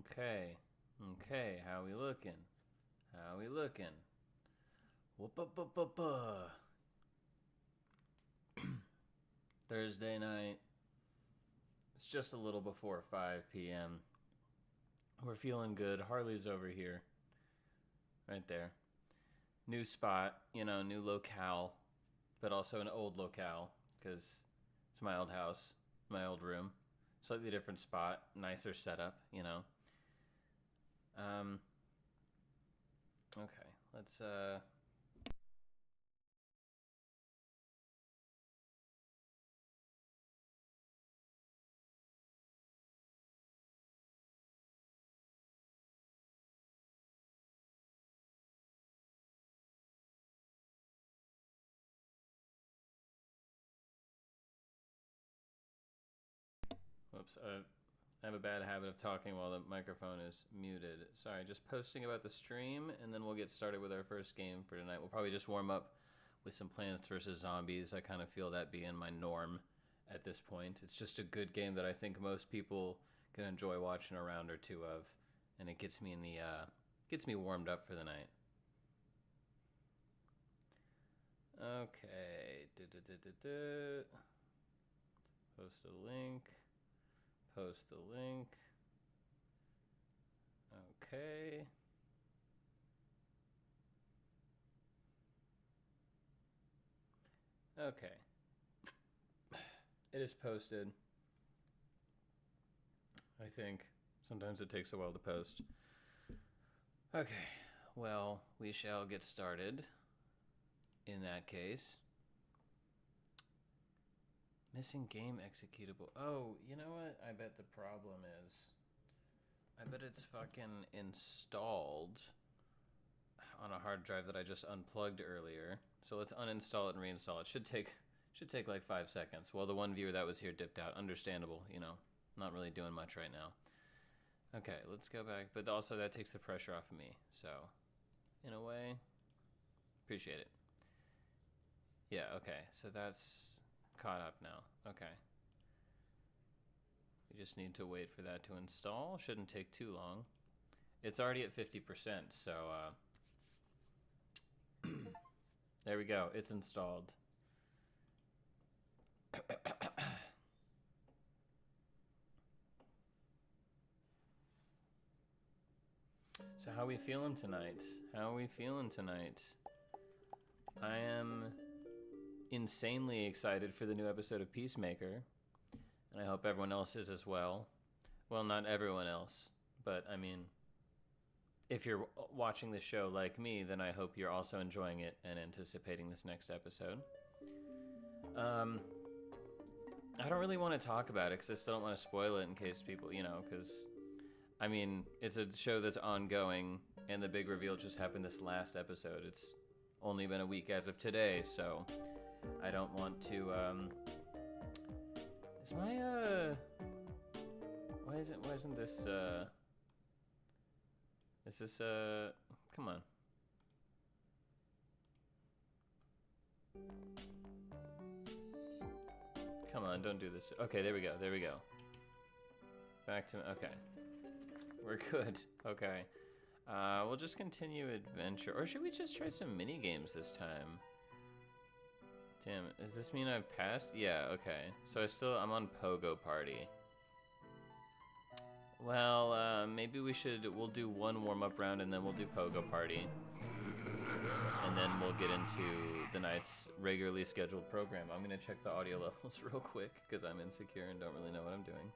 Okay. Okay, how we looking? How we looking? Whoop-up-up-up-up. Thursday night. It's just a little before 5 p.m. We're feeling good. Harley's over here. Right there. New spot, new locale, but also an old locale because it's my old house, my old room. Slightly different spot, nicer setup. Okay, let's whoops, I have a bad habit of talking while the microphone is muted. Sorry, just posting about the stream, and then we'll get started with our first game for tonight. We'll probably just warm up with some Plants vs. Zombies. I kind of feel that being my norm at this point. It's just a good game that I think most people can enjoy watching a round or two of, and it gets me gets me warmed up for the night. Okay. Post a link. Post the link. Okay. Okay. It is posted. I think. Sometimes it takes a while to post. Okay. Well, we shall get started. In that case. Missing game executable. Oh, you know what? I bet the problem is... I bet it's fucking installed on a hard drive that I just unplugged earlier. So let's uninstall it and reinstall it. Should take like 5 seconds. Well, the one viewer that was here dipped out. Understandable, Not really doing much right now. Okay, let's go back. But also that takes the pressure off of me. So, in a way, appreciate it. Yeah, okay. So that's caught up now. Okay. We just need to wait for that to install. Shouldn't take too long. It's already at 50%, so there we go. It's installed. So how are we feeling tonight? How are we feeling tonight? I am insanely excited for the new episode of Peacemaker, and I hope everyone else is as well. Well, not everyone else, but I mean, if you're watching the show like me, then I hope you're also enjoying it and anticipating this next episode. I don't really want to talk about it because I still don't want to spoil it in case people, because, I mean, it's a show that's ongoing, and the big reveal just happened this last episode. It's only been a week as of today, so I don't want to, is my, why isn't this, is this, come on. Come on, don't do this. Okay, there we go, Back to, okay. We're good, okay. We'll just continue adventure, or should we just try some mini games this time? Damn, does this mean I've passed? Yeah, okay. So I'm on Pogo Party. Well, maybe we'll do one warm-up round and then we'll do Pogo Party. And then we'll get into the night's regularly scheduled program. I'm gonna check the audio levels real quick because I'm insecure and don't really know what I'm doing.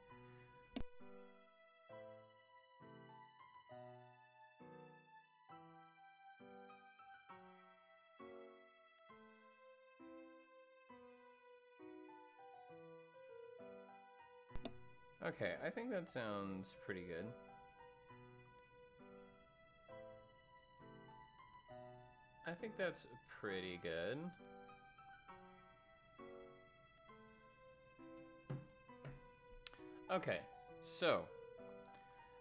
Okay, I think that sounds pretty good. I think that's pretty good. Okay, so,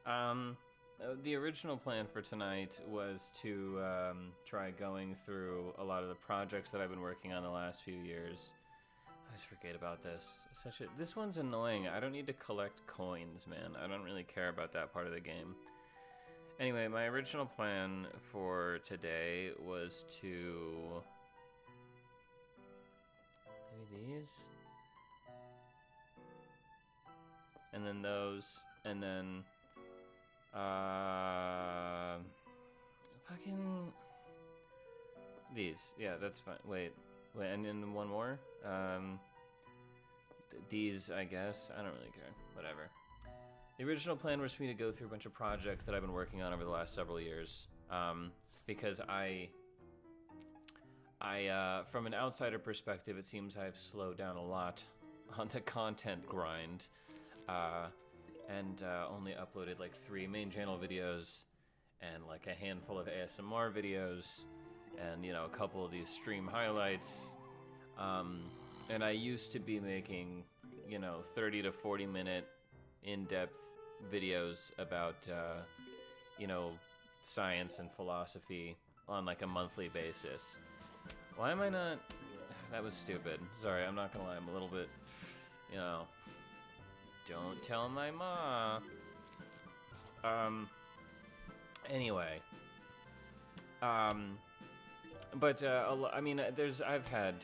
the original plan for tonight was to try going through a lot of the projects that I've been working on the last few years. always forget about this. This one's annoying. I don't need to collect coins, man. I don't really care about that part of the game. Anyway, my original plan for today was to... maybe these? And then those, and then... fucking... these. Yeah, that's fine. Wait, and then one more? These, I guess. I don't really care. Whatever. The original plan was for me to go through a bunch of projects that I've been working on over the last several years, because I, from an outsider perspective, it seems I've slowed down a lot on the content grind, and only uploaded like 3 main channel videos, and like a handful of ASMR videos, and you know, a couple of these stream highlights, and I used to be making, you know, 30 to 40 minute in-depth videos about, you know, science and philosophy on like a monthly basis. Why am I not... that was stupid. Sorry, I'm not gonna lie, I'm a little bit, you know, don't tell my ma. Anyway. But, I mean, I've had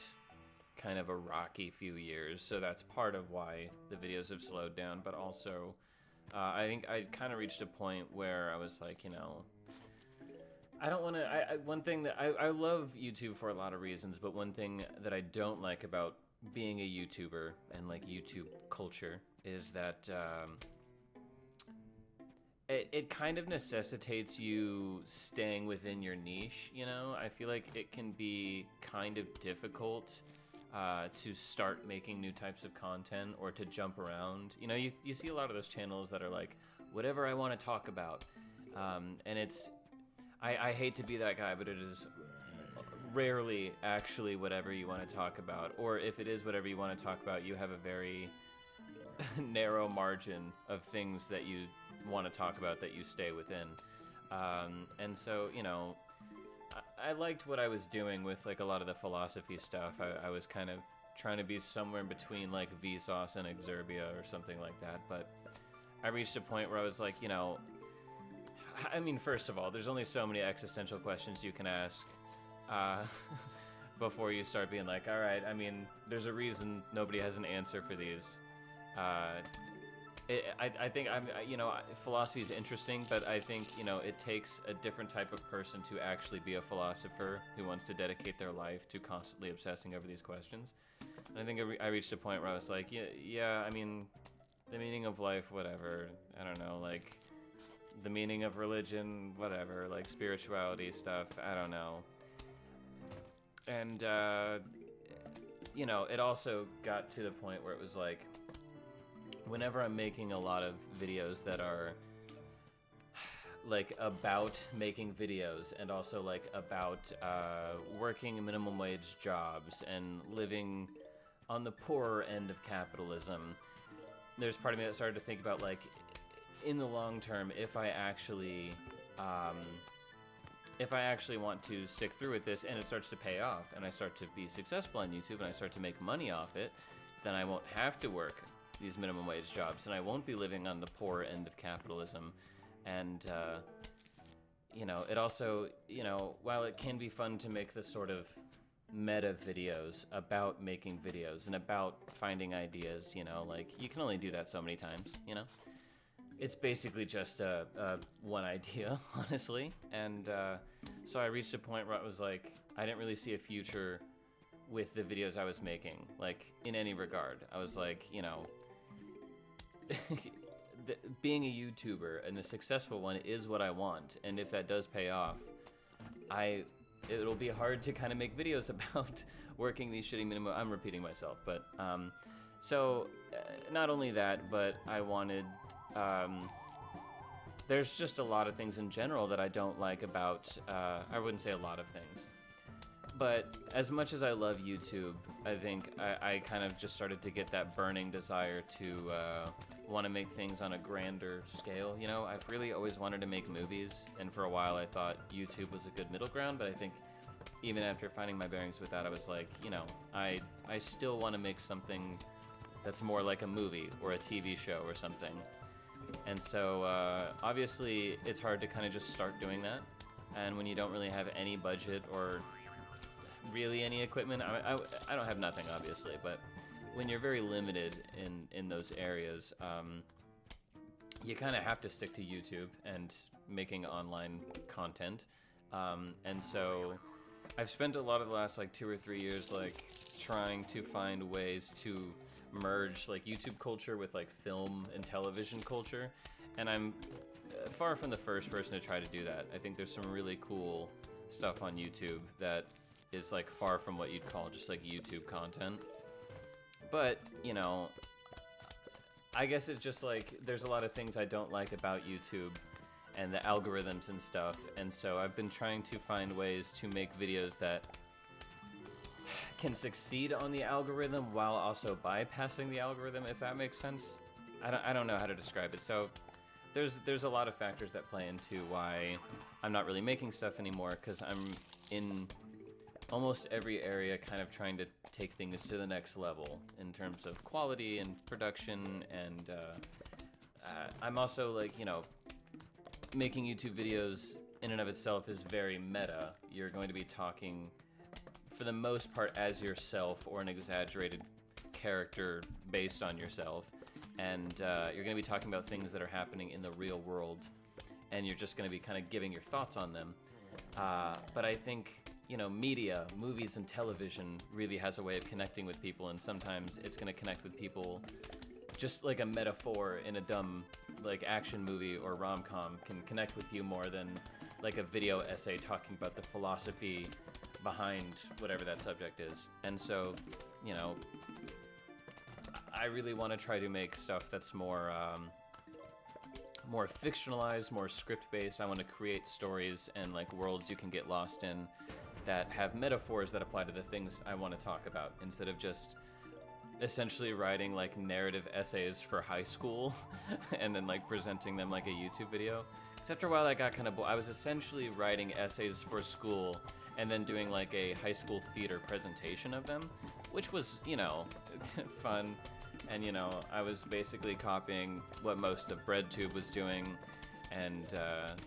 kind of a rocky few years, so that's part of why the videos have slowed down, but also, I think I kind of reached a point where I was like, you know, I don't want to, one thing that, I love YouTube for a lot of reasons, but one thing that I don't like about being a YouTuber and like YouTube culture is that, it kind of necessitates you staying within your niche, you know? I feel like it can be kind of difficult to start making new types of content or to jump around. You know, you see a lot of those channels that are like, whatever I want to talk about. And it's, I hate to be that guy, but it is rarely actually whatever you want to talk about. Or if it is whatever you want to talk about, you have a very narrow margin of things that you want to talk about that you stay within. And so, you know, I liked what I was doing with like a lot of the philosophy stuff. I was kind of trying to be somewhere in between like Vsauce and Exerbia or something like that. But I reached a point where I was like, you know, I mean, first of all, there's only so many existential questions you can ask before you start being like, all right, I mean, there's a reason nobody has an answer for these. I think you know, philosophy is interesting, but I think, you know, it takes a different type of person to actually be a philosopher who wants to dedicate their life to constantly obsessing over these questions. And I think I reached a point where I was like, yeah, I mean, the meaning of life, whatever, I don't know, like, the meaning of religion, whatever, like, spirituality stuff, I don't know. And, you know, it also got to the point where it was like, whenever I'm making a lot of videos that are like about making videos and also like about working minimum wage jobs and living on the poorer end of capitalism, there's part of me that started to think about like, in the long term, if I actually want to stick through with this and it starts to pay off and I start to be successful on YouTube and I start to make money off it, then I won't have to work these minimum wage jobs, and I won't be living on the poor end of capitalism. And, you know, it also, you know, while it can be fun to make this sort of meta videos about making videos and about finding ideas, you know, like, you can only do that so many times, you know? It's basically just one idea, honestly. And so I reached a point where I was like, I didn't really see a future with the videos I was making, like, in any regard. I was like, you know, being a YouTuber and a successful one is what I want, and if that does pay off, it'll be hard to kind of make videos about working these shitty minimum. I'm repeating myself, but so not only that, but I wanted. There's just a lot of things in general that I don't like about. I wouldn't say a lot of things, but as much as I love YouTube, I think I kind of just started to get that burning desire to want to make things on a grander scale. You know, I've really always wanted to make movies, and for a while I thought YouTube was a good middle ground, but I think even after finding my bearings with that, I was like, you know, I still want to make something that's more like a movie or a TV show or something. And so obviously it's hard to kind of just start doing that. And when you don't really have any budget or really any equipment, I don't have nothing obviously, but when you're very limited in those areas, you kind of have to stick to YouTube and making online content. And so I've spent a lot of the last like 2 or 3 years like trying to find ways to merge like YouTube culture with like film and television culture, and I'm far from the first person to try to do that. I think there's some really cool stuff on YouTube that is like far from what you'd call just like YouTube content. But, you know, I guess it's just like there's a lot of things I don't like about YouTube and the algorithms and stuff, and so I've been trying to find ways to make videos that can succeed on the algorithm while also bypassing the algorithm, if that makes sense. I don't know how to describe it. So there's a lot of factors that play into why I'm not really making stuff anymore, because I'm in almost every area kind of trying to take things to the next level in terms of quality and production, and I'm also like, you know, making YouTube videos in and of itself is very meta. You're going to be talking for the most part as yourself or an exaggerated character based on yourself, and you're going to be talking about things that are happening in the real world, and you're just going to be kind of giving your thoughts on them. But I think, you know, media, movies and television really has a way of connecting with people, and sometimes it's going to connect with people just like a metaphor in a dumb like action movie or rom-com can connect with you more than like a video essay talking about the philosophy behind whatever that subject is. And so, you know, I really want to try to make stuff that's more more fictionalized, more script-based. I want to create stories and like worlds you can get lost in that have metaphors that apply to the things I want to talk about, instead of just essentially writing like narrative essays for high school and then like presenting them like a YouTube video. Because after a while I got kind of I was essentially writing essays for school and then doing like a high school theater presentation of them, which was, you know, fun. And, you know, I was basically copying what most of BreadTube was doing. And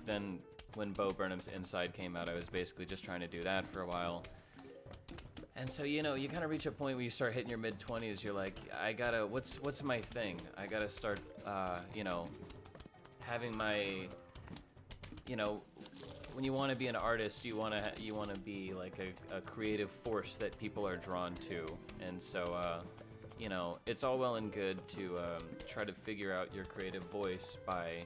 then when Bo Burnham's Inside came out, I was basically just trying to do that for a while. And so, you know, you kind of reach a point where you start hitting your mid-20s. You're like, I gotta, what's my thing? I gotta start, you know, having my, you know, when you want to be an artist, you want to be like a creative force that people are drawn to. And so, you know, it's all well and good to try to figure out your creative voice by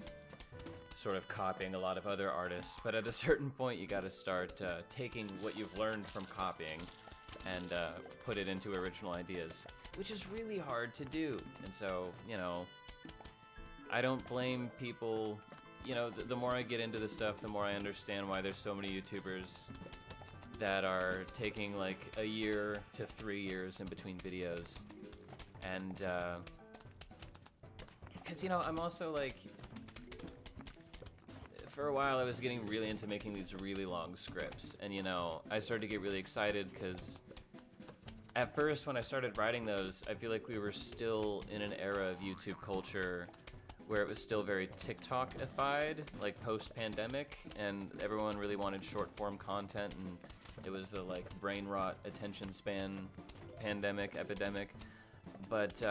sort of copying a lot of other artists. But at a certain point, you got to start taking what you've learned from copying and put it into original ideas, which is really hard to do. And so, you know, I don't blame people. You know, the more I get into this stuff, the more I understand why there's so many YouTubers that are taking like a year to 3 years in between videos. And, because, you know, I'm also like, for a while I was getting really into making these really long scripts. And, you know, I started to get really excited because at first when I started writing those, I feel like we were still in an era of YouTube culture where it was still very TikTok-ified, like post-pandemic, and everyone really wanted short-form content, and it was the like brain rot attention span pandemic, epidemic. But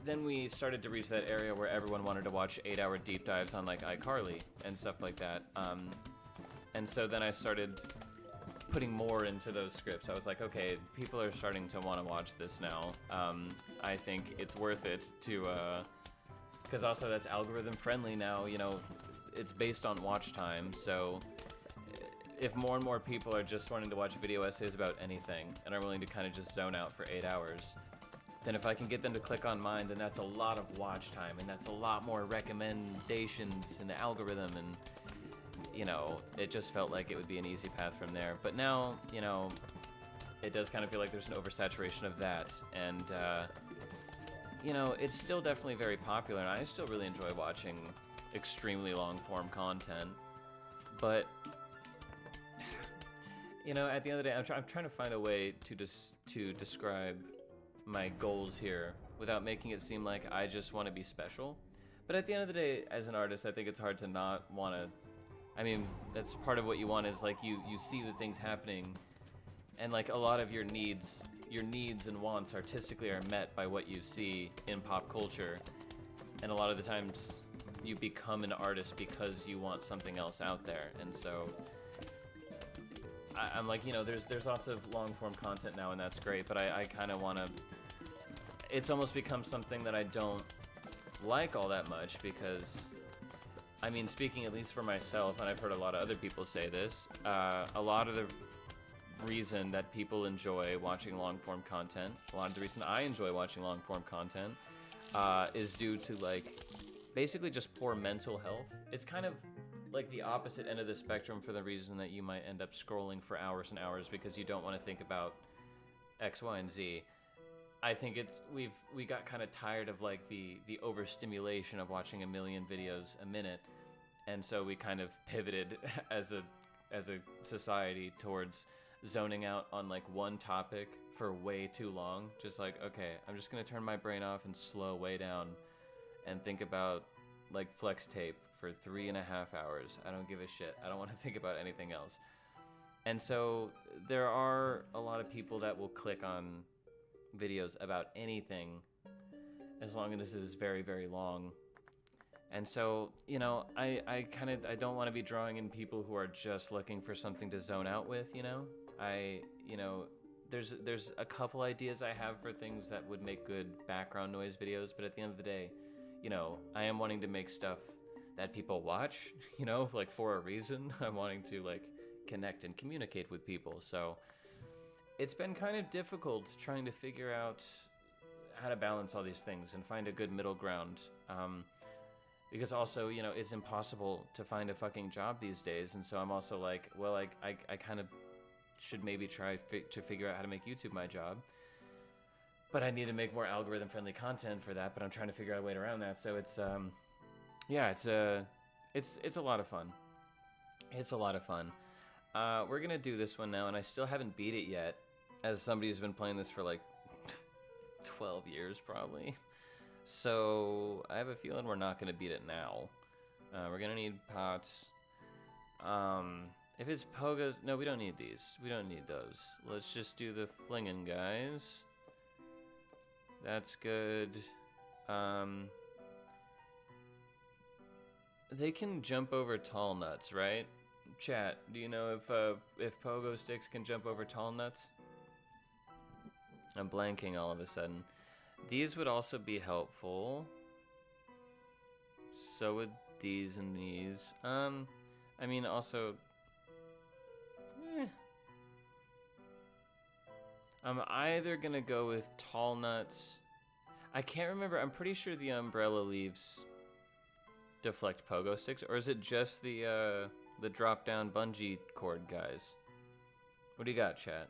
then we started to reach that area where everyone wanted to watch 8-hour deep dives on like iCarly and stuff like that. And so then I started putting more into those scripts. I was like, okay, people are starting to want to watch this now. I think it's worth it to, because also that's algorithm friendly now, you know, it's based on watch time. So if more and more people are just wanting to watch video essays about anything and are willing to kind of just zone out for 8 hours, then if I can get them to click on mine, then that's a lot of watch time, and that's a lot more recommendations in the algorithm, and, you know, it just felt like it would be an easy path from there. But now, you know, it does kind of feel like there's an oversaturation of that, and, you know, it's still definitely very popular, and I still really enjoy watching extremely long-form content, but you know, at the end of the day, I'm trying to find a way to describe my goals here without making it seem like I just want to be special. But at the end of the day, as an artist, I think it's hard to not want to. I mean, that's part of what you want is like you see the things happening, and like a lot of your needs and wants artistically are met by what you see in pop culture, and a lot of the times you become an artist because you want something else out there. And so I'm like, you know, there's lots of long form content now, and that's great, but I kind of want to. It's almost become something that I don't like all that much because, I mean, speaking at least for myself, and I've heard a lot of other people say this, a lot of the reason that people enjoy watching long-form content, a lot of the reason I enjoy watching long-form content, is due to, like, basically just poor mental health. It's kind of like the opposite end of the spectrum for the reason that you might end up scrolling for hours and hours because you don't want to think about X, Y, and Z. I think we got kind of tired of like the overstimulation of watching a million videos a minute, and so we kind of pivoted as a society towards zoning out on like one topic for way too long. Just like, okay, I'm just gonna turn my brain off and slow way down and think about like flex tape for 3.5 hours. I don't give a shit. I don't want to think about anything else. And so there are a lot of people that will click on videos about anything as long as it is very, very long. And so, you know, I don't want to be drawing in people who are just looking for something to zone out with, you know? There's a couple ideas I have for things that would make good background noise videos, but at the end of the day, you know, I am wanting to make stuff that people watch, you know, like for a reason. I'm wanting to like connect and communicate with people. So it's been kind of difficult trying to figure out how to balance all these things and find a good middle ground. Because also, you know, it's impossible to find a fucking job these days. And so I'm also like, well, I kind of should maybe try to figure out how to make YouTube my job. But I need to make more algorithm-friendly content for that. But I'm trying to figure out a way around that. So it's, yeah, it's a lot of fun. It's a lot of fun. We're gonna do this one now, and I still haven't beat it yet, as somebody who's been playing this for like 12 years probably. So I have a feeling we're not gonna beat it now. We're gonna need pots. If it's pogos, no, we don't need these. We don't need those. Let's just do the flinging guys. That's good. They can jump over tall nuts, right? Chat, do you know if pogo sticks can jump over tall nuts? I'm blanking all of a sudden. These would also be helpful. So would these and these. I mean, also, I'm either gonna go with tall nuts. I can't remember. I'm pretty sure the umbrella leaves deflect pogo sticks, or is it just the drop down bungee cord guys? What do you got, chat?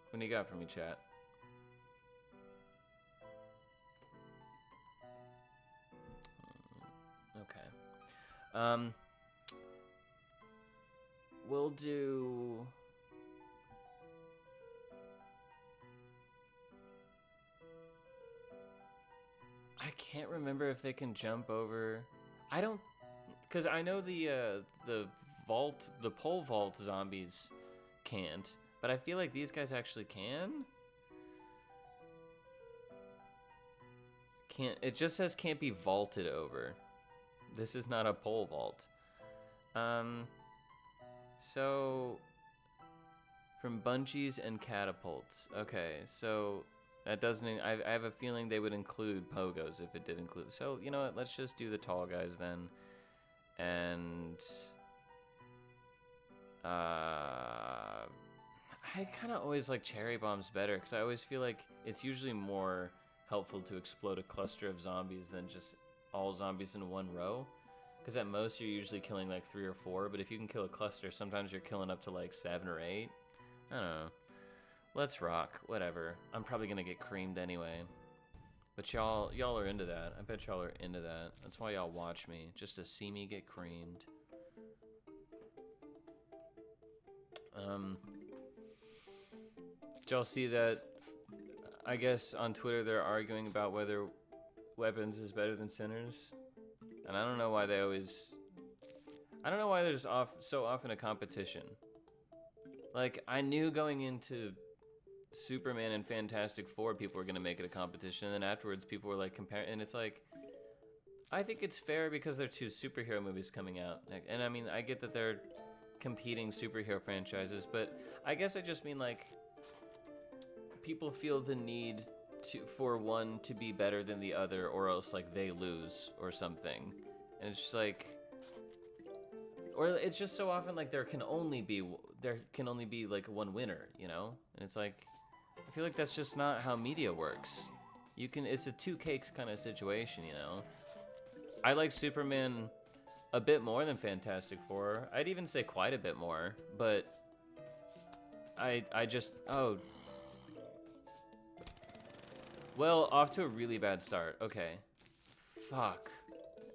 What do you got for me, chat? Okay. We'll do. I can't remember if they can jump over. I don't, because I know the pole vault zombies can't, but I feel like these guys actually can. Can't. It just says can't be vaulted over. This is not a pole vault. So from bungees and catapults. Okay, so that doesn't. I have a feeling they would include pogos if it did include. So you know what? Let's just do the tall guys then. And I kind of always like cherry bombs better because I always feel like it's usually more helpful to explode a cluster of zombies than just all zombies in one row. Because at most you're usually killing like 3 or 4, but if you can kill a cluster, sometimes you're killing up to like 7 or 8. I don't know. Let's rock. Whatever. I'm probably gonna get creamed anyway. But y'all are into that. I bet y'all are into that. That's why y'all watch me, just to see me get creamed. Did y'all see that? I guess on Twitter they're arguing about whether weapons is better than sinners, and I don't know why they always. I don't know why there's so often a competition. Like, I knew going into Superman and Fantastic Four, people were gonna make it a competition, and then afterwards people were like comparing, and it's like, I think it's fair because they're two superhero movies coming out, and I mean, I get that they're competing superhero franchises, but I guess I just mean like, people feel the need for one to be better than the other, or else like they lose or something, and it's just like, or it's just so often like there can only be like one winner, you know, and it's like, I feel like that's just not how media works. It's a two cakes kind of situation, you know. I like Superman a bit more than Fantastic Four. I'd even say quite a bit more, but I just, oh. Well, off to a really bad start. Okay. Fuck.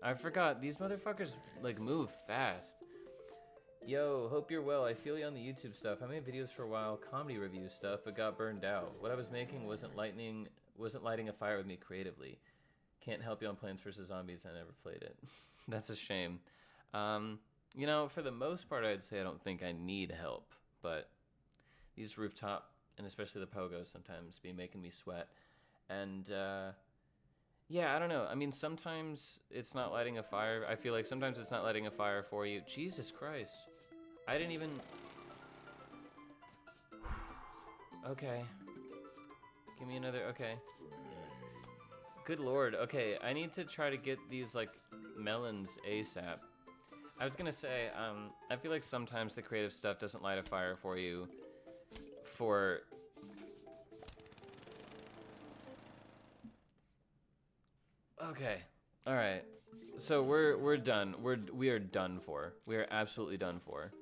I forgot, these motherfuckers, like, move fast. Yo, hope you're well. I feel you on the YouTube stuff. I made videos for a while, comedy review stuff, but got burned out. What I was making wasn't lighting a fire with me creatively. Can't help you on Plants vs. Zombies. I never played it. That's a shame. You know, for the most part, I'd say I don't think I need help, but these rooftop, and especially the pogos, sometimes be making me sweat. And, yeah, I don't know. I mean, sometimes it's not lighting a fire. I feel like sometimes it's not lighting a fire for you. Jesus Christ. I didn't even... Okay. Give me another... Okay. Good lord. Okay, I need to try to get these, like, melons ASAP. I was gonna say, I feel like sometimes the creative stuff doesn't light a fire for you for... Okay. All right. So we're done. We are done for. We are absolutely done for.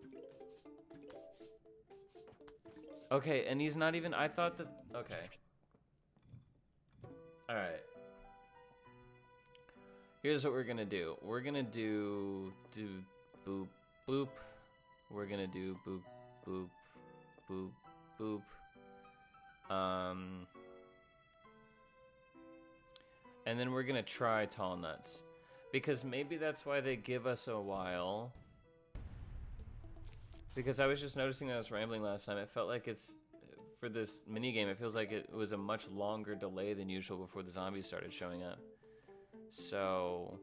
Okay, and he's not even, I thought that, okay. All right. Here's what we're gonna do. We're gonna do boop boop. We're gonna do boop boop boop boop. And then we're gonna try tall nuts, because maybe that's why they give us a while. Because I was just noticing that I was rambling last time. It felt like it's, for this minigame, it feels like it was a much longer delay than usual before the zombies started showing up. So,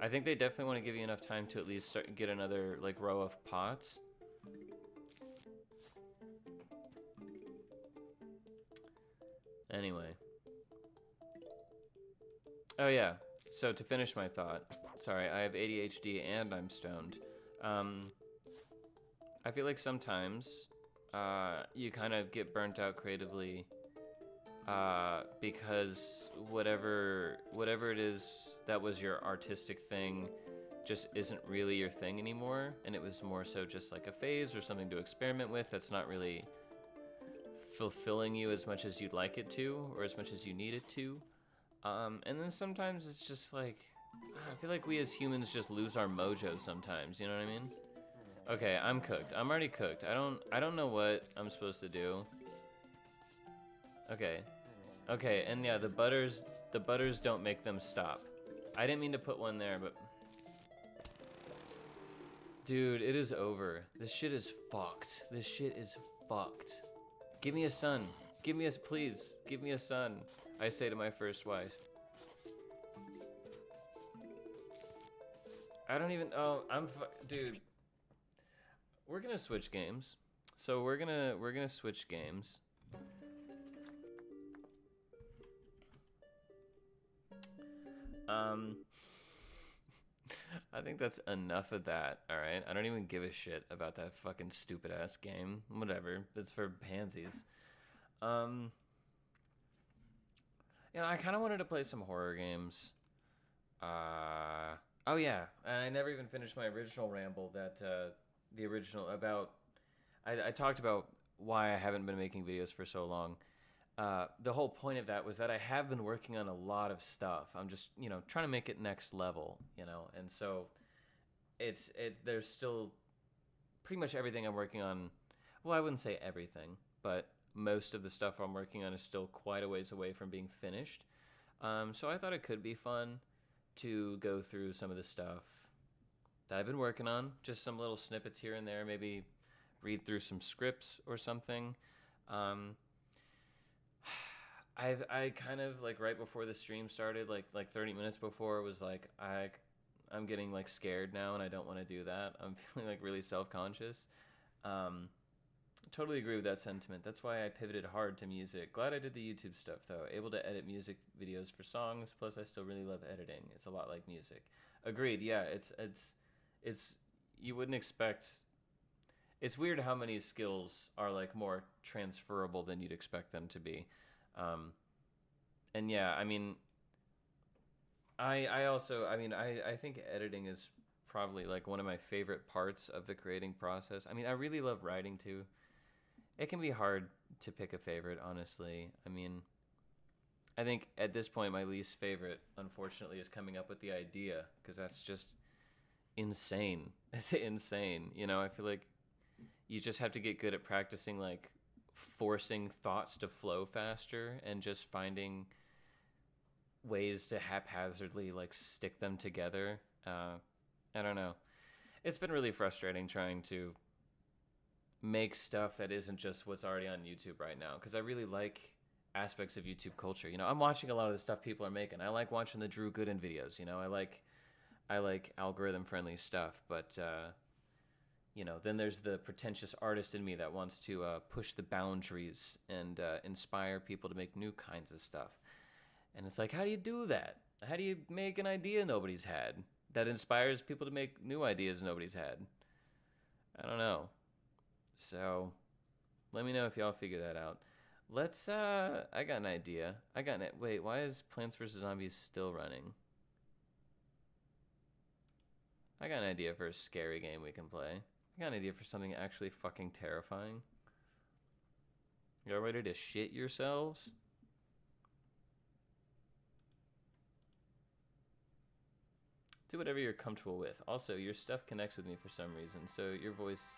I think they definitely want to give you enough time to at least get another, like, row of pots. Anyway. Oh yeah, so to finish my thought, sorry, I have ADHD and I'm stoned. I feel like sometimes you kind of get burnt out creatively because whatever it is that was your artistic thing just isn't really your thing anymore, and it was more so just like a phase or something to experiment with that's not really fulfilling you as much as you'd like it to, or as much as you need it to. And then sometimes it's just like, I feel like we as humans just lose our mojo sometimes, you know what I mean? Okay, I'm cooked. I'm already cooked. I don't know what I'm supposed to do. Okay. Okay, and yeah, the butters don't make them stop. I didn't mean to put one there, but... Dude, it is over. This shit is fucked. This shit is fucked. Give me a son. Please, give me a son. I say to my first wife. I don't even, oh, dude. We're gonna switch games. So we're gonna switch games. I think that's enough of that, alright? I don't even give a shit about that fucking stupid ass game. Whatever, that's for pansies. You know, I kind of wanted to play some horror games. Oh yeah, and I never even finished my original ramble that, the original about, I talked about why I haven't been making videos for so long. The whole point of that was that I have been working on a lot of stuff. I'm just, you know, trying to make it next level, you know, and so there's still pretty much everything I'm working on. Well, I wouldn't say everything, but most of the stuff I'm working on is still quite a ways away from being finished. So I thought it could be fun to go through some of the stuff that I've been working on, just some little snippets here and there, maybe read through some scripts or something. I kind of like right before the stream started, like 30 minutes before, was like I'm getting like scared now, and I don't want to do that. I'm feeling like really self-conscious. Totally agree with that sentiment. That's why I pivoted hard to music. Glad I did the YouTube stuff though. Able to edit music videos for songs. Plus, I still really love editing. It's a lot like music. Agreed. Yeah, it's you wouldn't expect. It's weird how many skills are like more transferable than you'd expect them to be. And yeah, I mean, I also, I mean, I think editing is probably like one of my favorite parts of the creating process. I mean, I really love writing too. It can be hard to pick a favorite, honestly. I mean, I think at this point, my least favorite, unfortunately, is coming up with the idea, because that's just insane. It's insane. You know, I feel like you just have to get good at practicing, like, forcing thoughts to flow faster and just finding ways to haphazardly, like, stick them together. I don't know. It's been really frustrating trying to make stuff that isn't just what's already on YouTube right now, because I really like aspects of YouTube culture. You know, I'm watching a lot of the stuff people are making. I like watching the Drew Gooden videos. You know, I like algorithm friendly stuff, but you know, then there's the pretentious artist in me that wants to push the boundaries and inspire people to make new kinds of stuff. And it's like, how do you do that? How do you make an idea nobody's had that inspires people to make new ideas nobody's had? I don't know. So, let me know if y'all figure that out. Let's, I got an idea. Wait, why is Plants vs. Zombies still running? I got an idea for a scary game we can play. I got an idea for something actually fucking terrifying. Y'all ready to shit yourselves? Do whatever you're comfortable with. Also, your stuff connects with me for some reason, so your voice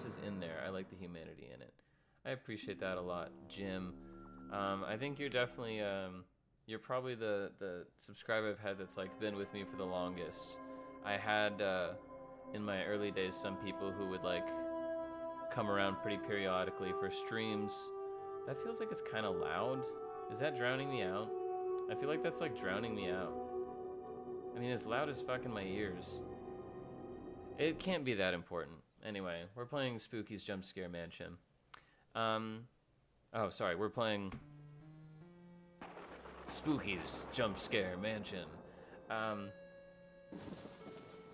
is in there. I like the humanity in it. I appreciate that a lot, Jim. I think you're definitely you're probably the subscriber I've had that's like been with me for the longest. I had in my early days some people who would like come around pretty periodically for streams. That feels like it's kind of loud. Is that drowning me out? I feel like that's like drowning me out. I mean, it's loud as fuck in my ears. It can't be that important. Anyway, we're playing Spooky's Jumpscare Mansion. Oh, sorry, we're playing Spooky's Jumpscare Mansion.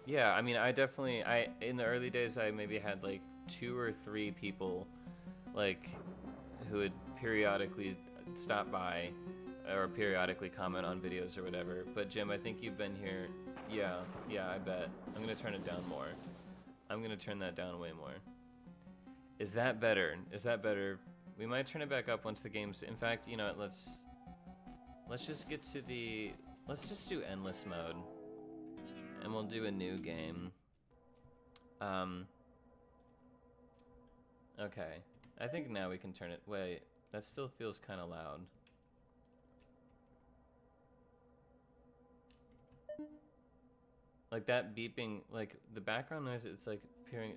Yeah, I mean, in the early days, I maybe had like 2 or 3 people, like, who would periodically stop by or periodically comment on videos or whatever. But Jim, I think you've been here. Yeah, I bet. I'm gonna turn it down more. I'm gonna turn that down way more. Is that better? We might turn it back up once the game's, in fact, you know what, let's just get to let's just do endless mode. And we'll do a new game. Okay. I think now we can turn it, wait, that still feels kind of loud. Like that beeping, like the background noise, it's like appearing,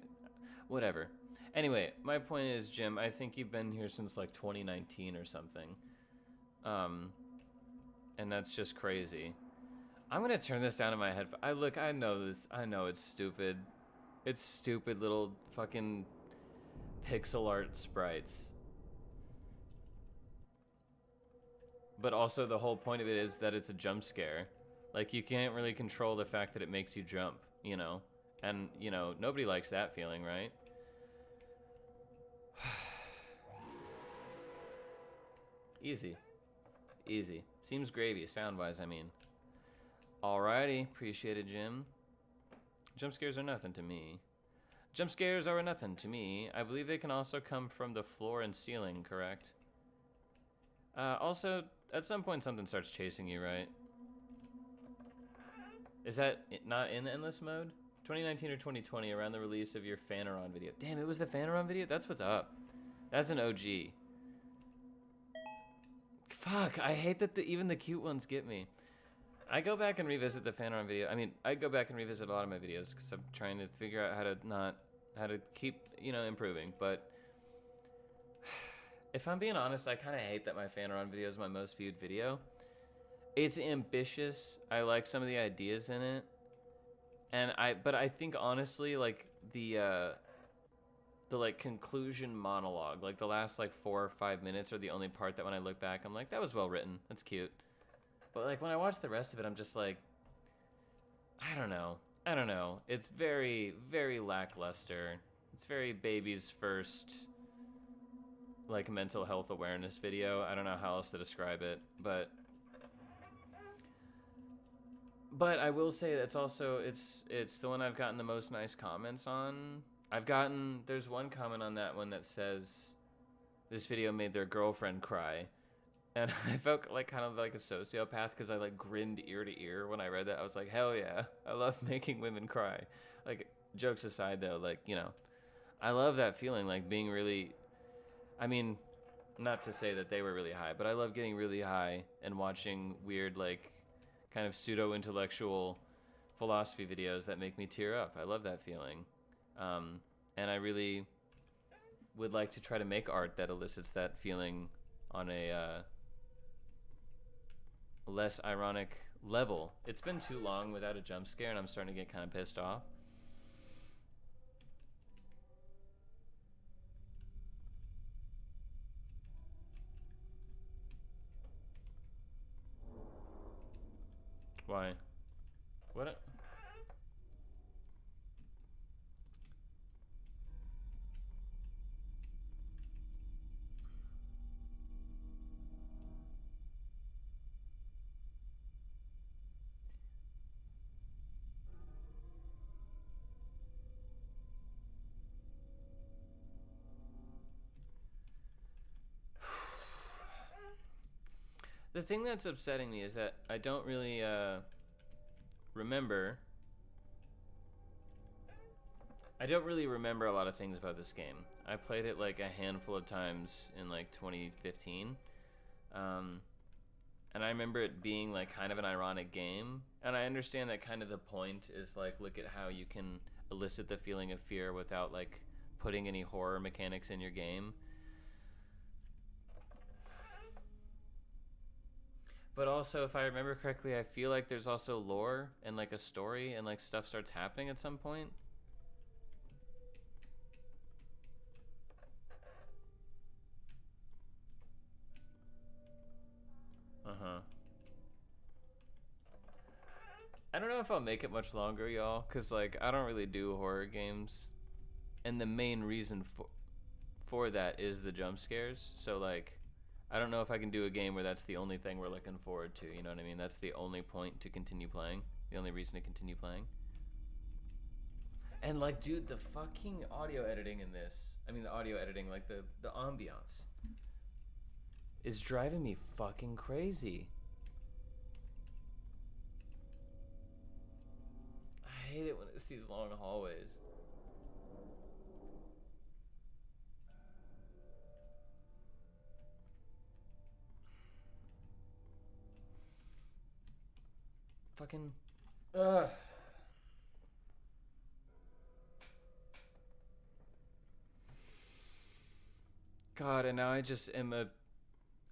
whatever. Anyway, my point is, Jim, I think you've been here since like 2019 or something. And that's just crazy. I'm gonna turn this down in my head. I know this, I know it's stupid. It's stupid little fucking pixel art sprites. But also the whole point of it is that it's a jump scare. Like, you can't really control the fact that it makes you jump, you know? And, you know, nobody likes that feeling, right? Easy. Easy. Seems gravy, sound-wise, I mean. Alrighty, appreciate it, Jim. Jump scares are nothing to me. Jump scares are nothing to me. I believe they can also come from the floor and ceiling, correct? Also, at some point something starts chasing you, right? Is that not in endless mode? 2019 or 2020, around the release of your Fanaron video. Damn, it was the Fanaron video? That's what's up. That's an OG. Fuck, I hate that even the cute ones get me. I go back and revisit the Phaneron video. I mean, I go back and revisit a lot of my videos because I'm trying to figure out how to keep, you know, improving. But if I'm being honest, I kind of hate that my Phaneron video is my most viewed video. It's ambitious. I like some of the ideas in it. But I think honestly, like the like conclusion monologue, like the last like 4 or 5 minutes are the only part that when I look back, I'm like, that was well written. That's cute. But like when I watch the rest of it, I'm just like, I don't know. It's very, very lackluster. It's very baby's first like mental health awareness video. I don't know how else to describe it, but I will say that's also it's the one I've gotten the most nice comments on. There's one comment on that one that says this video made their girlfriend cry. And I felt like kind of like a sociopath because I like grinned ear to ear when I read that. I was like, hell yeah, I love making women cry. Like, jokes aside though, like, you know, I love that feeling, like being really, I mean, not to say that they were really high, but I love getting really high and watching weird, like, kind of pseudo-intellectual philosophy videos that make me tear up. I love that feeling. And I really would like to try to make art that elicits that feeling on a less ironic level. It's been too long without a jump scare, and I'm starting to get kind of pissed off. Why? What? The thing that's upsetting me is that I don't really remember. I don't really remember a lot of things about this game. I played it like a handful of times in like 2015. And I remember it being like kind of an ironic game. And I understand that kind of the point is like, look at how you can elicit the feeling of fear without like putting any horror mechanics in your game. But also, if I remember correctly, I feel like there's also lore and like a story and like stuff starts happening at some point. Uh-huh. I don't know if I'll make it much longer, y'all, because like I don't really do horror games. And the main reason for that is the jump scares. So like I don't know if I can do a game where that's the only thing we're looking forward to, you know what I mean? That's the only point to continue playing. The only reason to continue playing. And like, dude, the fucking audio editing in this, I mean the audio editing, like the ambiance is driving me fucking crazy. I hate it when it's these long hallways. Fucking God, and now I just am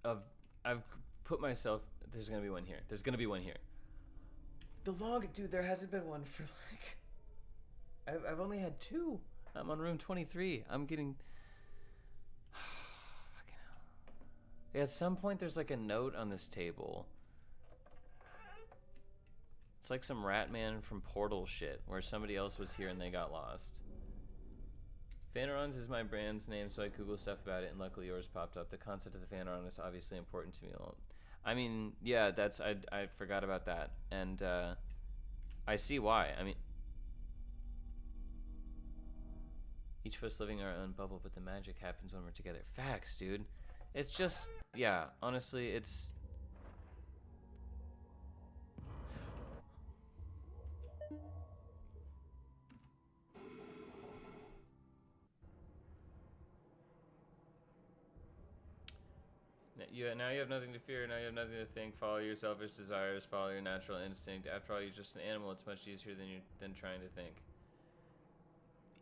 I've put myself, there's gonna be one here. There's gonna be one here. Dude, there hasn't been one for like, I've only had 2. I'm on room 23. I'm getting, fucking hell. Yeah, at some point there's like a note on this table. It's like some Ratman from Portal shit, where somebody else was here and they got lost. Phanerons is my brand's name, so I Google stuff about it, and luckily yours popped up. The concept of the Phaneron is obviously important to me. I mean, yeah, that's I forgot about that, and I see why. I mean, each of us living our own bubble, but the magic happens when we're together. Facts, dude. It's just, yeah, honestly, it's. now you have nothing to fear. Now you have nothing to think. Follow your selfish desires. Follow your natural instinct. After all, you're just an animal. It's much easier than trying to think.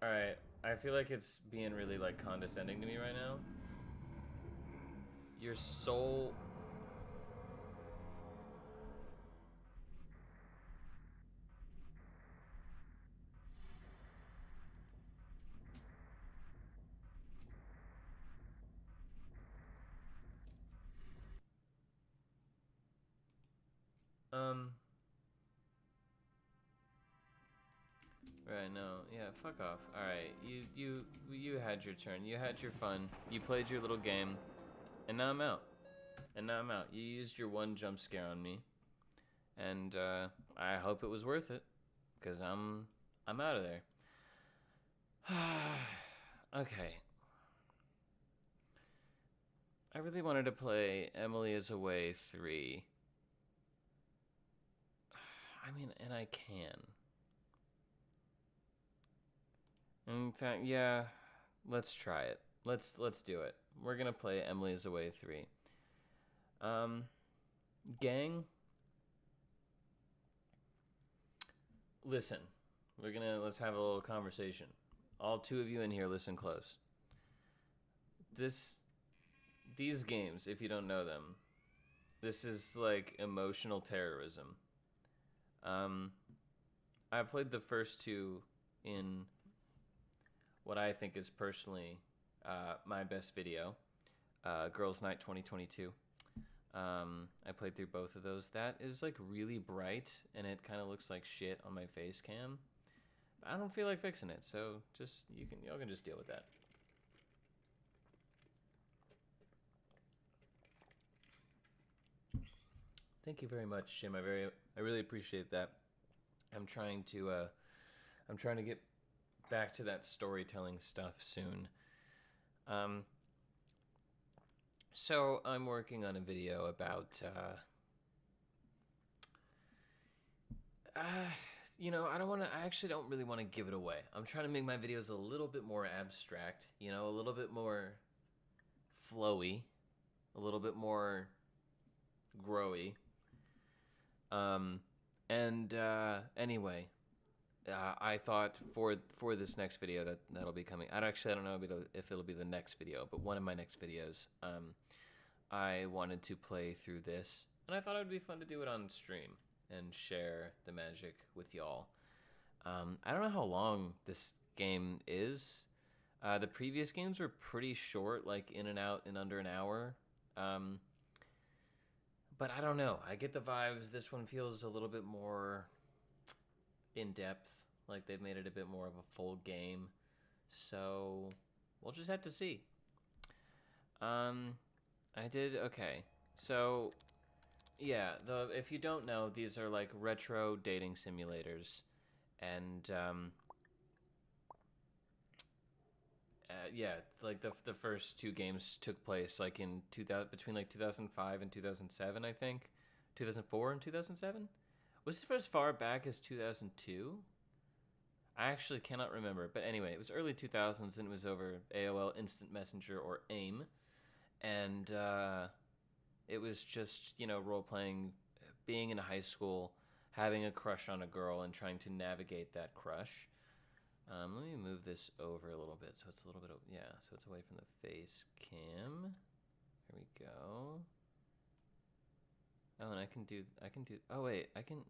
All right, I feel like it's being really like condescending to me right now. Your soul. Right, no, yeah, fuck off. All right, you had your turn. You had your fun. You played your little game, and now I'm out. And now I'm out. You used your one jump scare on me, and I hope it was worth it, cause I'm out of there. Okay. I really wanted to play Emily is Away 3. I mean, and I can. In fact, yeah, let's try it. Let's do it. We're gonna play Emily is Away 3. Gang, listen. Let's have a little conversation. All two of you in here, listen close. These games, if you don't know them, this is like emotional terrorism. I played the first two in what I think is personally my best video, Girls Night 2022. I played through both of those. That is like really bright, and it kind of looks like shit on my face cam. I don't feel like fixing it, so just y'all can just deal with that. Thank you very much, Jim. I really appreciate that. I'm trying to get back to that storytelling stuff soon. So I'm working on a video about I actually don't really want to give it away. I'm trying to make my videos a little bit more abstract, a little bit more flowy, a little bit more growy. Anyway, I thought for this next video that'll be coming. I don't know if it'll be the next video, but one of my next videos, I wanted to play through this, and I thought it would be fun to do it on stream and share the magic with y'all. I don't know how long this game is. The previous games were pretty short, like in and out in under an hour. But I don't know. I get the vibes. This one feels a little bit more in depth, like they've made it a bit more of a full game. So we'll just have to see. Okay. So yeah, if you don't know, these are like retro dating simulators, and yeah, like the first two games took place like in between like 2005 and 2007, I think. 2004 and 2007? Was it as far back as 2002? I actually cannot remember, but anyway, it was early 2000s, and it was over AOL Instant Messenger, or AIM, and it was just, role-playing, being in high school, having a crush on a girl, and trying to navigate that crush. Let me move this over a little bit so it's a little bit of, so it's away from the face cam. There we go. Oh, and I can do, oh wait, I can,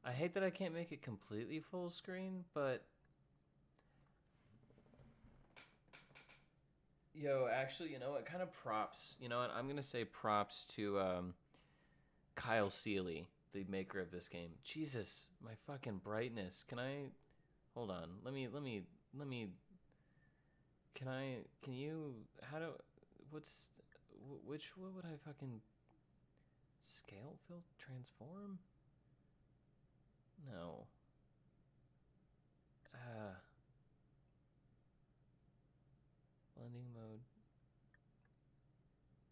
I hate that I can't make it completely full screen, but yo, actually, you know what, kind of props, you know what, I'm gonna say props to Kyle Seeley, the maker of this game. Jesus, my fucking brightness. Can I, hold on, let me, can you, what would I fucking, scale fill, transform? No. Blending mode.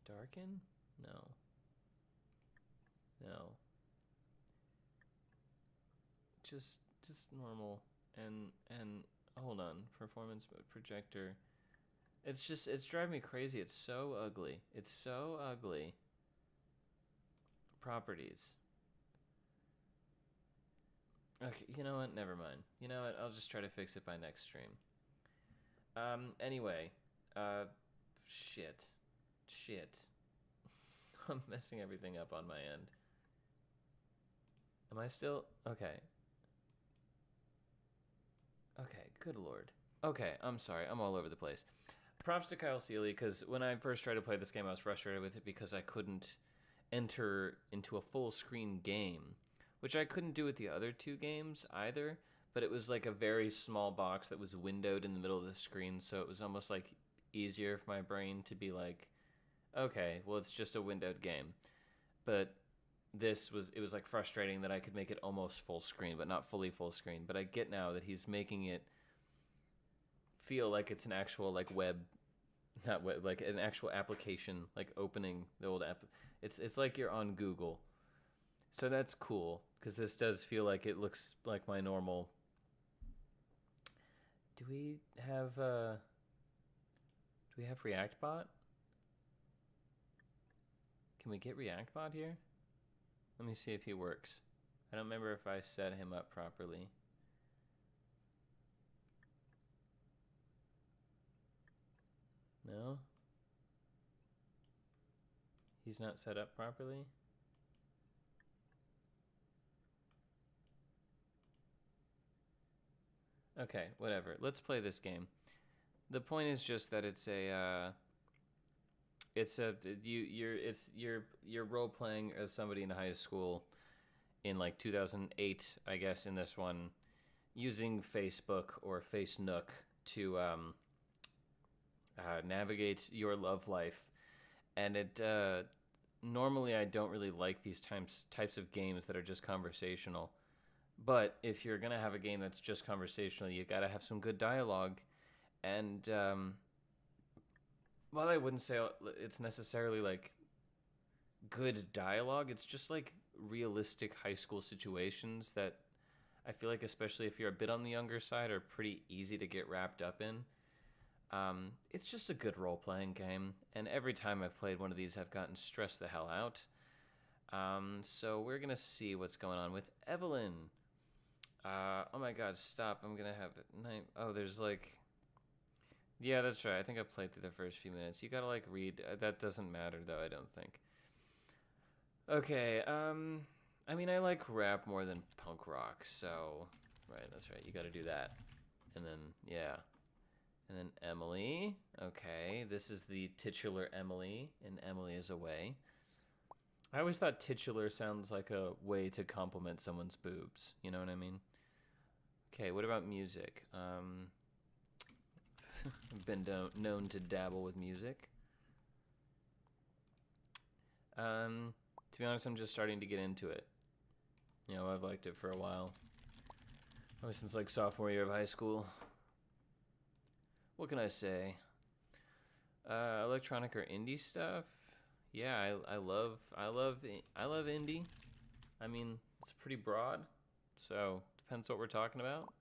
Darken? No. Just normal. And hold on. Performance mode, projector. It's driving me crazy. It's so ugly. It's so ugly. Properties. Okay, you know what? Never mind. You know what? I'll just try to fix it by next stream. Anyway. Shit. I'm messing everything up on my end. Am I still? Okay. Okay, good lord. Okay, I'm sorry. I'm all over the place. Props to Kyle Seeley, because when I first tried to play this game, I was frustrated with it because I couldn't enter into a full screen game, which I couldn't do with the other two games either, but it was like a very small box that was windowed in the middle of the screen, so it was almost like easier for my brain to be like, okay, well, it's just a windowed game. But it was like frustrating that I could make it almost full screen, but not fully full screen. But I get now that he's making it feel like it's an actual like not web, like an actual application, like opening the old app. It's like you're on Google. So that's cool, because this does feel like it looks like my normal. Do we have ReactBot? Can we get ReactBot here? Let me see if he works. I don't remember if I set him up properly. No? He's not set up properly? Okay, whatever. Let's play this game. The point is just that you're role playing as somebody in high school in like 2008, I guess, in this one, using Facebook or FaceNook to navigate your love life. And it normally I don't really like these types of games that are just conversational. But if you're gonna have a game that's just conversational, you gotta have some good dialogue. And while I wouldn't say it's necessarily like good dialogue, it's just like realistic high school situations that I feel like, especially if you're a bit on the younger side, are pretty easy to get wrapped up in. It's just a good role-playing game, and every time I've played one of these, I've gotten stressed the hell out. So we're gonna see what's going on with Evelyn. Oh my god, stop. I'm gonna have it. Oh, there's like... Yeah, that's right. I think I played through the first few minutes. You gotta like read. That doesn't matter though, I don't think. Okay, I mean, I like rap more than punk rock, so... Right, that's right. You gotta do that. And then, yeah. And then Emily. Okay, this is the titular Emily, and Emily is away. I always thought titular sounds like a way to compliment someone's boobs. You know what I mean? Okay, what about music? I've been known to dabble with music. To be honest, I'm just starting to get into it. You know, I've liked it for a while. Ever since like sophomore year of high school. What can I say? Electronic or indie stuff? Yeah, I love indie. I mean, it's pretty broad, so depends what we're talking about.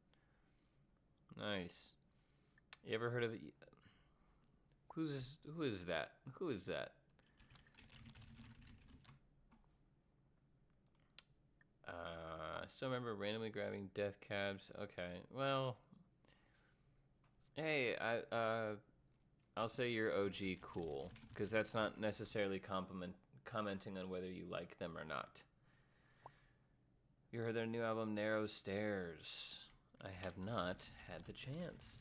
Nice. You ever heard of who is that? Who is that? I still remember randomly grabbing death cabs. Okay, well, hey, I'll say you're OG cool, because that's not necessarily commenting on whether you like them or not. You heard their new album, Narrow Stairs. I have not had the chance.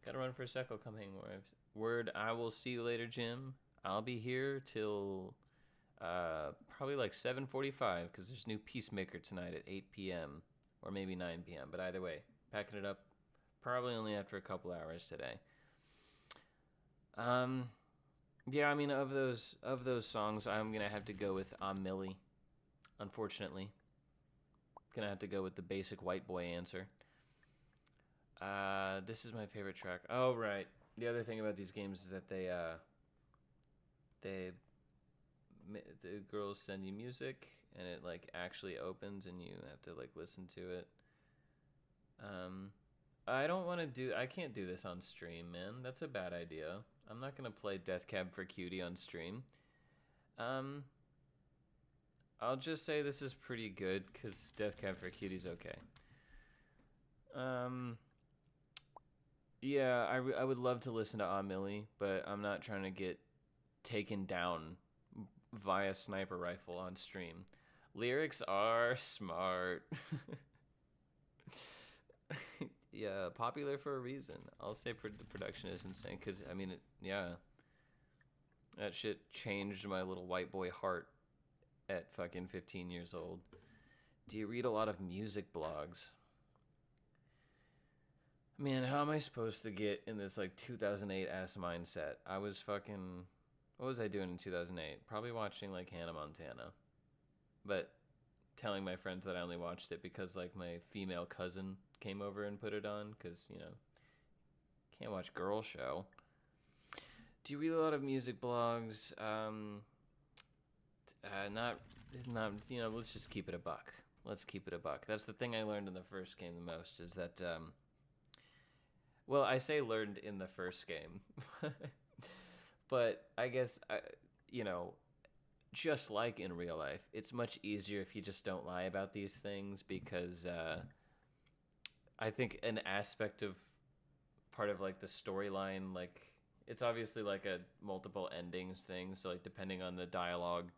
Gotta run for a sec, I'll come hang more. Word, I will see you later, Jim. I'll be here till probably like 7:45, because there's new Peacemaker tonight at 8 p.m. or maybe 9 p.m. But either way, packing it up probably only after a couple hours today. Yeah, I mean, of those songs, I'm gonna have to go with I'm Millie. Unfortunately, gonna have to go with the basic white boy answer. This is my favorite track. Oh right. The other thing about these games is that the girls send you music and it like actually opens and you have to like listen to it. I can't do this on stream, man. That's a bad idea. I'm not gonna play Death Cab for Cutie on stream. Um, I'll just say this is pretty good because Death Cab for Cutie's okay. Yeah, I would love to listen to Millie, but I'm not trying to get taken down via sniper rifle on stream. Lyrics are smart. Yeah, popular for a reason. I'll say the production is insane because, I mean, yeah. That shit changed my little white boy heart at fucking 15 years old. Do you read a lot of music blogs? Man, how am I supposed to get in this like 2008 ass mindset? I was fucking... What was I doing in 2008? Probably watching like Hannah Montana. But telling my friends that I only watched it because like my female cousin came over and put it on. Because, you know, can't watch Girl Show. Do you read a lot of music blogs? Not, you know, let's just keep it a buck. Let's keep it a buck. That's the thing I learned in the first game the most is that, well, I say learned in the first game, but I guess, you know, just like in real life, it's much easier if you just don't lie about these things because I think an aspect of part of like the storyline, like it's obviously like a multiple endings thing. So like depending on the dialogue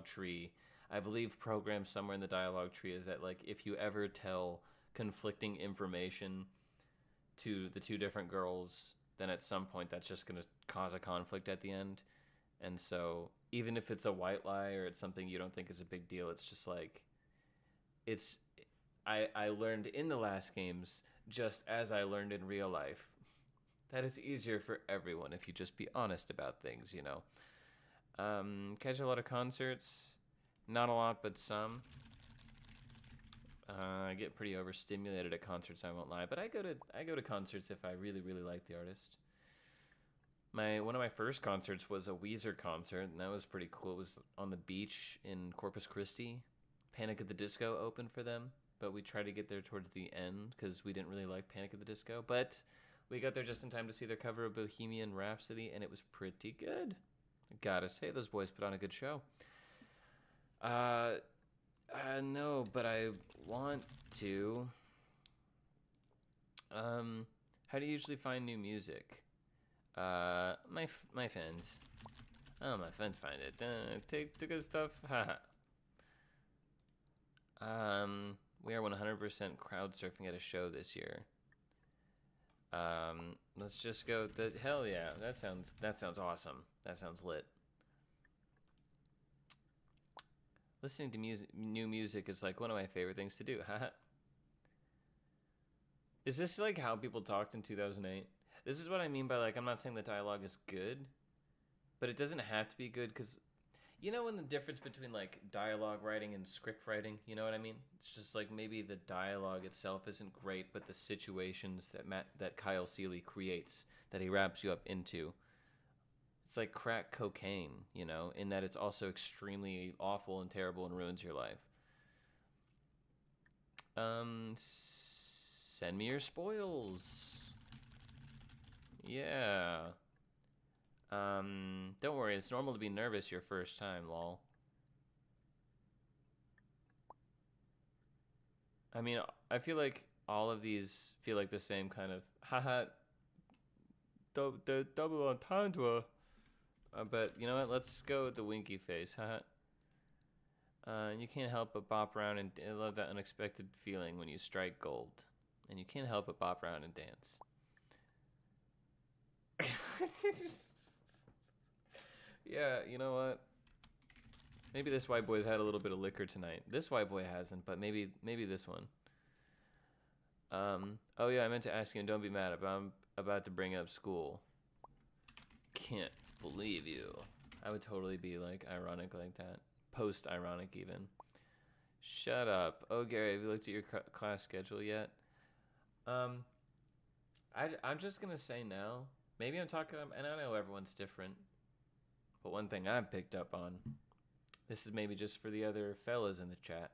tree, I believe programmed somewhere in the dialogue tree is that like if you ever tell conflicting information to the two different girls, then at some point that's just going to cause a conflict at the end. And so even if it's a white lie or it's something you don't think is a big deal, it's just like I learned in the last games, just as I learned in real life, that it's easier for everyone if you just be honest about things, you know. Catch a lot of concerts, not a lot, but some. I get pretty overstimulated at concerts, I won't lie, but I go to concerts if I really, really like the artist. One of my first concerts was a Weezer concert, and that was pretty cool. It was on the beach in Corpus Christi. Panic at the Disco opened for them, but we tried to get there towards the end because we didn't really like Panic at the Disco. But we got there just in time to see their cover of Bohemian Rhapsody, and it was pretty good. I gotta say, those boys put on a good show. No, but I want to. How do you usually find new music? My friends. Oh, my friends find it. Take the good stuff. Haha. We are 100% crowd surfing at a show this year. Let's just go. Hell yeah, that sounds awesome. That sounds lit. Listening to new music is like one of my favorite things to do. Haha. Is this like how people talked in 2008? This is what I mean by like, I'm not saying the dialogue is good, but it doesn't have to be good because, you know, when the difference between like dialogue writing and script writing, you know what I mean? It's just like maybe the dialogue itself isn't great, but the situations that Kyle Seeley creates, that he wraps you up into, it's like crack cocaine, you know, in that it's also extremely awful and terrible and ruins your life. Send me your spoils. Yeah. Don't worry, it's normal to be nervous your first time, lol. I mean, I feel like all of these feel like the same kind of haha double entendre. But you know what? Let's go with the winky face. Haha. You can't help but bop around and love that unexpected feeling when you strike gold. And you can't help but bop around and dance. Yeah, you know what? Maybe this white boy's had a little bit of liquor tonight. This white boy hasn't, but maybe this one. Oh yeah, I meant to ask you, and don't be mad, but I'm about to bring up school. Can't believe you. I would totally be like ironic like that. Post-ironic even. Shut up. Oh, Gary, have you looked at your class schedule yet? I'm just gonna say now. Maybe I'm talking, and I know everyone's different, but one thing I've picked up on, this is maybe just for the other fellas in the chat.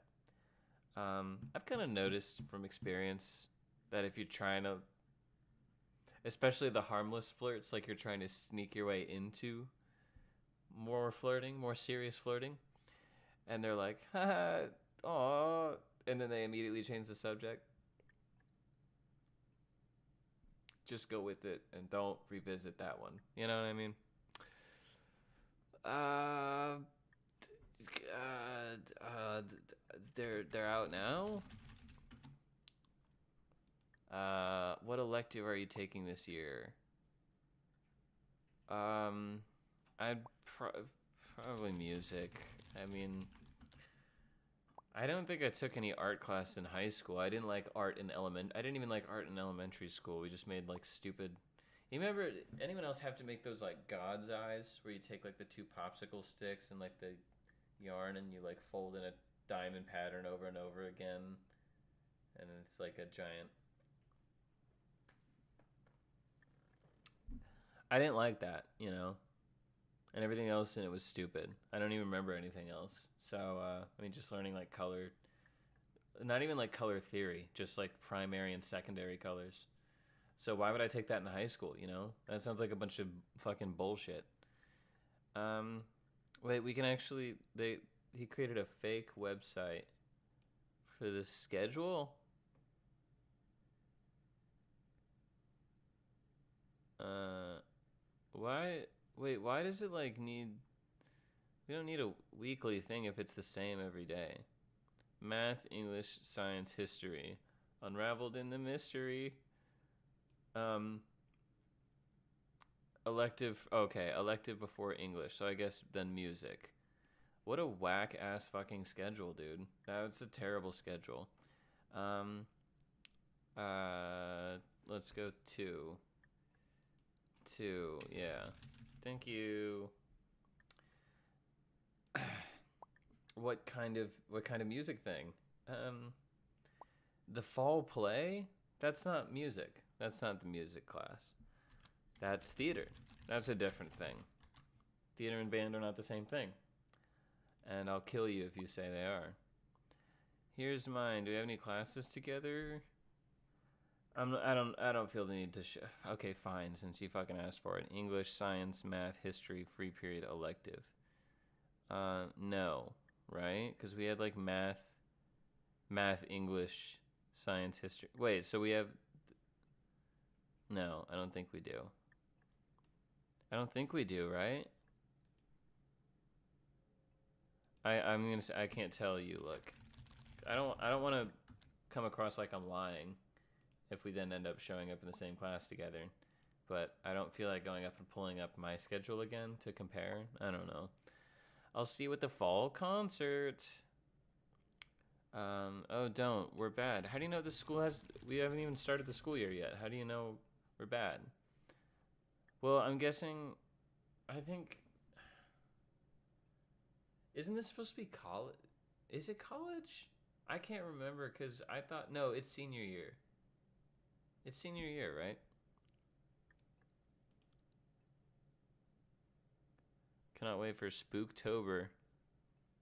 I've kind of noticed from experience that if you're trying to, especially the harmless flirts, like you're trying to sneak your way into more flirting, more serious flirting, and they're like, haha, aw, and then they immediately change the subject. Just go with it and don't revisit that one. You know what I mean? They're out now. What elective are you taking this year? I'd probably music. I mean, I don't think I took any art class in high school. I didn't like art in I didn't even like art in elementary school. We just made like stupid. You remember anyone else have to make those like God's eyes where you take like the two popsicle sticks and like the yarn and you like fold in a diamond pattern over and over again, and it's like a giant. I didn't like that, you know, and everything else in it was stupid. I don't even remember anything else. So I mean, just learning like color, not even like color theory, just like primary and secondary colors. So why would I take that in high school, you know? That sounds like a bunch of fucking bullshit. Wait, we can actually he created a fake website for the schedule. Why? Wait, why does it like need? We don't need a weekly thing if it's the same every day. Math, English, science, history, unraveled in the mystery. Elective. Okay, elective before English. So I guess then music. What a whack ass fucking schedule, dude. That's a terrible schedule. Let's go two. Two, yeah. Thank you. What kind of music thing? The fall play? That's not music. That's not the music class. That's theater. That's a different thing. Theater and band are not the same thing. And I'll kill you if you say they are. Here's mine. Do we have any classes together? I don't feel the need to okay, fine, since you fucking asked for it. English, science, math, history, free period, elective. No, right? Because we had like math, English, science, history. Wait, so we have... No, I don't think we do. I don't think we do, right? I'm gonna say I can't tell you. Look, I don't want to come across like I'm lying if we then end up showing up in the same class together. But I don't feel like going up and pulling up my schedule again to compare. I don't know. I'll see you at the fall concert. Oh, don't. We're bad. How do you know the school has... We haven't even started the school year yet. How do you know we're bad? Well, I'm guessing... I think... Isn't this supposed to be college? Is it college? I can't remember because I thought... No, it's senior year. It's senior year, right? Cannot wait for Spooktober.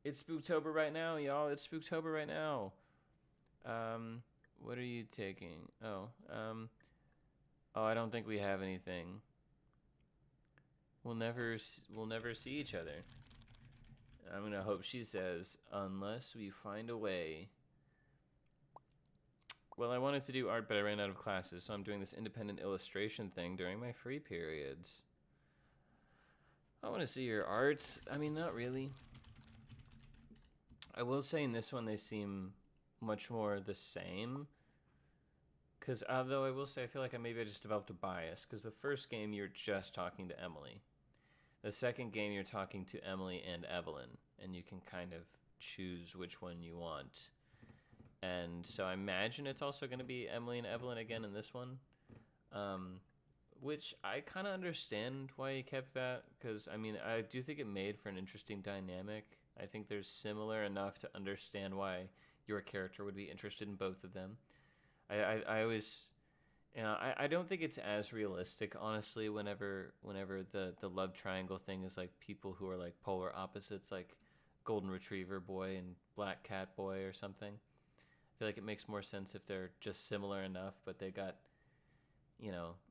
It's Spooktober right now, y'all. It's Spooktober right now. What are you taking? Oh, I don't think we have anything. We'll never see each other. I'm gonna hope she says, unless we find a way. Well, I wanted to do art, but I ran out of classes, so I'm doing this independent illustration thing during my free periods. I want to see your art. I mean, not really. I will say in this one, they seem much more the same. Because although I will say, I feel like maybe I just developed a bias. Because the first game, you're just talking to Emily. The second game, you're talking to Emily and Evelyn. And you can kind of choose which one you want. And so I imagine it's also going to be Emily and Evelyn again in this one. Which I kind of understand why he kept that. Because, I mean, I do think it made for an interesting dynamic. I think they're similar enough to understand why your character would be interested in both of them. I always... You know, I don't think it's as realistic, honestly, whenever the love triangle thing is like people who are like polar opposites, like golden retriever boy and black cat boy or something. I feel like it makes more sense if they're just similar enough, but they got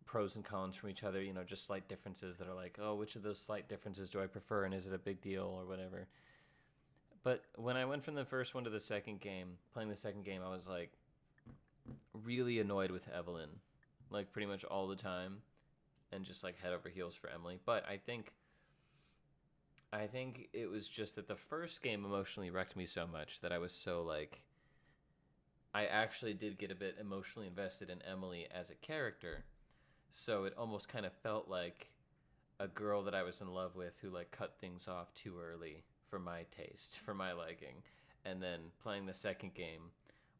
pros and cons from each other, just slight differences that are like, oh, which of those slight differences do I prefer, and is it a big deal or whatever. But when I went from the first one to the second game, playing the second game, I was like really annoyed with Evelyn, like pretty much all the time, and just like head over heels for Emily. But I think it was just that the first game emotionally wrecked me so much that I was so like, I actually did get a bit emotionally invested in Emily as a character. So it almost kind of felt like a girl that I was in love with who like cut things off too early for my taste, for my liking. And then playing the second game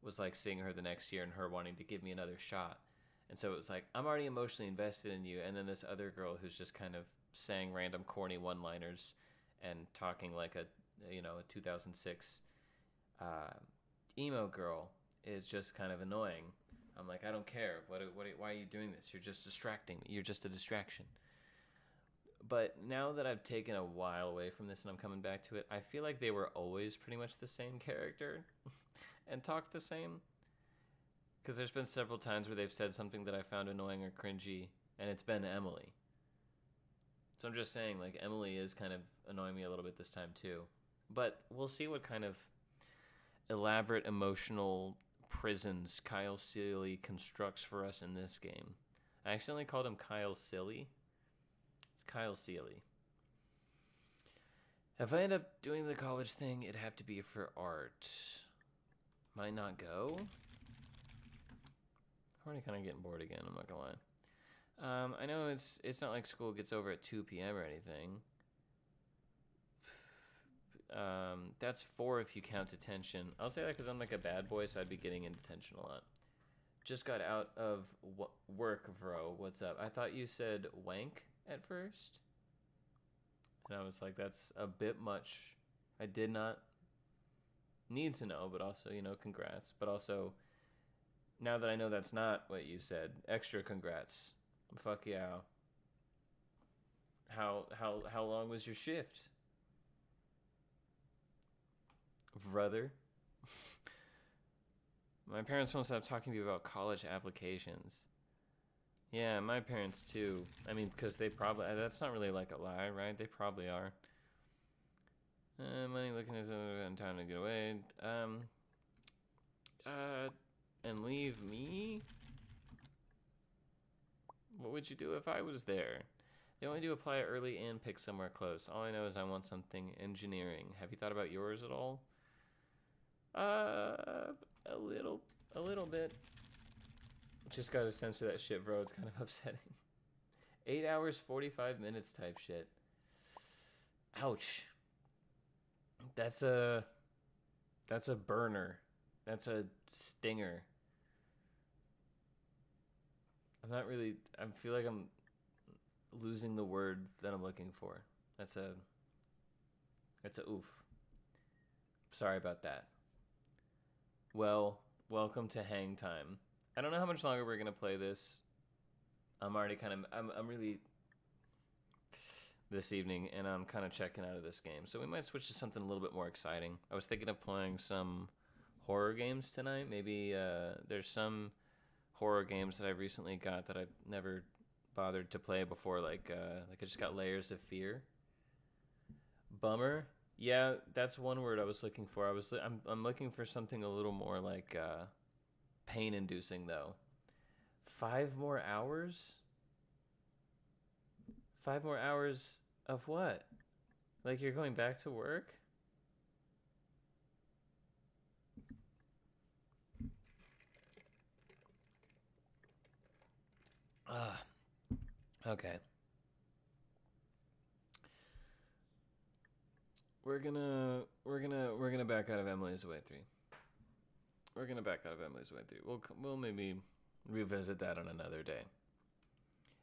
was like seeing her the next year and her wanting to give me another shot. And so it was like, I'm already emotionally invested in you. And then this other girl who's just kind of saying random corny one-liners and talking like a 2006 emo girl is just kind of annoying. I'm like, I don't care. Why are you doing this? You're just distracting me. You're just a distraction. But now that I've taken a while away from this and I'm coming back to it, I feel like they were always pretty much the same character and talked the same. Because there's been several times where they've said something that I found annoying or cringy, and it's been Emily. So I'm just saying, like, Emily is kind of annoying me a little bit this time too. But we'll see what kind of elaborate emotional prisons Kyle Seeley constructs for us in this game. I accidentally called him Kyle Silly. It's Kyle Seeley. If I end up doing the college thing, it'd have to be for art. Might not go. I'm already kind of getting bored again, I'm not gonna lie. I know it's not like school gets over at 2 p.m. or anything. That's 4 if you count detention. I'll say that because I'm like a bad boy, so I'd be getting in detention a lot. Just got out of work, bro. What's up? I thought you said wank at first. And I was like, that's a bit much. I did not need to know, but also, congrats. But also, now that I know that's not what you said, extra congrats. Fuck yeah. How long was your shift? Brother. My parents won't stop talking to me about college applications. Yeah, my parents too. I mean, because they probably, that's not really like a lie, right? They probably are. Money looking at time to get away. And leave me? What would you do if I was there? They want me to apply early and pick somewhere close. All I know is I want something engineering. Have you thought about yours at all? A little bit. Just gotta censor that shit, bro. It's kind of upsetting. 8 hours, 45 minutes type shit. Ouch. That's a burner. That's a stinger. I feel like I'm losing the word that I'm looking for. That's a oof. Sorry about that. Well, welcome to hang time. I don't know how much longer we're gonna play this. I'm really this evening, and I'm kind of checking out of this game. So we might switch to something a little bit more exciting. I was thinking of playing some horror games tonight. Maybe there's some horror games that I've recently got that I've never bothered to play before. Like I just got Layers of Fear. Bummer. Yeah, that's one word I was looking for. I'm looking for something a little more like pain-inducing though. 5 more hours? 5 more hours of what? Like you're going back to work? Okay. We're gonna back out of Emily's Way 3. We're gonna back out of Emily's Way 3. We'll maybe revisit that on another day.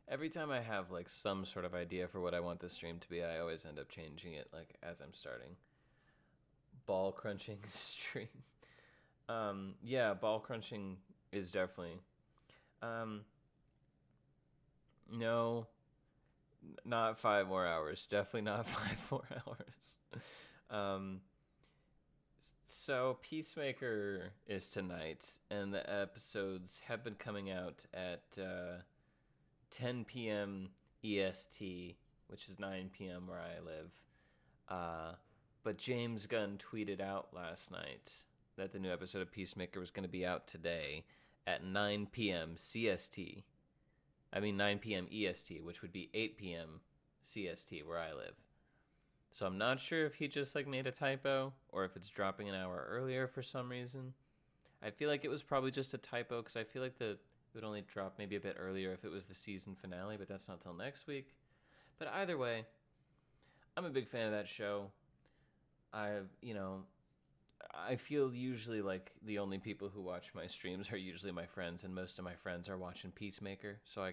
Every time I have like some sort of idea for what I want this stream to be, I always end up changing it like as I'm starting. Ball crunching stream. Yeah, ball crunching is definitely. No, not 5 more hours. Definitely not 5 more hours. So Peacemaker is tonight, and the episodes have been coming out at 10 p.m. EST, which is 9 p.m. where I live. But James Gunn tweeted out last night that the new episode of Peacemaker was going to be out today at 9 p.m. CST. I mean 9 p.m. EST, which would be 8 p.m. CST where I live. So I'm not sure if he just like made a typo or if it's dropping an hour earlier for some reason. I feel like it was probably just a typo because I feel like it would only drop maybe a bit earlier if it was the season finale, but that's not till next week. But either way, I'm a big fan of that show. I feel usually like the only people who watch my streams are usually my friends, and most of my friends are watching Peacemaker. So I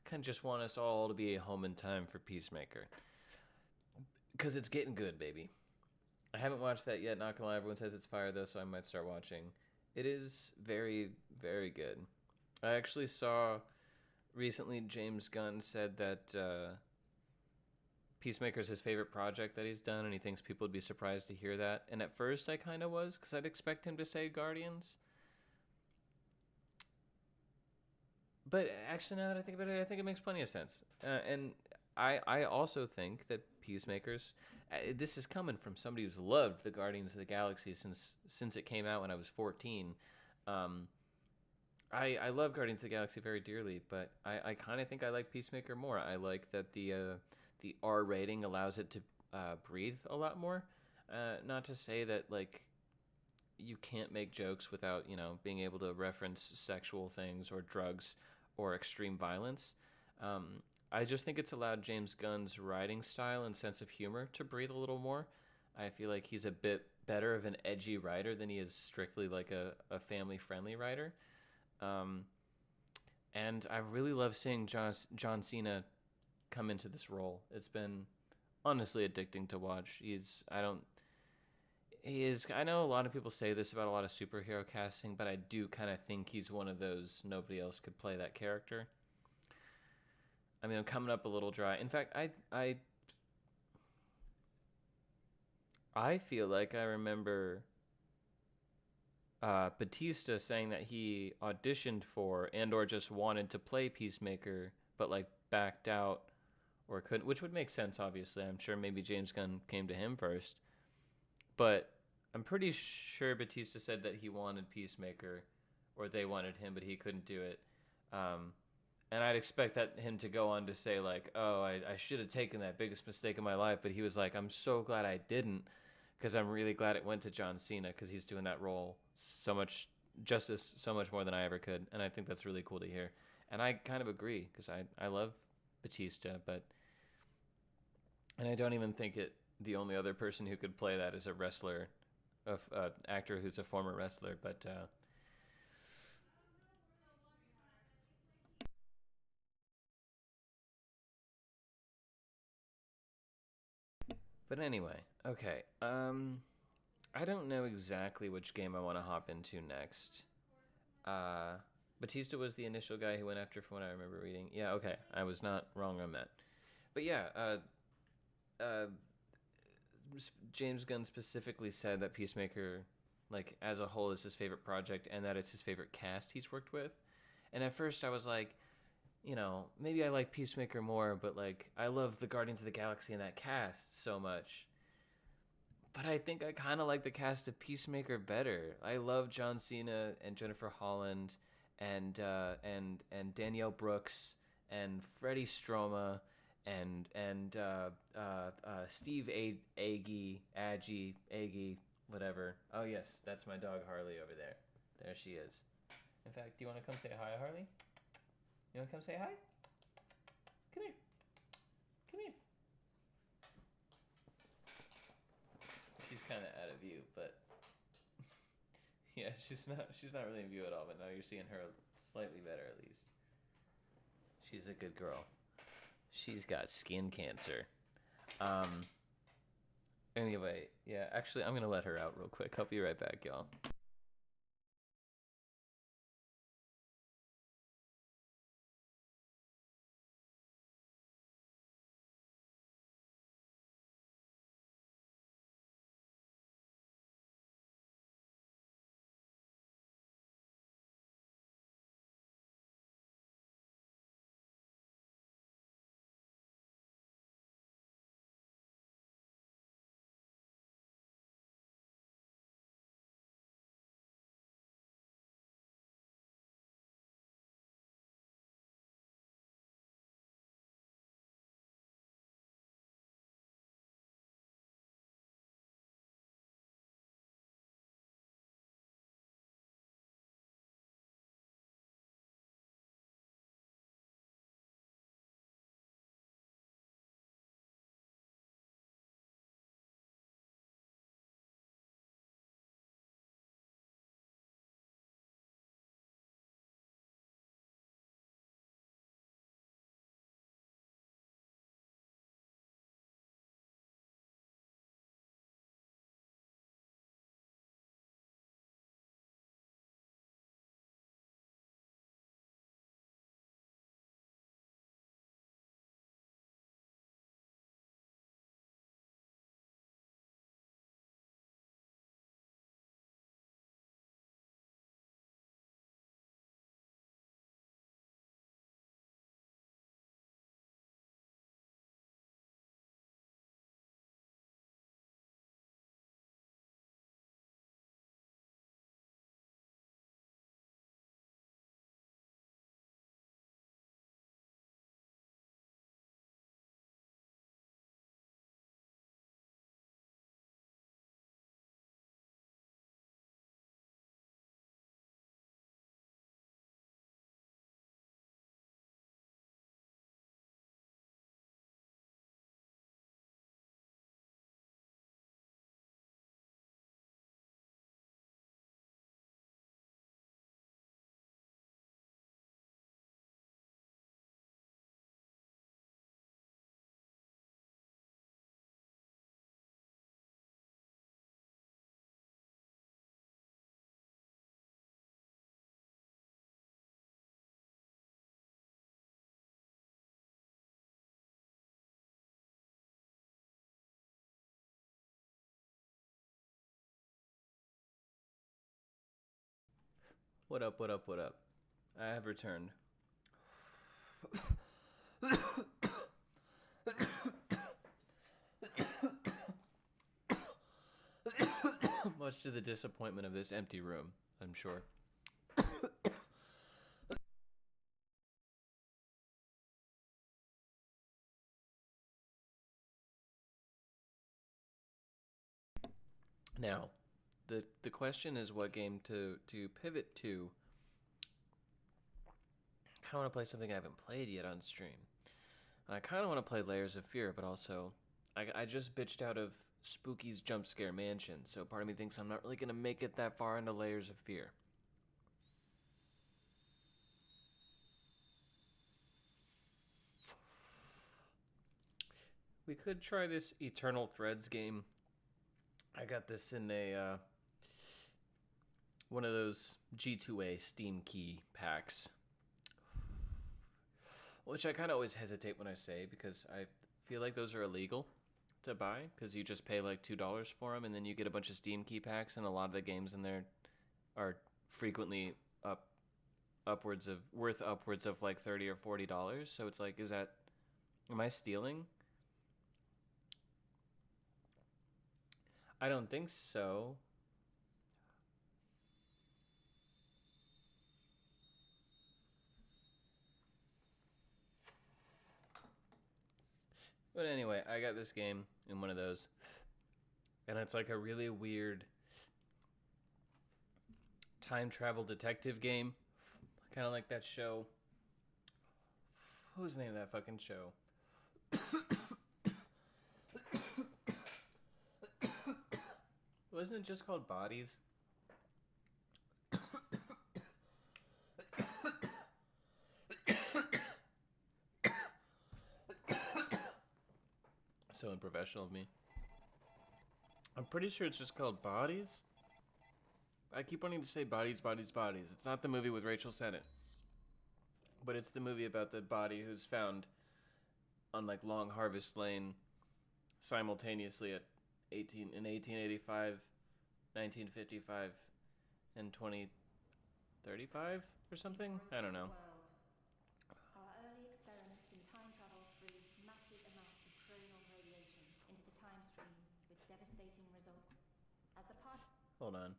kind of just want us all to be home in time for Peacemaker. Because it's getting good, baby. I haven't watched that yet, not gonna lie. Everyone says it's fire, though, so I might start watching. It is very, very good. I actually saw recently James Gunn said that Peacemaker's his favorite project that he's done, and he thinks people would be surprised to hear that. And at first I kind of was, because I'd expect him to say Guardians. But actually, now that I think about it, I think it makes plenty of sense. And I also think that Peacemakers, this is coming from somebody who's loved the Guardians of the Galaxy since it came out when I was 14. I love Guardians of the Galaxy very dearly, but I kind of think I like Peacemaker more. I like that the R rating allows it to breathe a lot more. Not to say that like you can't make jokes without being able to reference sexual things or drugs or extreme violence. I just think it's allowed James Gunn's writing style and sense of humor to breathe a little more. I feel like he's a bit better of an edgy writer than he is strictly like a family-friendly writer. And I really love seeing John Cena come into this role. It's been honestly addicting to watch. I know a lot of people say this about a lot of superhero casting, but I do kind of think he's one of those nobody else could play that character. I mean, I'm coming up a little dry. In fact, I feel like I remember Batista saying that he auditioned for and or just wanted to play Peacemaker, but like backed out or couldn't, which would make sense, obviously. I'm sure maybe James Gunn came to him first. But I'm pretty sure Batista said that he wanted Peacemaker, or they wanted him, but he couldn't do it. And I'd expect him to go on to say, like, oh, I should have taken that biggest mistake of my life. But he was like, I'm so glad I didn't, because I'm really glad it went to John Cena, because he's doing that role so much more than I ever could. And I think that's really cool to hear. And I kind of agree, because I love Batista, and I don't even think the only other person who could play that is a wrestler, actor who's a former wrestler, But anyway, okay. I don't know exactly which game I want to hop into next. Batista was the initial guy who went after, from what I remember reading. Yeah, okay. I was not wrong on that. But yeah, James Gunn specifically said that Peacemaker, like, as a whole, is his favorite project and that it's his favorite cast he's worked with. And at first I was like, maybe I like Peacemaker more, but like I love the Guardians of the Galaxy and that cast so much. But I think I kind of like the cast of Peacemaker better. I love John Cena and Jennifer Holland and Danielle Brooks and Freddie Stroma and Steve Agee, whatever. Oh yes, that's my dog Harley over there. There she is. In fact, do you want to come say hi, Harley? You want to come say hi? Come here. Come here. She's kind of out of view, but yeah, she's not really in view at all. But now you're seeing her slightly better, at least. She's a good girl. She's got skin cancer. Anyway, yeah, actually, I'm gonna let her out real quick. I'll be right back, y'all. What up, what up, what up? I have returned. Much to the disappointment of this empty room, I'm sure. Now, the question is what game to pivot to. I kind of want to play something I haven't played yet on stream. I kind of want to play Layers of Fear, but also I just bitched out of Spooky's Jumpscare Mansion, so part of me thinks I'm not really going to make it that far into Layers of Fear. We could try this Eternal Threads game. I got this in a one of those G2A Steam key packs, which I kind of always hesitate when I say because I feel like those are illegal to buy because you just pay like $2 for them and then you get a bunch of Steam key packs, and a lot of the games in there are frequently upwards of like $30 or $40. So it's like, am I stealing? I don't think so. But anyway, I got this game in one of those, and it's like a really weird time travel detective game. Kind of like that show. What was the name of that fucking show? Wasn't it just called Bodies? So unprofessional of me. I'm pretty sure it's just called Bodies. I keep wanting to say Bodies, Bodies, Bodies. It's not the movie with Rachel Sennett, but it's the movie about the body who's found on like Long Harvest Lane simultaneously in 1885, 1955, and 2035 or something. I don't know. Our early experiments in time travel breathed massive amounts of cranial radiation into the time stream with devastating results. As the Hold on.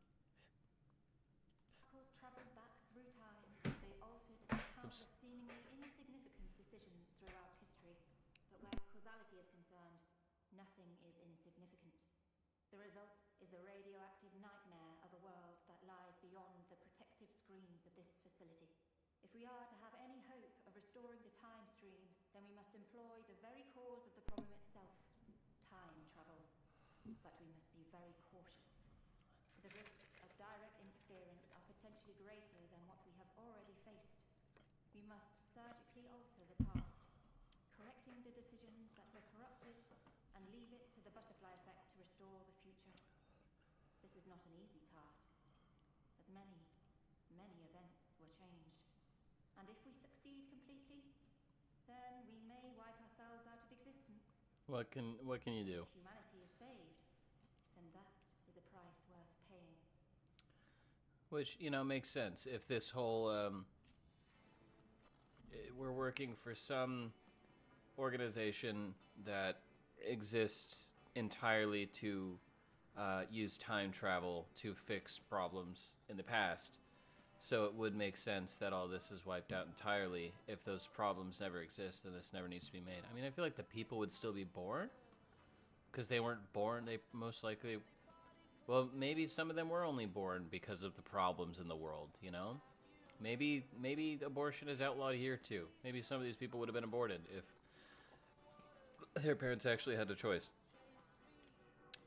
particles traveled back through time, they altered countless seemingly insignificant decisions throughout history. But where causality is concerned, nothing is insignificant. The result is the radioactive nightmare of a world that lies beyond the protective screens of this facility. If we are to have any hope of restoring the time stream, then we must employ the very cause of the problem itself, time travel. But we must be very cautious. The risks of direct interference are potentially greater than what we have already faced. We must surgically alter the past, correcting the decisions that were corrupted, and leave it to the butterfly effect to restore the future. This is not an easy task, as many events were changed. And if we succeed completely, then we may wipe ourselves out of existence. What can you do? If humanity is saved, then that is a price worth paying. Which, makes sense. If this whole we're working for some organization that exists entirely to use time travel to fix problems in the past. So it would make sense that all this is wiped out entirely. If those problems never exist, then this never needs to be made. I mean, I feel like the people would still be born because they weren't born. They most likely, well, maybe some of them were only born because of the problems in the world, Maybe abortion is outlawed here too. Maybe some of these people would have been aborted if their parents actually had a choice.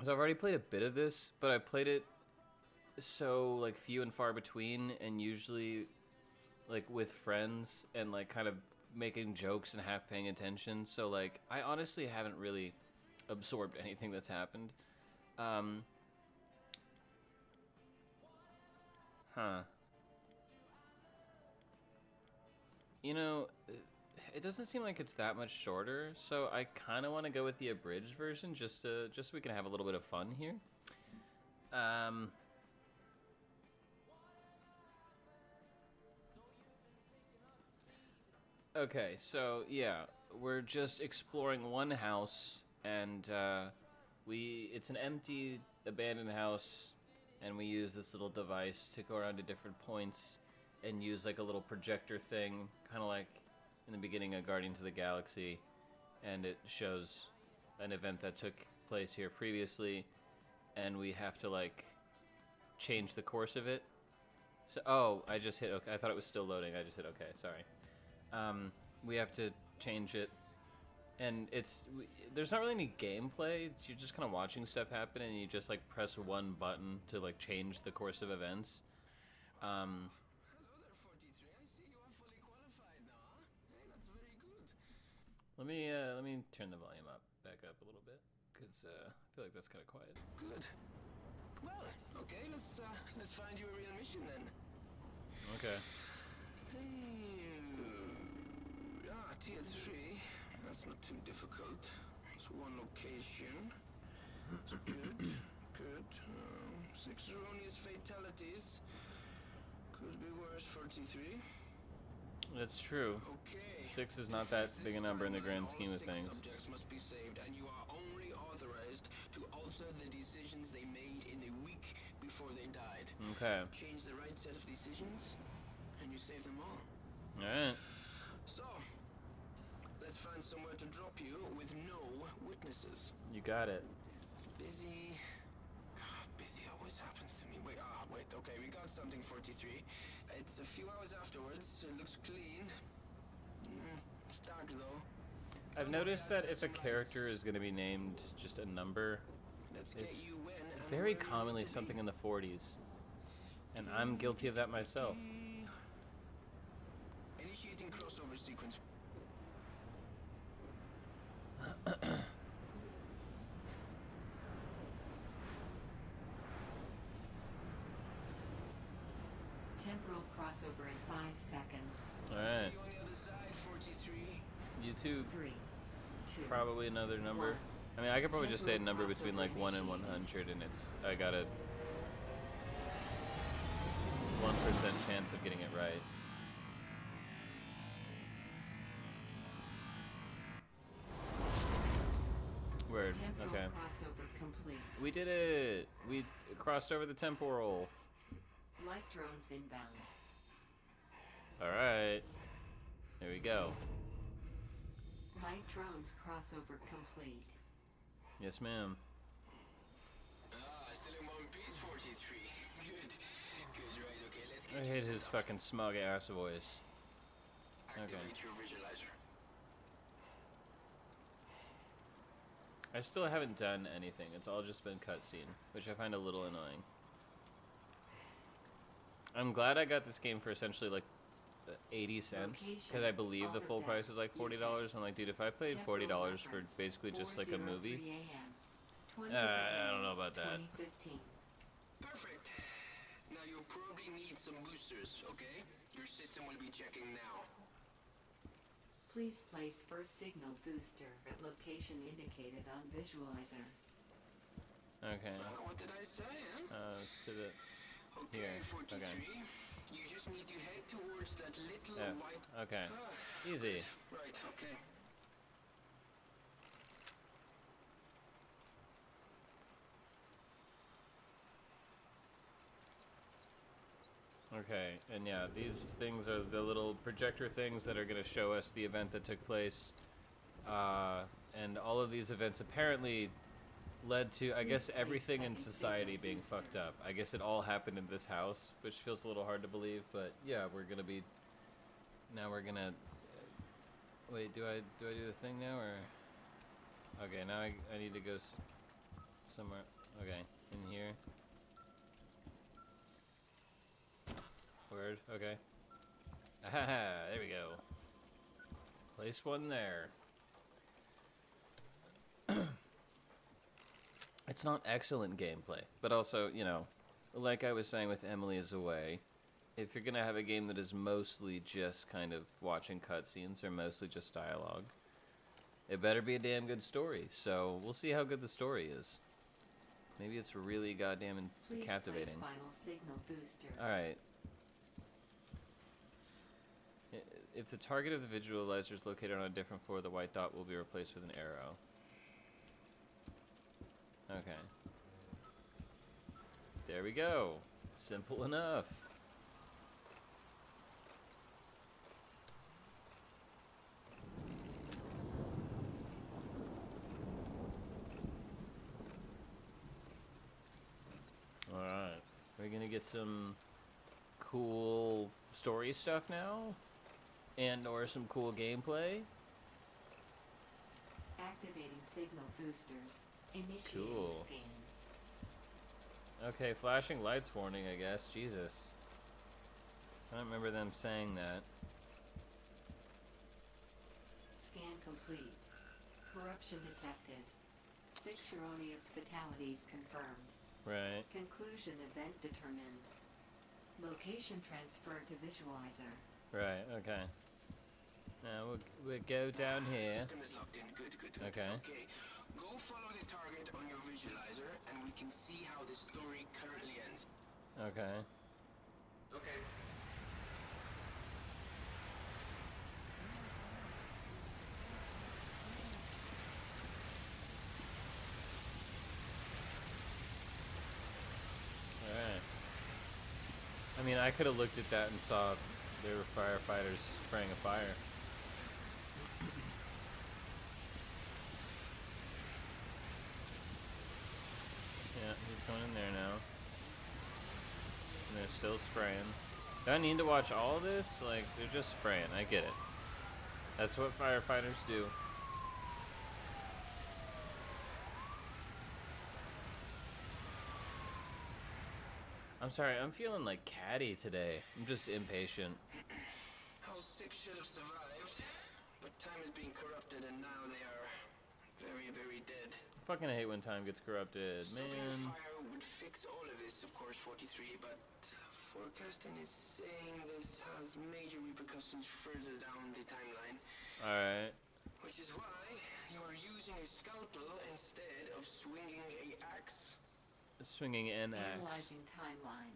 So I've already played a bit of this, but I played it so like few and far between, and usually like with friends and like kind of making jokes and half paying attention. So like I honestly haven't really absorbed anything that's happened. It doesn't seem like it's that much shorter, so I kind of want to go with the abridged version just so we can have a little bit of fun here. Okay, so yeah, we're just exploring one house, and it's an empty, abandoned house, and we use this little device to go around to different points and use like a little projector thing, kind of like in the beginning of Guardians of the Galaxy, and it shows an event that took place here previously, and we have to like change the course of it. So, oh, I just hit okay. I thought it was still loading. I just hit okay. Sorry. We have to change it, and there's not really any gameplay. You're just kind of watching stuff happen, and you just like press one button to like change the course of events. Hello there, 43. I see you are fully qualified now, huh? Hey, that's very good. Let me turn the volume back up a little bit, cause I feel like that's kind of quiet. Good. Well, okay, let's find you a real mission then. Okay. Tier 3. That's not too difficult. It's one location. It's good. Good. 6 erroneous fatalities. Could be worse, 43. That's true. Okay. 6 is not that big a number in the grand scheme of things. Subjects must be saved, and you are only authorized to alter the decisions they made in the week before they died. Okay. Change the right set of decisions, and you save them all. All right. So, let's find somewhere to drop you with no witnesses. You got it. Busy. God, busy always happens to me. Wait, okay, we got something, 43. It's a few hours afterwards. It looks clean. It's dark though. I've noticed that if a character is going to be named just a number, Let's it's get you when and very where you commonly want to something be. in the 40s. And I'm guilty of that myself. Initiating crossover sequence. Temporal crossover in 5 seconds. Alright. See you on the other side, 43. YouTube, 3, 2. probably another number. I mean, I could probably just say a number between like 1 and 100, and I got a 1% chance of getting it right. Word. Temporal Okay. crossover complete. We did it! We crossed over the temporal. Light drones inbound. Alright. Here we go. Light drones crossover complete. Yes, ma'am. Still in one piece, 43. Good. Good, right, okay, let's I get you hate set his up. fucking smug ass voice. Activate your visualizer. I still haven't done anything. It's all just been cutscene, which I find a little annoying. I'm glad I got this game for essentially like 80 cents, because I believe the full price is like $40. I'm like, dude, if I paid $40 for basically just like a movie, I don't know about that. 2015. Perfect. Now you'll probably need some boosters, okay? Your system will be checking now. Please place first signal booster at location indicated on visualizer. Okay. What did I say, huh? Let's do the Okay, here. 43. Okay. You just need to head towards that little F. white... Okay. Easy. Right, okay. Okay, and yeah, these things are the little projector things that are going to show us the event that took place. And all of these events apparently led to, I guess, everything in society being fucked up. I guess it all happened in this house, which feels a little hard to believe, but yeah, we're going to be... Now we're going to... Wait, do I do the thing now, or... Okay, now I need to go somewhere. Okay, in here. Word, okay. Ahaha, there we go. Place one there. It's not excellent gameplay, but also, you know, like I was saying with Emily is Away, if you're gonna have a game that is mostly just kind of watching cutscenes or mostly just dialogue, it better be a damn good story. So we'll see how good the story is. Maybe it's really goddamn Please captivating. place final signal booster. All right. if the target of the visualizer is located on a different floor, the white dot will be replaced with an arrow. Okay. There we go. Simple enough. Alright. We're gonna get some cool story stuff now? And or some cool gameplay? Activating signal boosters. Initiating Cool. scan. Okay, flashing lights warning, I guess. Jesus. I don't remember them saying that. Scan complete. Corruption detected. 6 erroneous fatalities confirmed. Right. Conclusion event determined. Location transferred to visualizer. Right, okay. Now we'll go down here. System is locked in. Good. Okay. Okay. Go follow the target on your visualizer, and we can see how the story currently ends. Okay. Okay. Alright. I mean, I could have looked at that and saw there were firefighters spraying a fire. Yeah, he's going in there now. And they're still spraying. Do I need to watch all this? Like, they're just spraying. I get it. That's what firefighters do. I'm sorry, I'm feeling like catty today. I'm just impatient. All 6 should have survived, but time is being corrupted, and now they are very, very dead. Fucking hate when time gets corrupted, Stopping man. the fire would fix all of this, of course, 43, but forecasting is saying this has major repercussions further down the timeline. Alright. Which is why you are using a scalpel instead of swinging a axe. Swinging an axe. Analyzing timeline.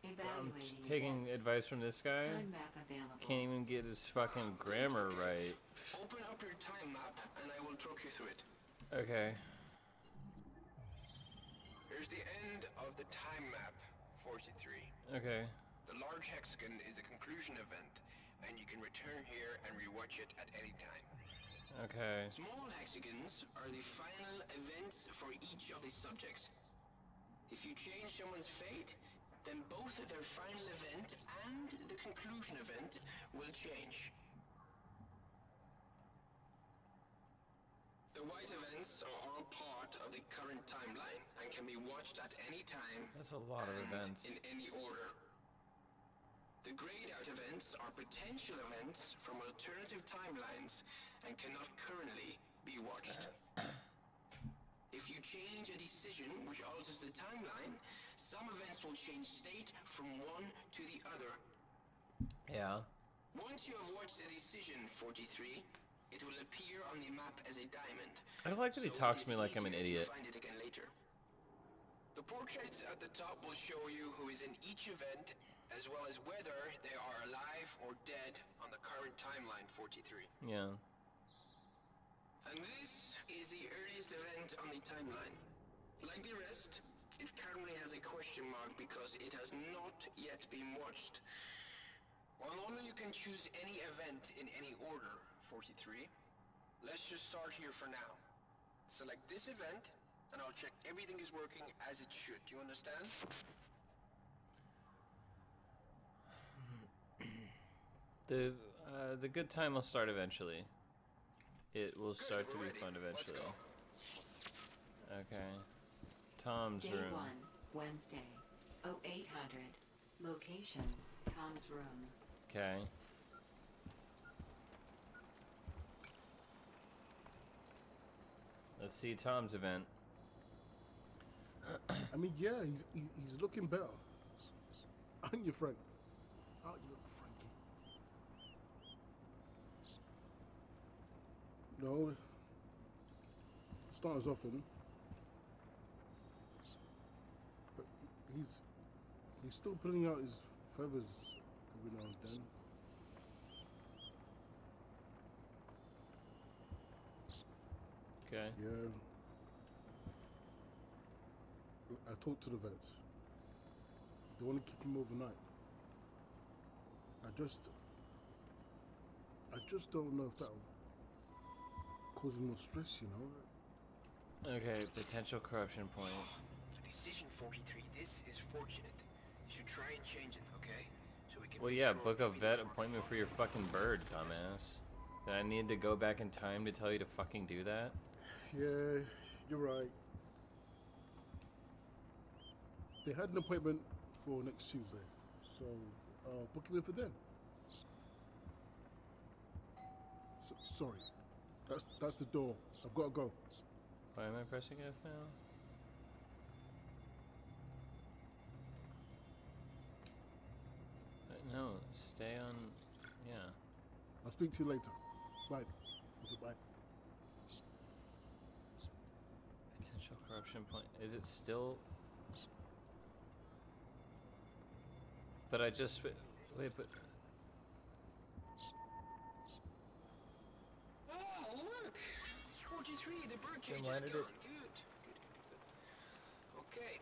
I'm Evaluating taking events. advice from this guy. Time map available. Can't even get his fucking grammar right. Open up your time map, and I will talk you through it. Okay. Here's the end of the time map, 43. Okay. The large hexagon is the conclusion event, and you can return here and rewatch it at any time. Okay. Small hexagons are the final events for each of the subjects. If you change someone's fate, then both their final event and the conclusion event will change. The white events are all part of the current timeline and can be watched at any time. That's a lot of and events. in any order. The grayed out events are potential events from alternative timelines and cannot currently be watched. If you change a decision which alters the timeline, some events will change state from one to the other. Yeah. Once you have watched a decision, 43, it will appear on the map as a diamond. I don't like that he so talks it to me is like I'm an easier idiot. to find it again later. The portraits at the top will show you who is in each event, as well as whether they are alive or dead on the current timeline, 43. Yeah. And this is the earliest event on the timeline. Like the rest, it currently has a question mark because it has not yet been watched. While normally you can choose any event in any order, 43, let's just start here for now. Select this event, and I'll check everything is working as it should. Do you understand? The good time will start eventually. It will start to we're be ready. fun Let's eventually. go. Okay. Tom's Day room. 1, Wednesday. 0800. Location, Tom's room. Okay. Let's see Tom's event. I mean, yeah, he's looking better. Aren't you, Frank? Aren't you, Frankie? No, it's not as often. But he's still pulling out his feathers every now and then. Okay. Yeah. I talked to the vets. They want to keep him overnight. I just don't know if that'll cause him more stress, you know? Okay, potential corruption point. Decision 43, this is fortunate. You should try and change it, okay? So we can Well, make yeah, sure book a everything's vet running appointment for fine. your fucking bird, dumbass. Did I need to go back in time to tell you to fucking do that? Yeah, you're right. They had an appointment for next Tuesday, so book him in for then. Sorry, that's the door. I've got to go. Why am I pressing F now? No, stay on. Yeah. I'll speak to you later. Bye. Bye. Potential corruption point. Is it still? But I just wait. But Oh, look! 43, the birdcage Then is why gone. did it- Good. Okay.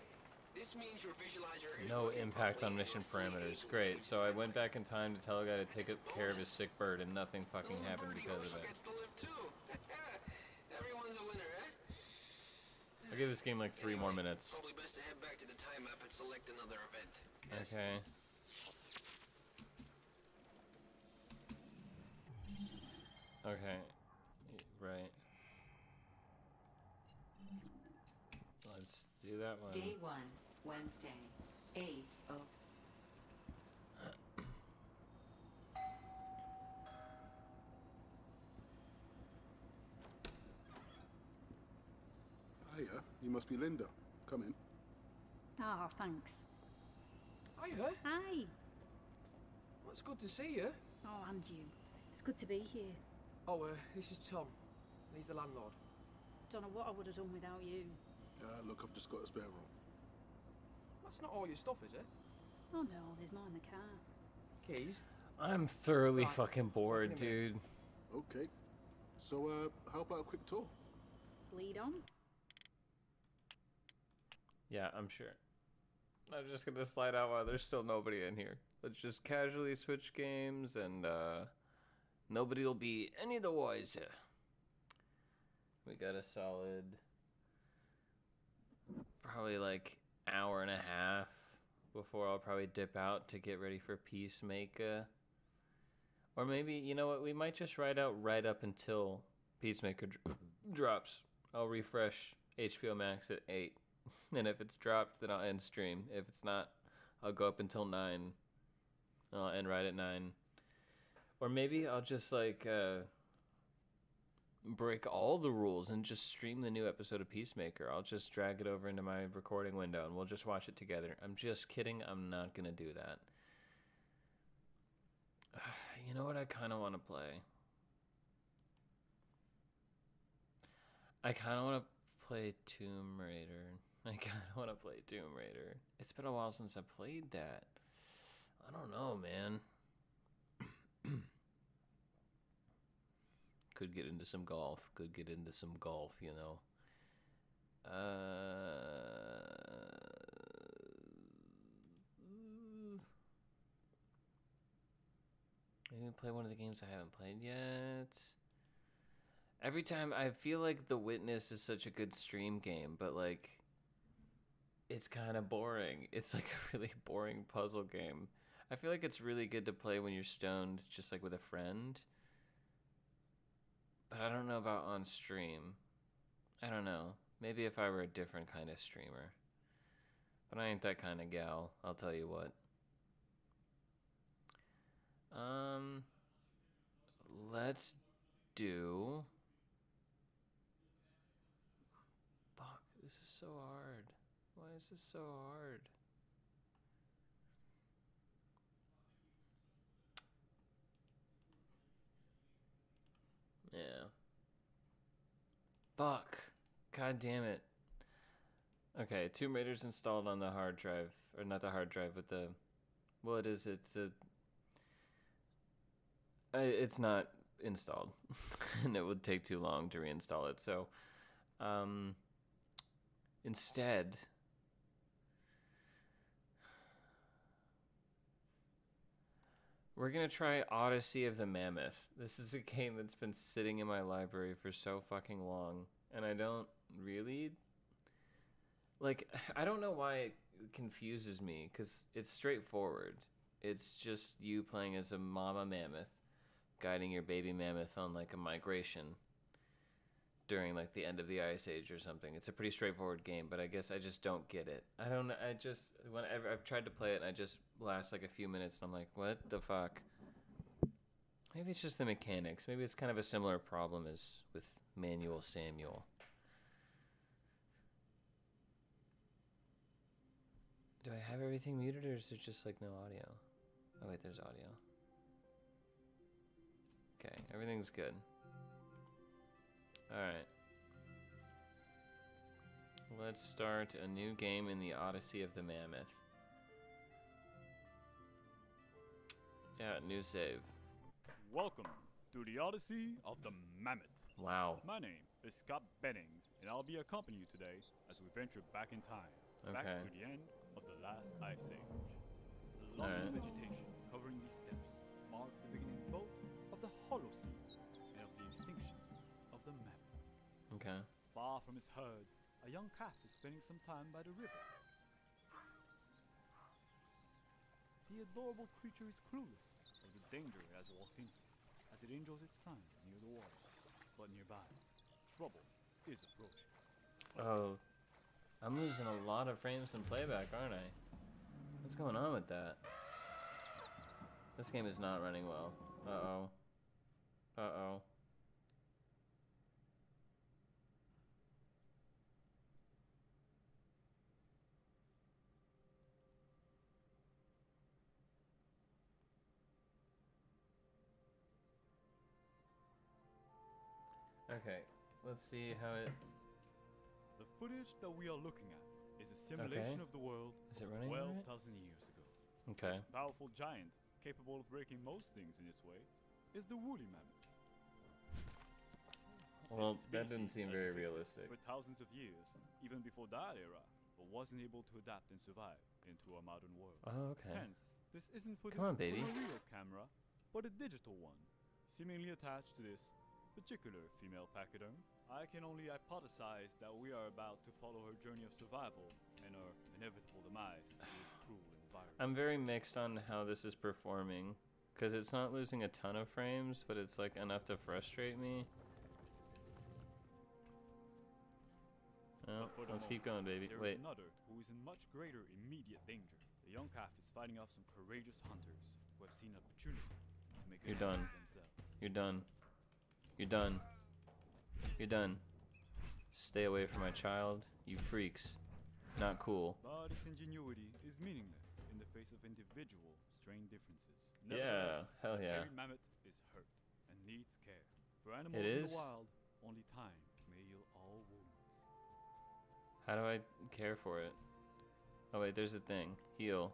This means your visualizer is no working impact properly on and mission you're fully parameters. able to Great. change So the I timeline. went back in time to tell a guy to take care of his sick bird, and nothing The fucking little happened birdie because of also it. gets to live too. Everyone's a winner, eh? I'll give this game like 3 more minutes. Probably best to head back to the time map and select another event. Yes? Okay. Okay. Right. Let's do that one. Day 1, Wednesday, 8:00. Hiya, you must be Linda. Come in. Oh, thanks. Hiya. Hi. Well, it's good to see you. Oh, and you. It's good to be here. Oh, this is Tom. He's the landlord. Don't know what I would have done without you. Look, I've just got a spare room. That's not all your stuff, is it? Oh no, there's more in the car. Keys? I'm thoroughly Right. fucking bored, Walking a minute. dude. Okay. So, how about a quick tour? Lead on. Yeah, I'm sure. I'm just gonna slide out while there's still nobody in here. Let's just casually switch games and nobody will be any the wiser. We got a solid probably like hour and a half before I'll probably dip out to get ready for Peacemaker. Or maybe, you know what, we might just ride out right up until Peacemaker drops. I'll refresh HBO Max at 8. And if it's dropped, then I'll end stream. If it's not, I'll go up until 9. I'll end right at 9. Or maybe I'll just like break all the rules and just stream the new episode of Peacemaker. I'll just drag it over into my recording window and we'll just watch it together. I'm just kidding. I'm not going to do that. You know what I kind of want to play? I kind of want to play Tomb Raider. I kind of want to play Tomb Raider. It's been a while since I played that. I don't know, man. Could get into some golf. You know. Maybe play one of the games I haven't played yet. Every time I feel like The Witness is such a good stream game, but like it's kind of boring. It's like a really boring puzzle game. I feel like it's really good to play when you're stoned, just like with a friend. But I don't know about on stream. I don't know. Maybe if I were a different kind of streamer. But I ain't that kind of gal, I'll tell you what. Let's do... Fuck, this is so hard. Why is this so hard? Yeah. Fuck. God damn it. Okay, Tomb Raider's installed on the hard drive. Or not the hard drive, but the... Well, it is. It's not installed. And it would take too long to reinstall it. So Instead, we're gonna try Odyssey of the Mammoth. This is a game that's been sitting in my library for so fucking long, and I don't really like. I don't know why it confuses me, because it's straightforward. It's just you playing as a mama mammoth, guiding your baby mammoth on like a migration during like the end of the Ice Age or something. It's a pretty straightforward game, but I guess I just don't get it. I don't know. I just, whenever I've tried to play it, and I just last like a few minutes, and I'm like, what the fuck? Maybe it's just the mechanics. Maybe it's kind of a similar problem as with Manual Samuel. Do I have everything muted, or is there just like no audio? Oh wait, there's audio. Okay, everything's good. Alright. Let's start a new game in the Odyssey of the Mammoth. Yeah, new save. Welcome to the Odyssey of the Mammoth. Wow. My name is Scott Bennings, and I'll be accompanying you today as we venture back in time, back to the end of the last Ice Age. The lush vegetation covering these steppes marks the beginning both of the Holocene and of the extinction of the mammoth. Okay. Far from its herd, a young calf is spending some time by the river. The adorable creature is clueless of the danger it has walked into, as it enjoys its time near the water. But nearby, trouble is approaching. Oh, I'm losing a lot of frames in playback, aren't I? What's going on with that? This game is not running well. Uh-oh. Uh-oh. Okay, let's see how it... The footage that we are looking at is a simulation of the world Is it of running 12,000 alright? years ago. Okay. This powerful giant, capable of breaking most things in its way, is the woolly mammoth. Well, Its that didn't species seem very existed realistic. For thousands of years, even before that era, but wasn't able to adapt and survive into a modern world. Oh, okay. Hence, this isn't footage Come on, baby. from a real camera, but a digital one, seemingly attached to this particular female pachyderm. I can only hypothesize that we are about to follow her journey of survival and her inevitable demise in this cruel environment. I'm very mixed on how this is performing, because it's not losing a ton of frames, but it's like enough to frustrate me. Well, But for the let's keep moment, going, baby. there Wait. is another who is in much greater immediate danger. The young calf is fighting off some courageous hunters who have seen an opportunity to make a You're name done. for themselves. You're done. You're done. You're done. Stay away from my child, you freaks. Not cool. But its ingenuity is meaningless in the face of individual strain differences. Yeah, Nevertheless, hell yeah. every mammoth is hurt and needs care. For animals It in is? the wild, only time may heal all wounds. How do I care for it? Oh wait, there's a thing. Heal.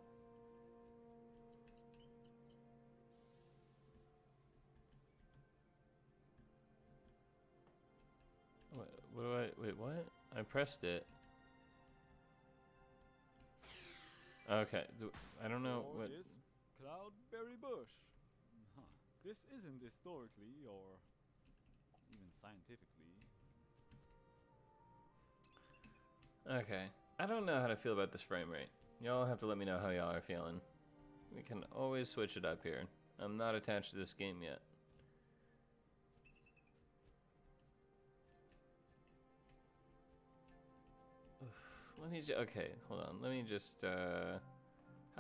What do I... Wait, what? I pressed it. Okay. I don't know Or what... is cloudberry bush. Huh. This isn't historically or even scientifically. Okay. I don't know how to feel about this frame rate. Y'all have to let me know how y'all are feeling. We can always switch it up here. I'm not attached to this game yet. Let me okay, hold on. Let me just how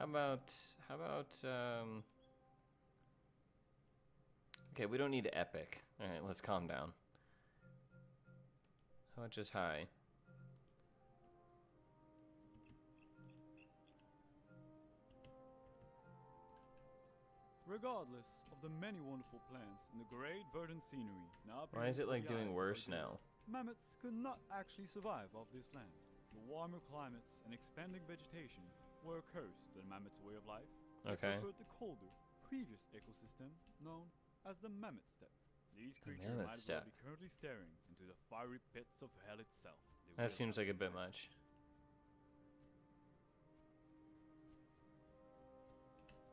about okay, we don't need epic. All right, let's calm down. How about just high? Regardless of the many wonderful plants and the great verdant scenery now Why is it like appearing doing before the worse eyes of our now? gaze, mammoths could not actually survive off this land. The warmer climates and expanding vegetation were a curse to the mammoth's way of life. They Okay. preferred the colder, previous ecosystem known as the mammoth steppe. These creatures mammoth might as step. well be currently staring into the fiery pits of hell itself. They That will seems not like a bit repent. much.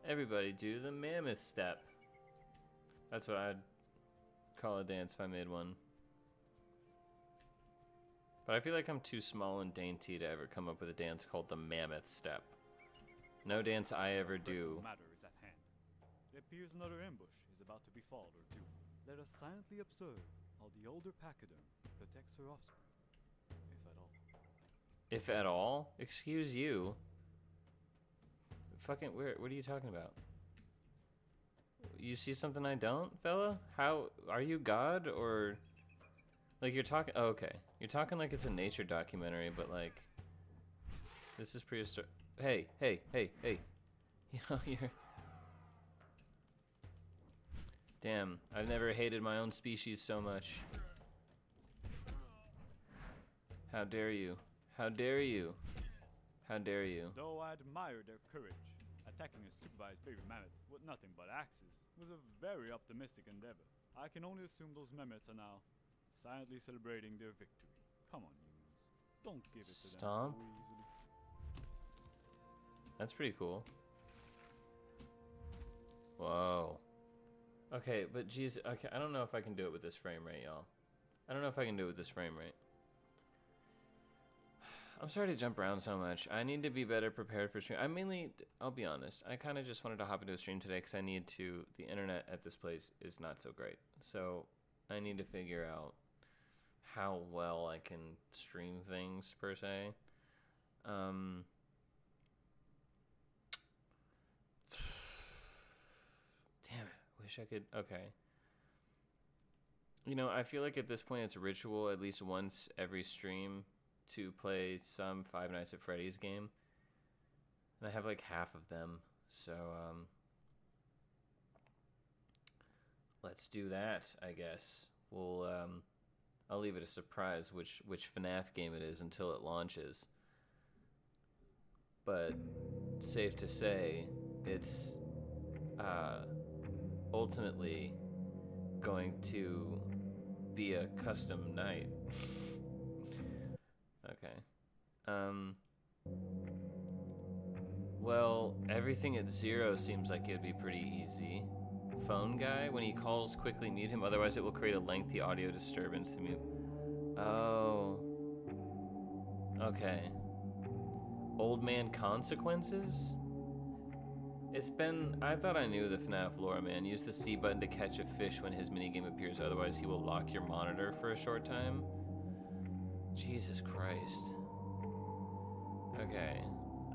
Everybody do the mammoth step. That's what I'd call a dance if I made one. But I feel like I'm too small and dainty to ever come up with a dance called the mammoth step. No dance I ever The pressing do. matter is at hand. It appears another ambush is about to befall or two. Let us silently observe how the older pachyderm protects her offspring, if at all. If at all? Excuse you. Fucking, what are you talking about? You see something I don't, fella? How, are you God, or... Like, you're talking, oh, okay. You're talking like it's a nature documentary, but like... This is prehistoric. Hey. You know, you're... Damn, I've never hated my own species so much. How dare you? How dare you? How dare you? Though I admire their courage, attacking a supervised baby mammoth with nothing but axes was a very optimistic endeavor. I can only assume those mammoths are now silently celebrating their victory. Come on, humans. Don't give it to Stomp? them so easily. That's pretty cool. Whoa. Okay, but geez, okay, I don't know if I can do it with this frame rate, y'all. I don't know if I can do it with this frame rate. I'm sorry to jump around so much. I need to be better prepared for stream. I'll be honest, I kind of just wanted to hop into a stream today because I need to, the internet at this place is not so great. So I need to figure out how well I can stream things, per se. Damn it, wish I could, okay. You know, I feel like at this point it's a ritual at least once every stream to play some Five Nights at Freddy's game. And I have like half of them. So, let's do that, I guess. We'll, I'll leave it a surprise which FNAF game it is until it launches. But safe to say, it's ultimately going to be a custom night. Okay. Well, everything at 0 seems like it'd be pretty easy. Phone guy, when he calls, quickly mute him, otherwise it will create a lengthy audio disturbance to mute. Oh. Okay. Old man consequences? I thought I knew the FNAF lore, man. Use the C button to catch a fish when his minigame appears, otherwise he will lock your monitor for a short time. Jesus Christ. Okay,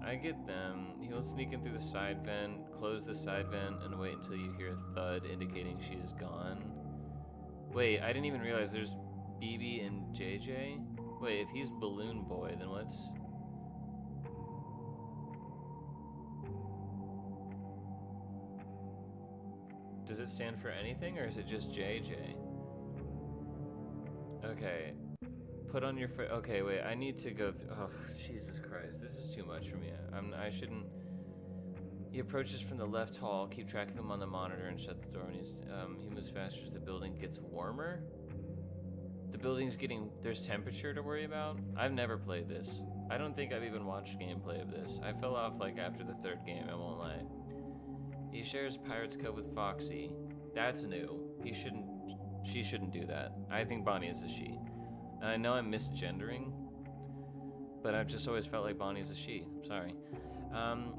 I get them. He will sneak in through the side vent, close the side vent, and wait until you hear a thud indicating she is gone. Wait, I didn't even realize there's BB and JJ? Wait, if he's Balloon Boy, then what's... Does it stand for anything, or is it just JJ? Okay. Put on your okay, wait, I need to go through... Oh, Jesus Christ. This is too much for me. I shouldn't... He approaches from the left hall. Keep track of him on the monitor and shut the door when he moves faster as the building gets warmer. The building's getting... There's temperature to worry about? I've never played this. I don't think I've even watched gameplay of this. I fell off, like, after the third game, I won't lie. He shares Pirate's Cove with Foxy. That's new. She shouldn't do that. I think Bonnie is a she. And I know I'm misgendering, but I've just always felt like Bonnie is a she. I'm sorry.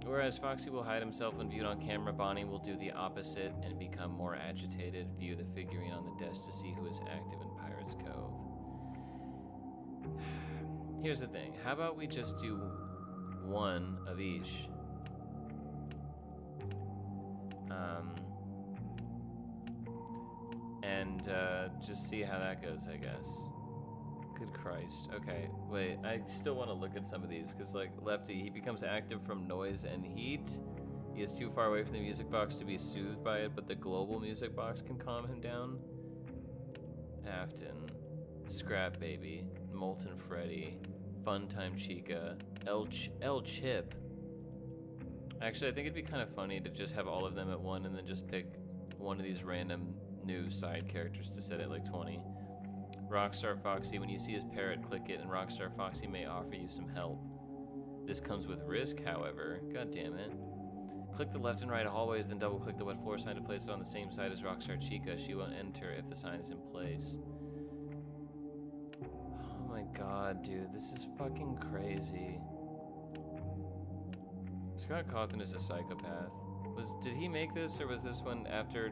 Whereas Foxy will hide himself when viewed on camera, Bonnie will do the opposite and become more agitated, view the figurine on the desk to see who is active in Pirate's Cove. Here's the thing. How about we just do one of each? And just see how that goes, I guess. Good Christ. Okay, wait, I still want to look at some of these, because, like, Lefty, he becomes active from noise and heat. He is too far away from the music box to be soothed by it, but the global music box can calm him down. Afton, Scrap Baby, Molten Freddy, Funtime Chica, El Chip. Actually, I think it'd be kind of funny to just have all of them at one and then just pick one of these random new side characters to set it like 20. Rockstar Foxy, when you see his parrot, click it, and Rockstar Foxy may offer you some help. This comes with risk, however. God damn it. Click the left and right hallways, then double click the wet floor sign to place it on the same side as Rockstar Chica. She won't enter if the sign is in place. Oh my god, dude, this is fucking crazy. Scott Cawthon is a psychopath. Did he make this, or was this one after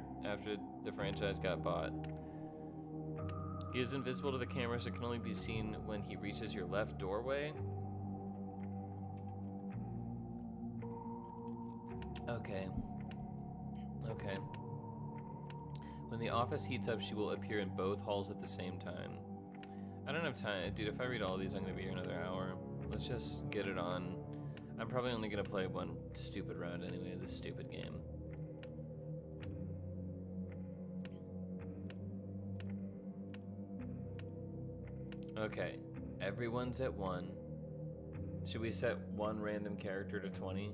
the franchise got bought? He is invisible to the camera, so can only be seen when he reaches your left doorway. Okay. Okay. When the office heats up, she will appear in both halls at the same time. I don't have time. Dude, if I read all these, I'm gonna be here another hour. Let's just get it on. I'm probably only gonna play one stupid round anyway, this stupid game. Okay, everyone's at 1. Should we set one random character to 20?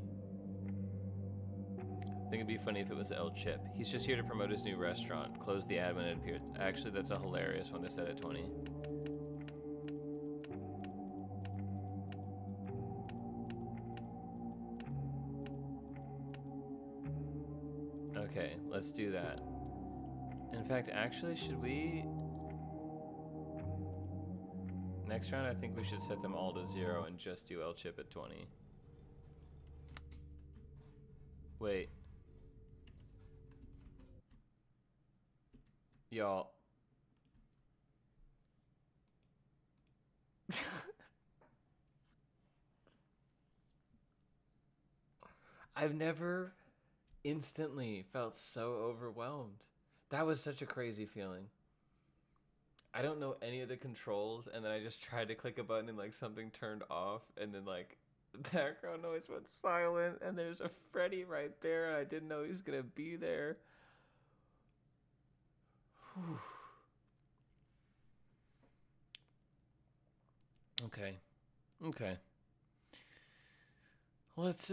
I think it'd be funny if it was El Chip. He's just here to promote his new restaurant. Close the ad when it appears. Actually, that's a hilarious one to set at 20. Okay, let's do that. In fact, actually, should we... Next round, I think we should set them all to 0 and just do El Chip at 20. Wait. Y'all. I've never instantly felt so overwhelmed. That was such a crazy feeling. I don't know any of the controls, and then I just tried to click a button and like something turned off, and then like the background noise went silent, and there's a Freddy right there, and I didn't know he was gonna be there. Whew. Okay. Okay. Let's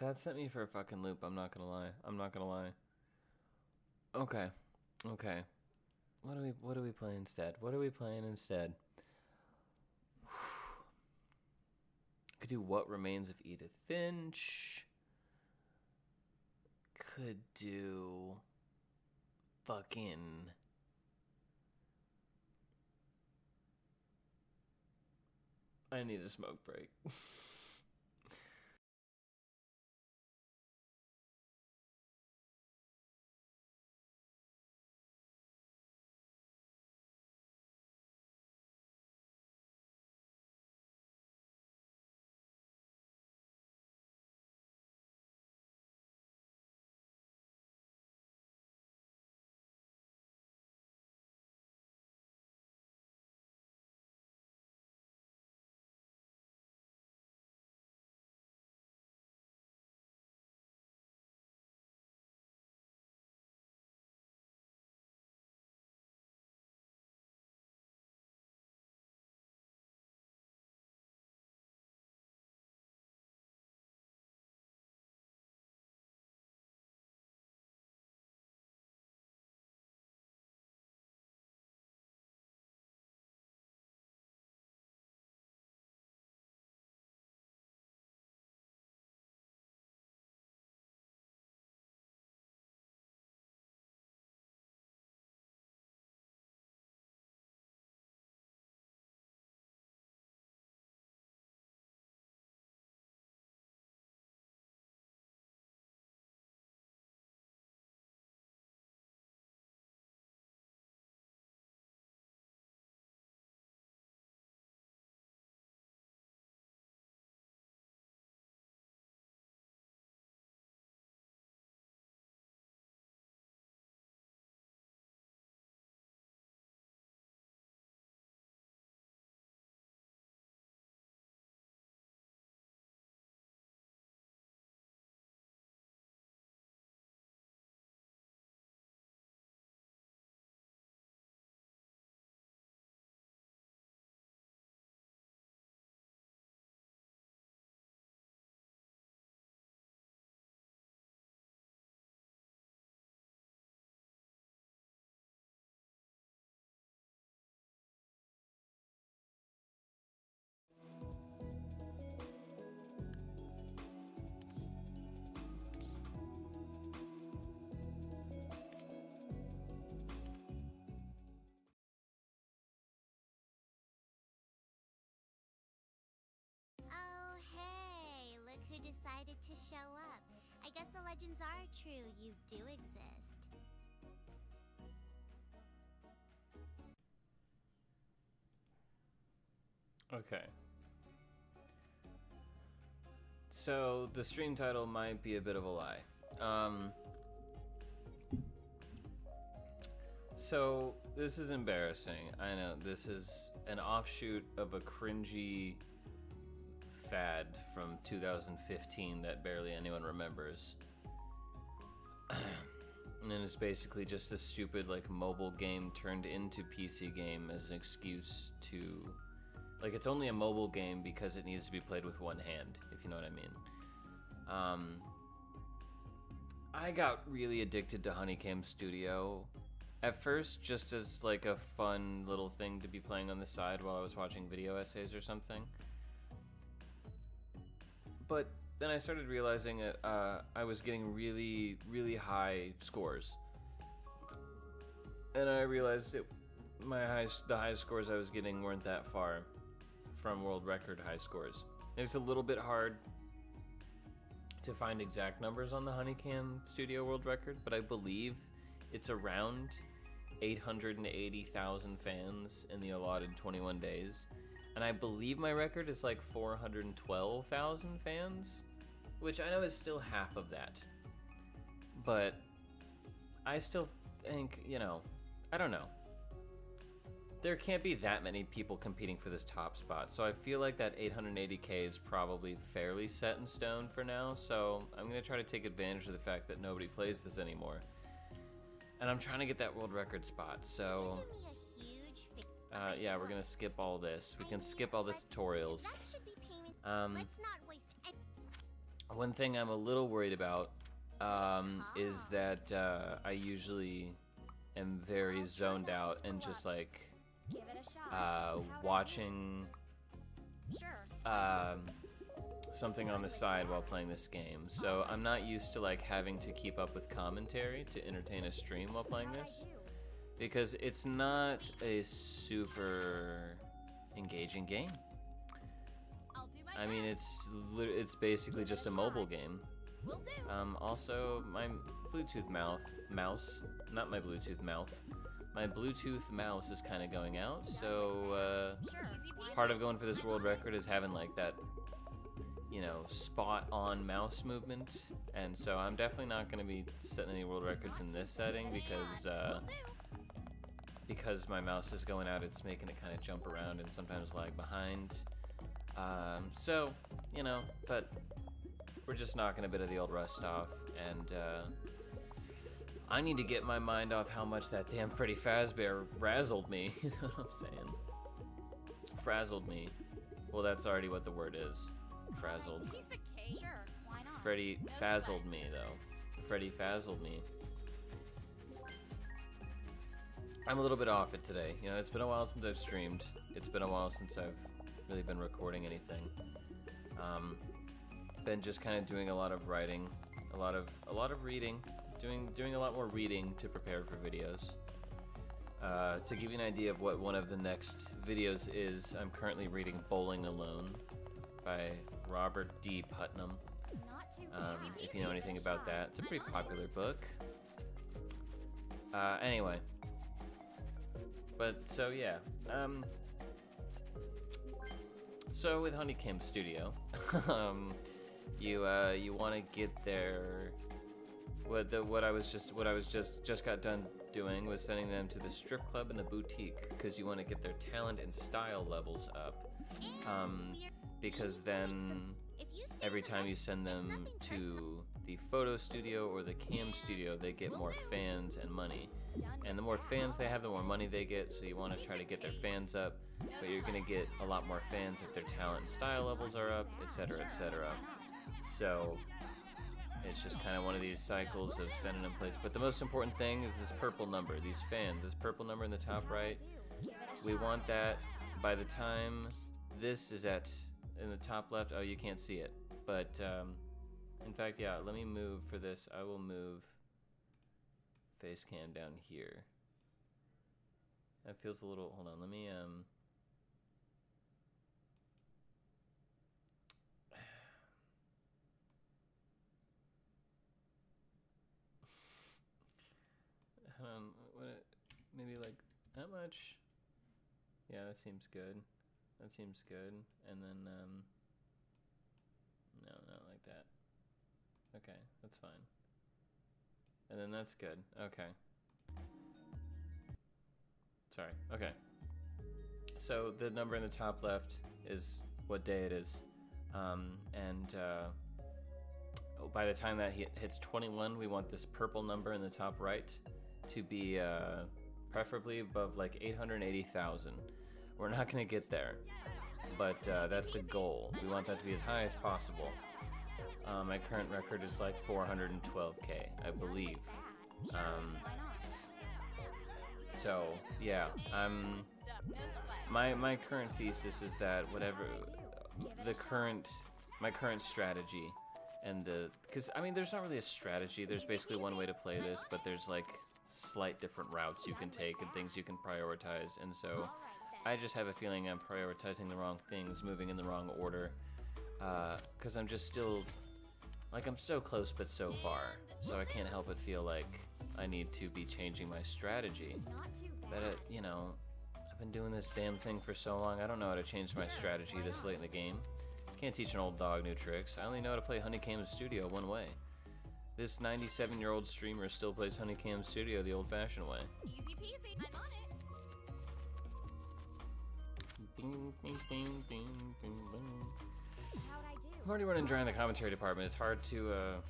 that sent me for a fucking loop, I'm not gonna lie. I'm not gonna lie. Okay. Okay. What do we play instead? What are we playing instead? Could do What Remains of Edith Finch. Could do fucking I need a smoke break. decided to show up. I guess the legends are true. You do exist. Okay. So the stream title might be a bit of a lie. So this is embarrassing. I know this is an offshoot of a cringy fad from 2015 that barely anyone remembers. And it's basically just a stupid like mobile game turned into PC game as an excuse to, like, it's only a mobile game because it needs to be played with one hand, if you know what I mean. I got really addicted to Huniecam Studio at first, just as like a fun little thing to be playing on the side while I was watching video essays or something. But then I started realizing I was getting really, really high scores. And I realized that the highest scores I was getting weren't that far from world record high scores. And it's a little bit hard to find exact numbers on the Huniecam Studio world record, but I believe it's around 880,000 fans in the allotted 21 days. And I believe my record is like 412,000 fans, which I know is still half of that. But I still think, you know, I don't know. There can't be that many people competing for this top spot, so I feel like that 880K is probably fairly set in stone for now, so I'm going to try to take advantage of the fact that nobody plays this anymore. And I'm trying to get that world record spot, so yeah, we're going to skip all this. We can skip all the tutorials. One thing I'm a little worried about is that I usually am very zoned out and just like watching something on the side while playing this game. So I'm not used to like having to keep up with commentary to entertain a stream while playing this, because it's not a super engaging game. I mean, it's basically just a mobile game. Also, my Bluetooth mouse, not my Bluetooth mouth, my Bluetooth mouse is kind of going out, so part of going for this world record is having like that, you know, spot on mouse movement, and so I'm definitely not going to be setting any world records in this setting because my mouse is going out. It's making it kind of jump around and sometimes lag behind. So, you know, but we're just knocking a bit of the old rust off, and I need to get my mind off how much that damn Freddy Fazbear frazzled me. You know what I'm saying? Frazzled me. Well, that's already what the word is. Frazzled. Freddy fazzled me, though. Freddy fazzled me. I'm a little bit off it today. You know, it's been a while since I've streamed. It's been a while since I've really been recording anything. Been just kind of doing a lot of writing, a lot of reading, doing a lot more reading to prepare for videos. To give you an idea of what one of the next videos is, I'm currently reading Bowling Alone by Robert D. Putnam. If you know anything about that, it's a pretty popular book. Anyway, but so yeah. So with Huniecam Studio, you want to get there. What I was just got done doing was sending them to the strip club and the boutique, because you want to get their talent and style levels up. Because then every time you send them to the photo studio or the cam studio, they get more fans and money. And the more fans they have, the more money they get, so you want to try to get their fans up, but you're going to get a lot more fans if their talent and style levels are up, etc., etc. So it's just kind of one of these cycles of sending them places. But the most important thing is this purple number, these fans, this purple number in the top right. We want that by the time this is in the top left. Oh, you can't see it. But in fact, yeah, let me move for this. I will move face cam down here. That feels a little, hold on, let me How much? Yeah, that seems good. That seems good. And then, no, not like that. Okay, that's fine. And then that's good. Okay. Sorry. Okay. So the number in the top left is what day it is. By the time that hits 21, we want this purple number in the top right to be preferably above like 880,000. We're not going to get there, but that's the goal. We want that to be as high as possible. My current record is like 412K, I believe. So yeah, my current thesis is that whatever my current strategy, and because I mean there's not really a strategy. There's basically one way to play this, but there's like slight different routes you can take and things you can prioritize. And so I just have a feeling I'm prioritizing the wrong things, moving in the wrong order, because I'm just still like I'm so close but so far. So I can't help but feel like I need to be changing my strategy. But you know, I've been doing this damn thing for so long. I don't know how to change my strategy this late in the game. Can't teach an old dog new tricks. I only know how to play Huniecam Studio one way. This 97-year-old streamer still plays Huniecam Studio the old-fashioned way. Easy peasy, I'm on it. Bing, bing, bing, bing, bing, bing. How'd I do? I'm already running dry in the commentary department. It's hard to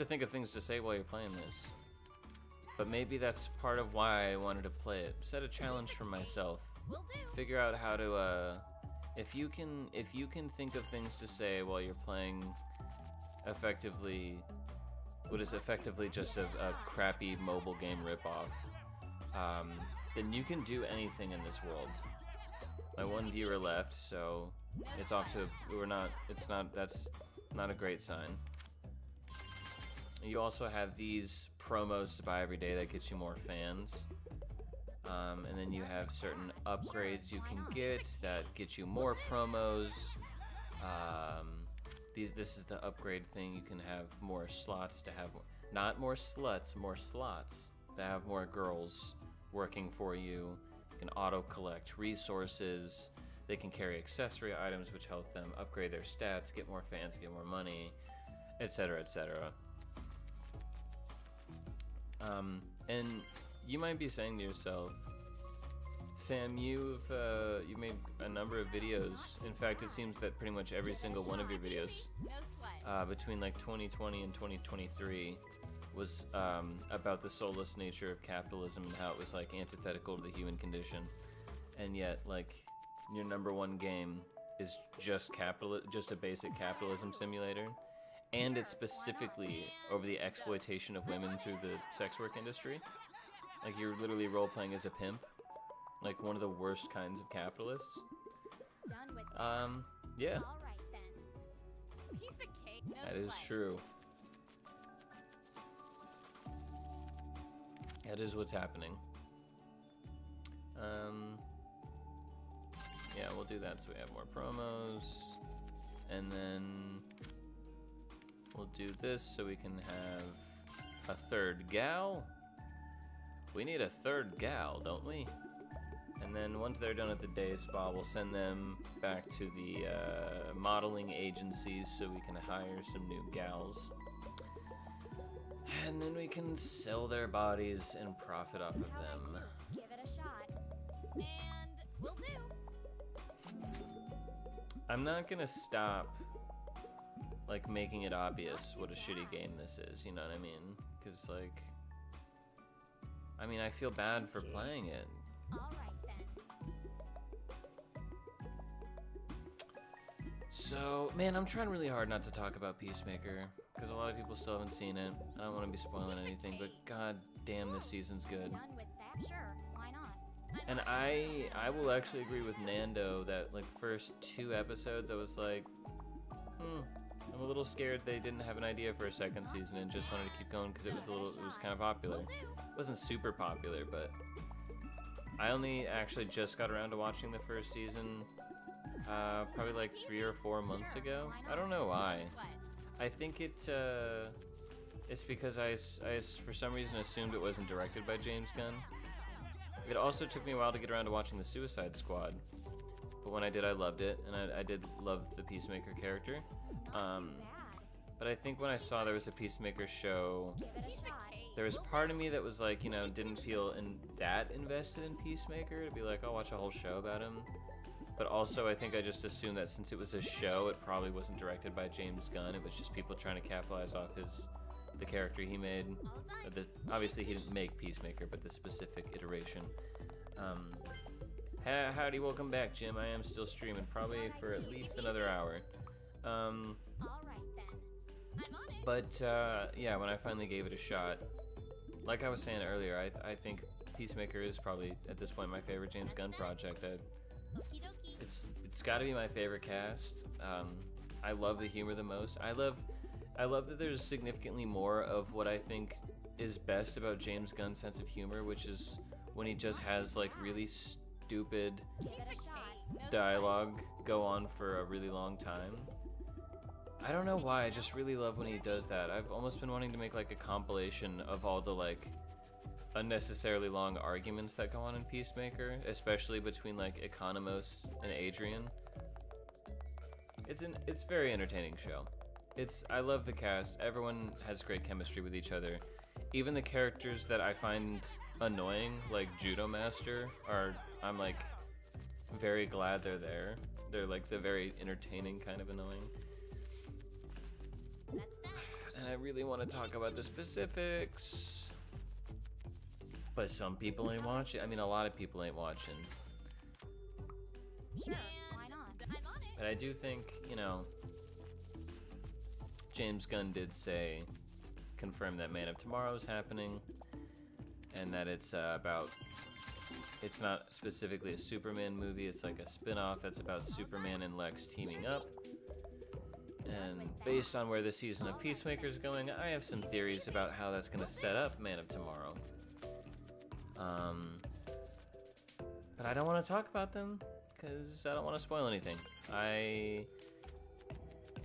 think of things to say while you're playing this. But maybe that's part of why I wanted to play it. Set a challenge for myself. Will do. Figure out how to if you can think of things to say while you're playing effectively what is effectively just a crappy mobile game ripoff, then you can do anything in this world. My one viewer left, so it's off to that's not a great sign. You also have these promos to buy every day that gets you more fans. And then you have certain upgrades you can get that get you more promos. This is the upgrade thing. You can have more slots to have, not more sluts, more slots to have more girls working for you. You can auto collect resources. They can carry accessory items which help them upgrade their stats, get more fans, get more money, etc., etc. And you might be saying to yourself, Sam, you made a number of videos. In fact, it seems that pretty much every single one of your videos between like 2020 and 2023 was about the soulless nature of capitalism and how it was like antithetical to the human condition. And yet, like, your number one game is just a basic capitalism simulator. And it's specifically over the exploitation of women through the sex work industry. Like, you're literally role-playing as a pimp. Like, one of the worst kinds of capitalists. Done with yeah. All right then. Piece of cake. No That is sweat. true. That is what's happening. Yeah, we'll do that so we have more promos. And then we'll do this so we can have a third gal. We need a third gal, don't we? And then once they're done at the day spa, we'll send them back to the modeling agencies so we can hire some new gals. And then we can sell their bodies and profit off of them. Give it a shot. And will do. I'm not gonna stop like making it obvious what a shitty game this is, you know what I mean? Because like, I mean, I feel bad for playing it. All right then. So, man, I'm trying really hard not to talk about Peacemaker because a lot of people still haven't seen it. I don't want to be spoiling anything, but god damn, this season's good. Done with that? Sure. Why not? And I will actually agree with Nando that like first 2 episodes I was like, I'm a little scared they didn't have an idea for a second season and just wanted to keep going because it was kind of popular. It wasn't super popular, but I only actually just got around to watching the first season probably like 3 or 4 months ago. I don't know why. I think it's because I for some reason assumed it wasn't directed by James Gunn. It also took me a while to get around to watching the Suicide Squad, but when I did, I loved it, and I did love the Peacemaker character. But I think when I saw there was a Peacemaker show, there was part of me that was like, you know, didn't feel that invested in Peacemaker to be like, I'll watch a whole show about him. But also, I think I just assumed that since it was a show, it probably wasn't directed by James Gunn. It was just people trying to capitalize off the character he made. Obviously, he didn't make Peacemaker, but the specific iteration. Howdy, welcome back, Jim. I am still streaming, probably for at least another hour. But yeah, when I finally gave it a shot, like I was saying earlier, I think Peacemaker is probably at this point my favorite James Gunn project. It's got to be my favorite cast. I love the humor the most. I love that there's significantly more of what I think is best about James Gunn's sense of humor, which is when he just has like really stupid dialogue go on for a really long time. I don't know why, I just really love when he does that. I've almost been wanting to make like a compilation of all the like unnecessarily long arguments that go on in Peacemaker, especially between like Economos and Adrian. It's a very entertaining show. I love the cast. Everyone has great chemistry with each other. Even the characters that I find annoying, like Judo Master, I'm like very glad they're there. They're like the very entertaining kind of annoying. And I really want to talk about the specifics, but some people ain't watching. I mean, a lot of people ain't watching. Sure, why not? I'm on it. But I do think, you know, James Gunn did confirm that Man of Tomorrow is happening, and that it's not specifically a Superman movie, it's like a spin-off that's about Superman and Lex teaming up. And based on where the season of Peacemaker is going, I have some theories about how that's going to set up Man of Tomorrow. But I don't want to talk about them, because I don't want to spoil anything.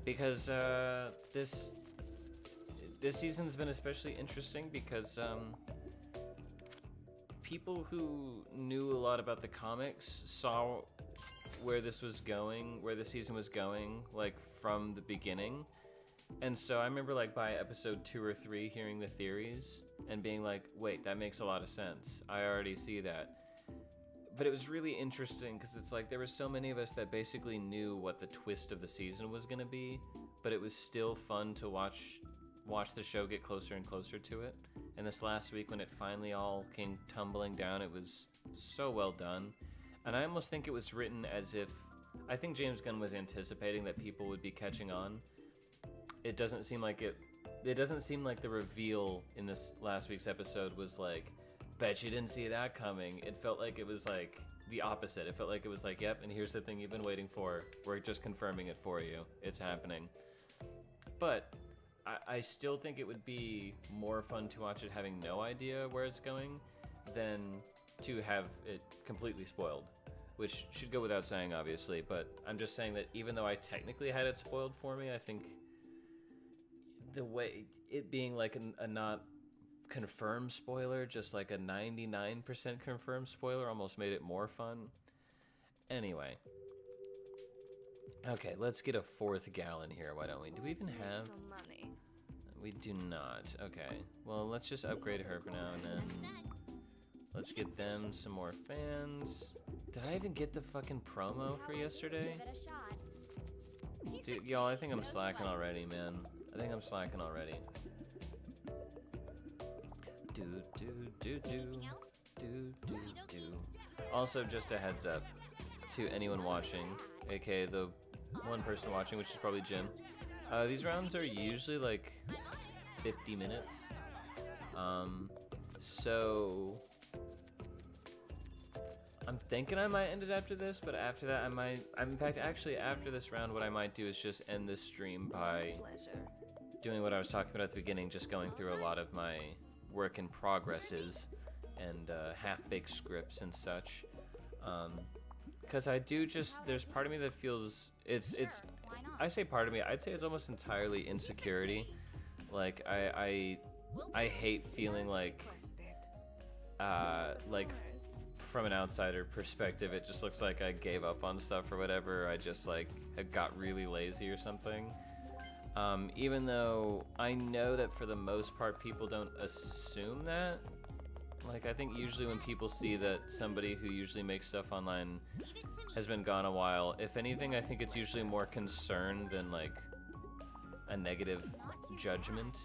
Because this season's been especially interesting because people who knew a lot about the comics saw where this was going, where the season was going, like from the beginning. And so I remember like by episode 2 or 3 hearing the theories and being like, wait, that makes a lot of sense. I already see that. But it was really interesting because it's like there were so many of us that basically knew what the twist of the season was going to be, but it was still fun to watch the show get closer and closer to it. And this last week when it finally all came tumbling down, it was so well done. And I almost think it was written as if, I think James Gunn was anticipating that people would be catching on. It doesn't seem like the reveal in this last week's episode was like, bet you didn't see that coming. It felt like it was like the opposite. It felt like it was like, yep, and here's the thing you've been waiting for. We're just confirming it for you. It's happening. But I still think it would be more fun to watch it having no idea where it's going than to have it completely spoiled, which should go without saying, obviously. But I'm just saying that even though I technically had it spoiled for me, I think the way it being like a not confirmed spoiler, just like a 99% confirmed spoiler, almost made it more fun. Anyway. Okay, let's get a 4th gallon here, why don't we? Do we even have... some money. We do not. Okay. Well, let's just upgrade her for now and then. Let's get them some more fans. Did I even get the fucking promo for yesterday? Dude, y'all, I think I'm slacking already, man. I think I'm slacking already. Also, just a heads up to anyone watching, aka the one person watching, which is probably Jim. These rounds are usually like 50 minutes. So I'm thinking I might end it after this, but after that I might, in fact, actually after this round, what I might do is just end this stream by doing what I was talking about at the beginning, just going through a lot of my work in progresses and half-baked scripts and such. Because I do just, there's part of me that feels, I say part of me, I'd say it's almost entirely insecurity. Like, I hate feeling like from an outsider perspective, it just looks like I gave up on stuff or whatever. I just like got really lazy or something. Even though I know that for the most part people don't assume that. Like, I think usually when people see that somebody who usually makes stuff online has been gone a while, if anything, I think it's usually more concern than like a negative judgment.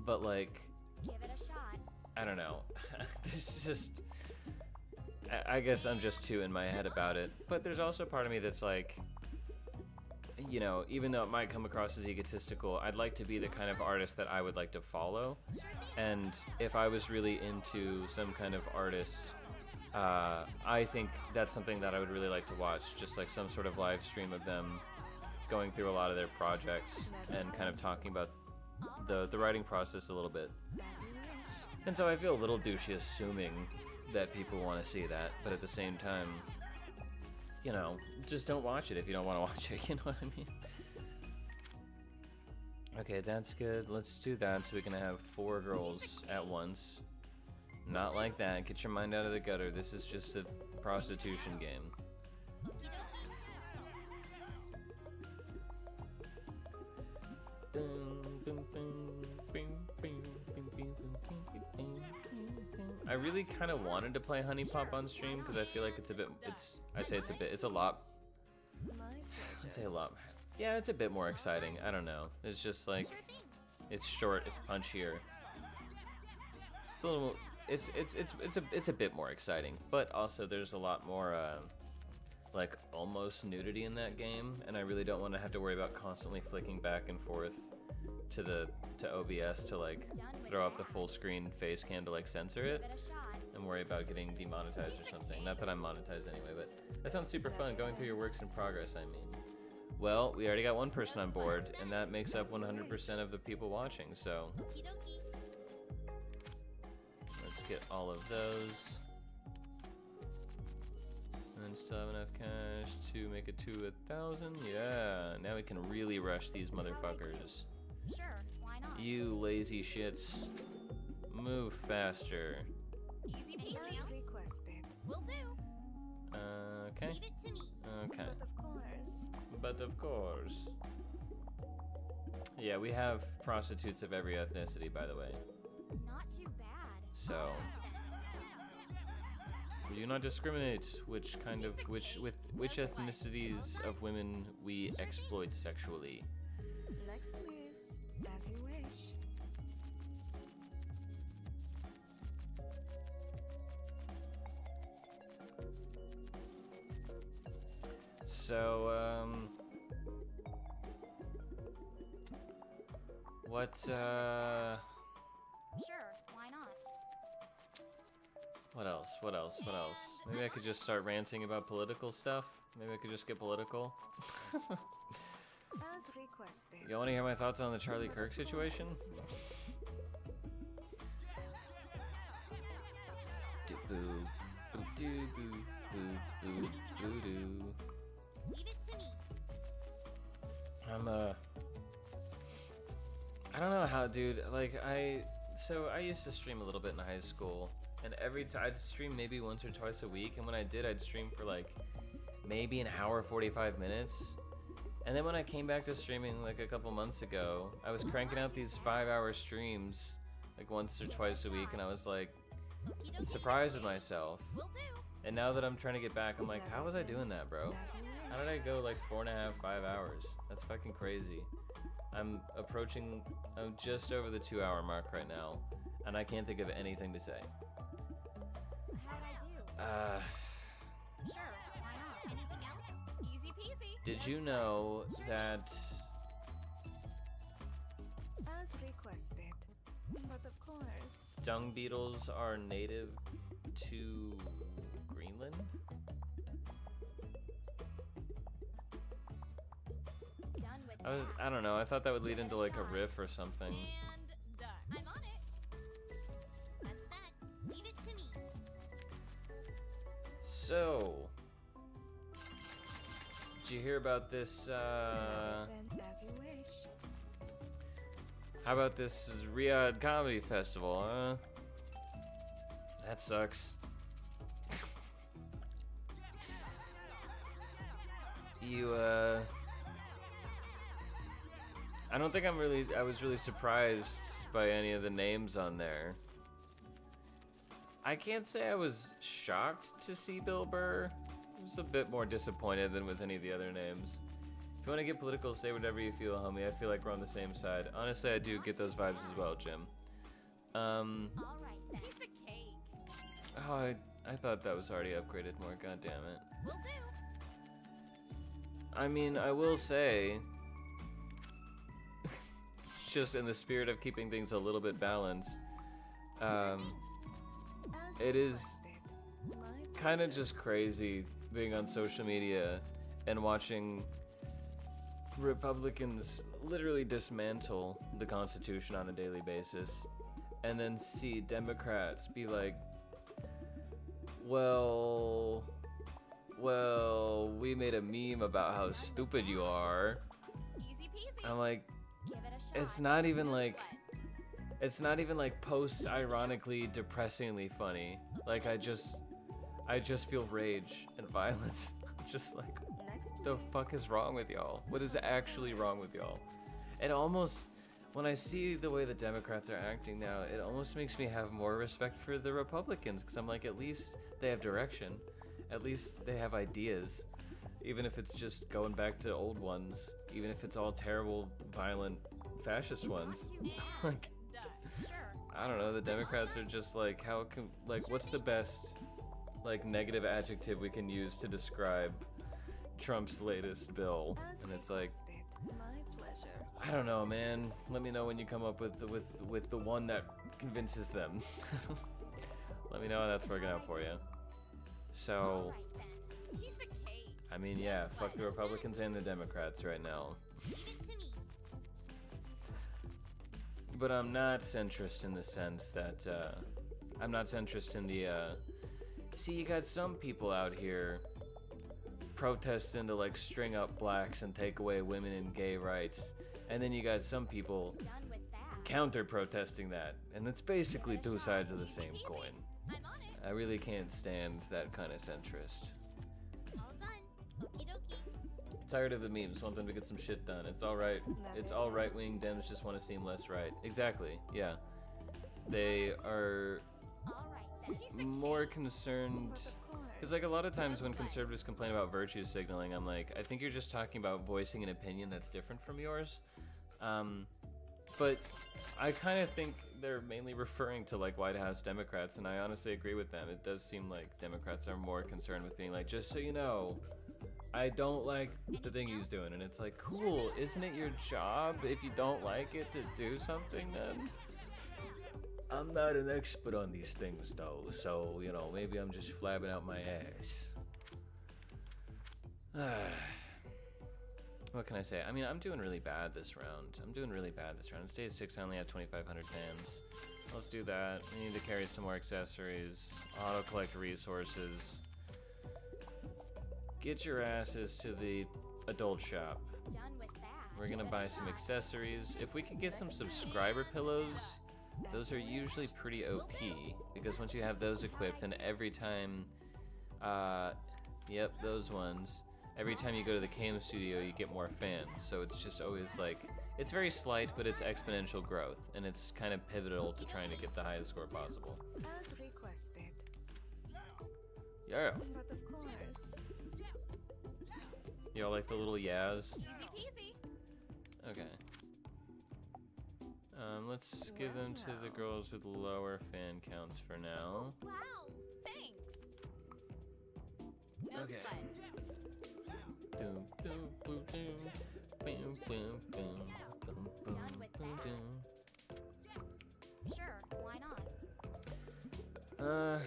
But like, I don't know. There's just, I guess I'm just too in my head about it. But there's also part of me that's like, you know, even though it might come across as egotistical, I'd like to be the kind of artist that I would like to follow. And if I was really into some kind of artist, I think that's something that I would really like to watch. Just like some sort of live stream of them going through a lot of their projects and kind of talking about the writing process a little bit. And so I feel a little douchey assuming that people want to see that, but at the same time, you know, just don't watch it if you don't want to watch it, you know what I mean? Okay, that's good. Let's do that so we can have 4 girls at once. Not like that. Get your mind out of the gutter. This is just a prostitution game. I really kind of wanted to play Honey Pop on stream because I feel like it's a bit, it's a lot, I'd say a lot, yeah, it's a bit more exciting. I don't know, it's just like, it's short, it's punchier, it's a little, it's a bit more exciting, but also there's a lot more like almost nudity in that game, and I really don't want to have to worry about constantly flicking back and forth to OBS to like throw up the full screen face cam to like censor it and worry about getting demonetized or something. Not that I'm monetized anyway, but that sounds super fun, going through your works in progress, I mean. Well, we already got one person on board, and that makes up 100% of the people watching, so let's get all of those. And then still have enough cash to make it to 1,000. Yeah, now we can really rush these motherfuckers. Sure, why not? You lazy shits. Move faster. Easy peasy. As requested. Will do. Okay. Leave it to me. Okay. But of course. But of course. Yeah, we have prostitutes of every ethnicity, by the way. Not too bad. So we do not discriminate which ethnicities of women we exploit sexually. Next, please. As you wish. So, Sure, why not? what else? Maybe I could just start ranting about political stuff? Maybe I could just get political? As requested. Y'all wanna hear my thoughts on the Charlie Kirk situation? Boo, boo, doo, boo, boo, boo, boo, doo. Leave it to me. I don't know how, dude, like, I used to stream a little bit in high school, and every time I'd stream maybe once or twice a week, and when I did, I'd stream for like maybe an hour, 45 minutes, and then when I came back to streaming like a couple months ago, I was cranking out these 5-hour streams like once or twice a week, and I was like surprised with myself. Will do. And now that I'm trying to get back, I'm like, how was I doing that, bro? How did I go like 4.5, 5 hours? That's fucking crazy. I'm just over the 2-hour mark right now, and I can't think of anything to say. How'd I do? Sure, why not? Anything else? Easy peasy. Did you know that As requested. But of course. dung beetles are native to Greenland? Done with I don't know, I thought that would lead into like a riff or something. And done. I'm on it. That's that. Leave it to me. So, did you hear about this, Then as you wish. how about this Riyadh Comedy Festival, huh? That sucks. You, I don't think I was really surprised by any of the names on there. I can't say I was shocked to see Bill Burr. I was a bit more disappointed than with any of the other names. If you want to get political, say whatever you feel, homie. I feel like we're on the same side. Honestly, I do get those vibes as well, Jim. All right, then. Piece of cake. Oh, I thought that was already upgraded more. God damn it. Will do. I mean, I will say, just in the spirit of keeping things a little bit balanced, it is kind of just crazy being on social media and watching Republicans literally dismantle the Constitution on a daily basis, and then see Democrats be like, well, we made a meme about how stupid you are. Easy peasy. I'm like, Give it a shot. it's not even No like, sweat. it's not even like post-ironically depressingly funny. Like I just feel rage and violence. Just like, the fuck is wrong with y'all? What is actually wrong with y'all? And almost, when I see the way the Democrats are acting now, it almost makes me have more respect for the Republicans, because I'm like, at least they have direction. At least they have ideas. Even if it's just going back to old ones, even if it's all terrible, violent, fascist ones. Like, Sure. I don't know, the Democrats are just like, what's the best, like, negative adjective we can use to describe Trump's latest bill? And it's like, I don't know, man. Let me know when you come up with the one that convinces them. Let me know, and that's working out for you. So, All right, then. Piece of cake. I mean, yeah, fuck the Republicans and the Democrats right now. Leave it to me. But I'm not centrist in the sense that, I'm not centrist in the, see, you got some people out here protesting to, like, string up blacks and take away women and gay rights. And then you got some people Done with that. counter-protesting that. And it's basically two sides of the same coin. I'm on it. I really can't stand that kind of centrist. All done. Okie dokie. Tired of the memes, want them to get some shit done. It's alright. It's all right-wing, Dems just want to seem less right. Exactly, yeah. They are All right, then. Piece of more cake. concerned... Because, like, a lot of times when conservatives complain about virtue signaling, I'm like, I think you're just talking about voicing an opinion that's different from yours. But I kind of think they're mainly referring to, like, White House Democrats, and I honestly agree with them. It does seem like Democrats are more concerned with being like, just so you know, I don't like the thing he's doing. And it's like, cool, isn't it your job, if you don't like it, to do something then? I'm not an expert on these things, though, so, you know, maybe I'm just flabbing out my ass. What can I say? I mean, I'm doing really bad this round. It's day 6, I only have 2,500 fans. Let's do that. We need to carry some more accessories, auto-collect resources. Get your asses to the adult shop. Done with that. We're gonna buy some accessories. If we could get some subscriber pillows, those are usually pretty OP, because once you have those equipped, then every time, yep, those ones, every time you go to the cam studio, you get more fans. So it's just always like, it's very slight, but it's exponential growth, and it's kind of pivotal to trying to get the highest score possible. As requested. Yeah. But of course. Y'all like the little yas? Easy peasy. Okay. Let's give them to the girls with lower fan counts for now. Wow. Thanks. No Okay. sweat. Doom, doom, boom, doom. Boom, boom, boom. Boom, boom, Done with boom, that. doom. Sure. Why not?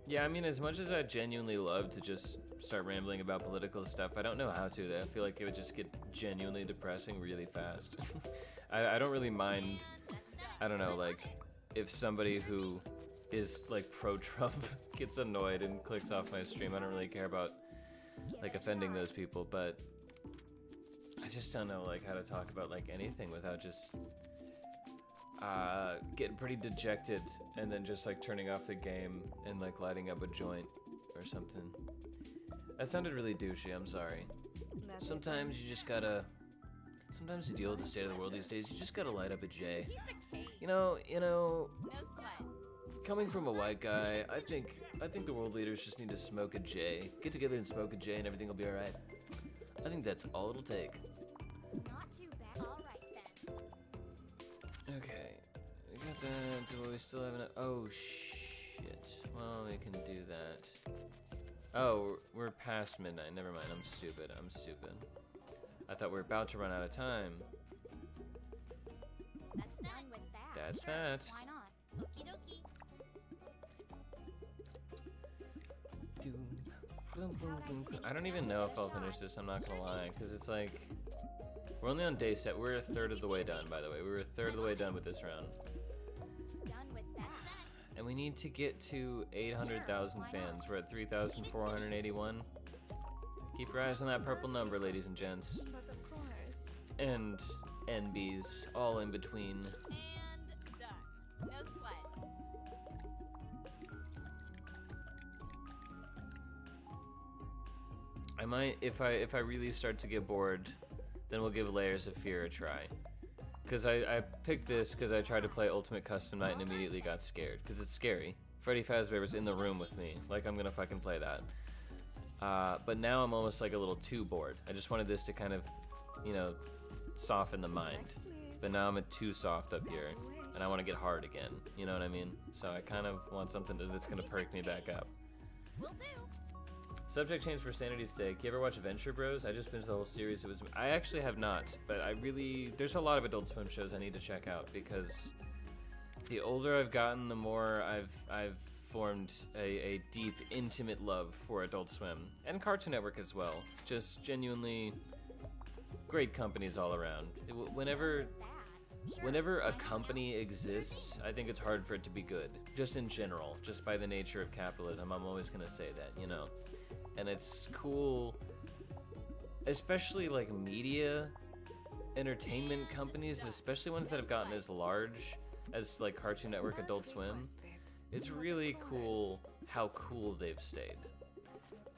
Yeah, I mean, as much as I genuinely love to just start rambling about political stuff, I don't know how to. I feel like it would just get genuinely depressing really fast. I don't really mind, I don't know, like, if somebody who is, like, pro-Trump gets annoyed and clicks off my stream. I don't really care about, like, offending those people, but I just don't know, like, how to talk about, like, anything without just getting pretty dejected and then just, like, turning off the game and, like, lighting up a joint or something. That sounded really douchey, I'm sorry. Sometimes you just gotta... Sometimes to deal with the state of the world these days, you just gotta light up a J. You know, No sweat. coming from a white guy, I think the world leaders just need to smoke a J. Get together and smoke a J and everything will be alright. I think that's all it'll take. Not too bad. All right then. Okay, we got that. Do we still have an... Oh, shit. Well, we can do that. Oh, we're past midnight. Never mind, I'm stupid. I thought we were about to run out of time. That's done with that. That's Sure, that. Why not? Okie dokie. I don't even know if I'll finish this, I'm not gonna lie, because it's like... We're only on day set. We're a third of the way done, by the way. We were a third of the way done with this round. Done with that. And we need to get to 800,000 fans. We're at 3,481. Keep your eyes on that purple number, ladies and gents. But of course. And NBs, all in between. And done. No sweat. I might, if I really start to get bored, then we'll give Layers of Fear a try. Because I picked this because I tried to play Ultimate Custom Night and immediately got scared. Because it's scary. Freddy Fazbear was in the room with me. Like, I'm gonna fucking play that. But now I'm almost like a little too bored. I just wanted this to kind of, you know, soften the mind. But now I'm too soft up here. And I want to get hard again. You know what I mean? So I kind of want something that's gonna perk me back up. Will do. Subject change for sanity's sake. You ever watch Adventure Bros? I just binged the whole series. I actually have not, but there's a lot of Adult Swim shows I need to check out because the older I've gotten, the more I've formed a deep, intimate love for Adult Swim and Cartoon Network as well. Just genuinely great companies all around. Whenever a company exists, I think it's hard for it to be good. Just in general, just by the nature of capitalism, I'm always gonna say that, you know. And it's cool, especially like media, entertainment companies, especially ones that have gotten as large as like Cartoon Network, Adult Swim. It's really cool how cool they've stayed.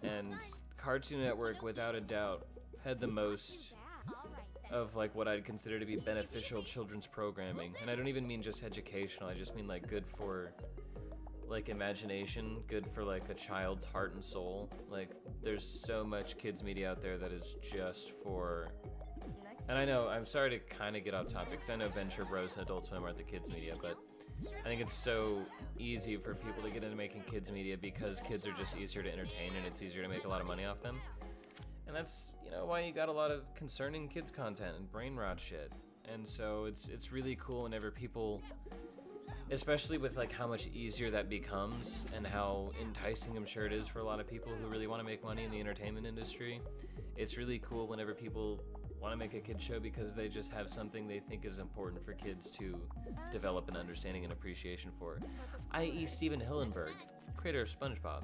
And Cartoon Network, without a doubt, had the most of like what I'd consider to be beneficial children's programming. And I don't even mean just educational, I just mean like good for like imagination, good for like a child's heart and soul. Like there's so much kids media out there that is just for, and I know, I'm sorry to kind of get off topic because I know Venture Bros and Adult Swim aren't the kids media, but I think it's so easy for people to get into making kids media because kids are just easier to entertain and it's easier to make a lot of money off them. And that's, you know, why you got a lot of concerning kids content and brain rot shit. And so it's really cool whenever people, especially with like how much easier that becomes and how enticing I'm sure it is for a lot of people who really want to make money in the entertainment industry. It's really cool whenever people want to make a kid show because they just have something they think is important for kids to develop an understanding and appreciation for. I.e. Steven Hillenburg, creator of SpongeBob,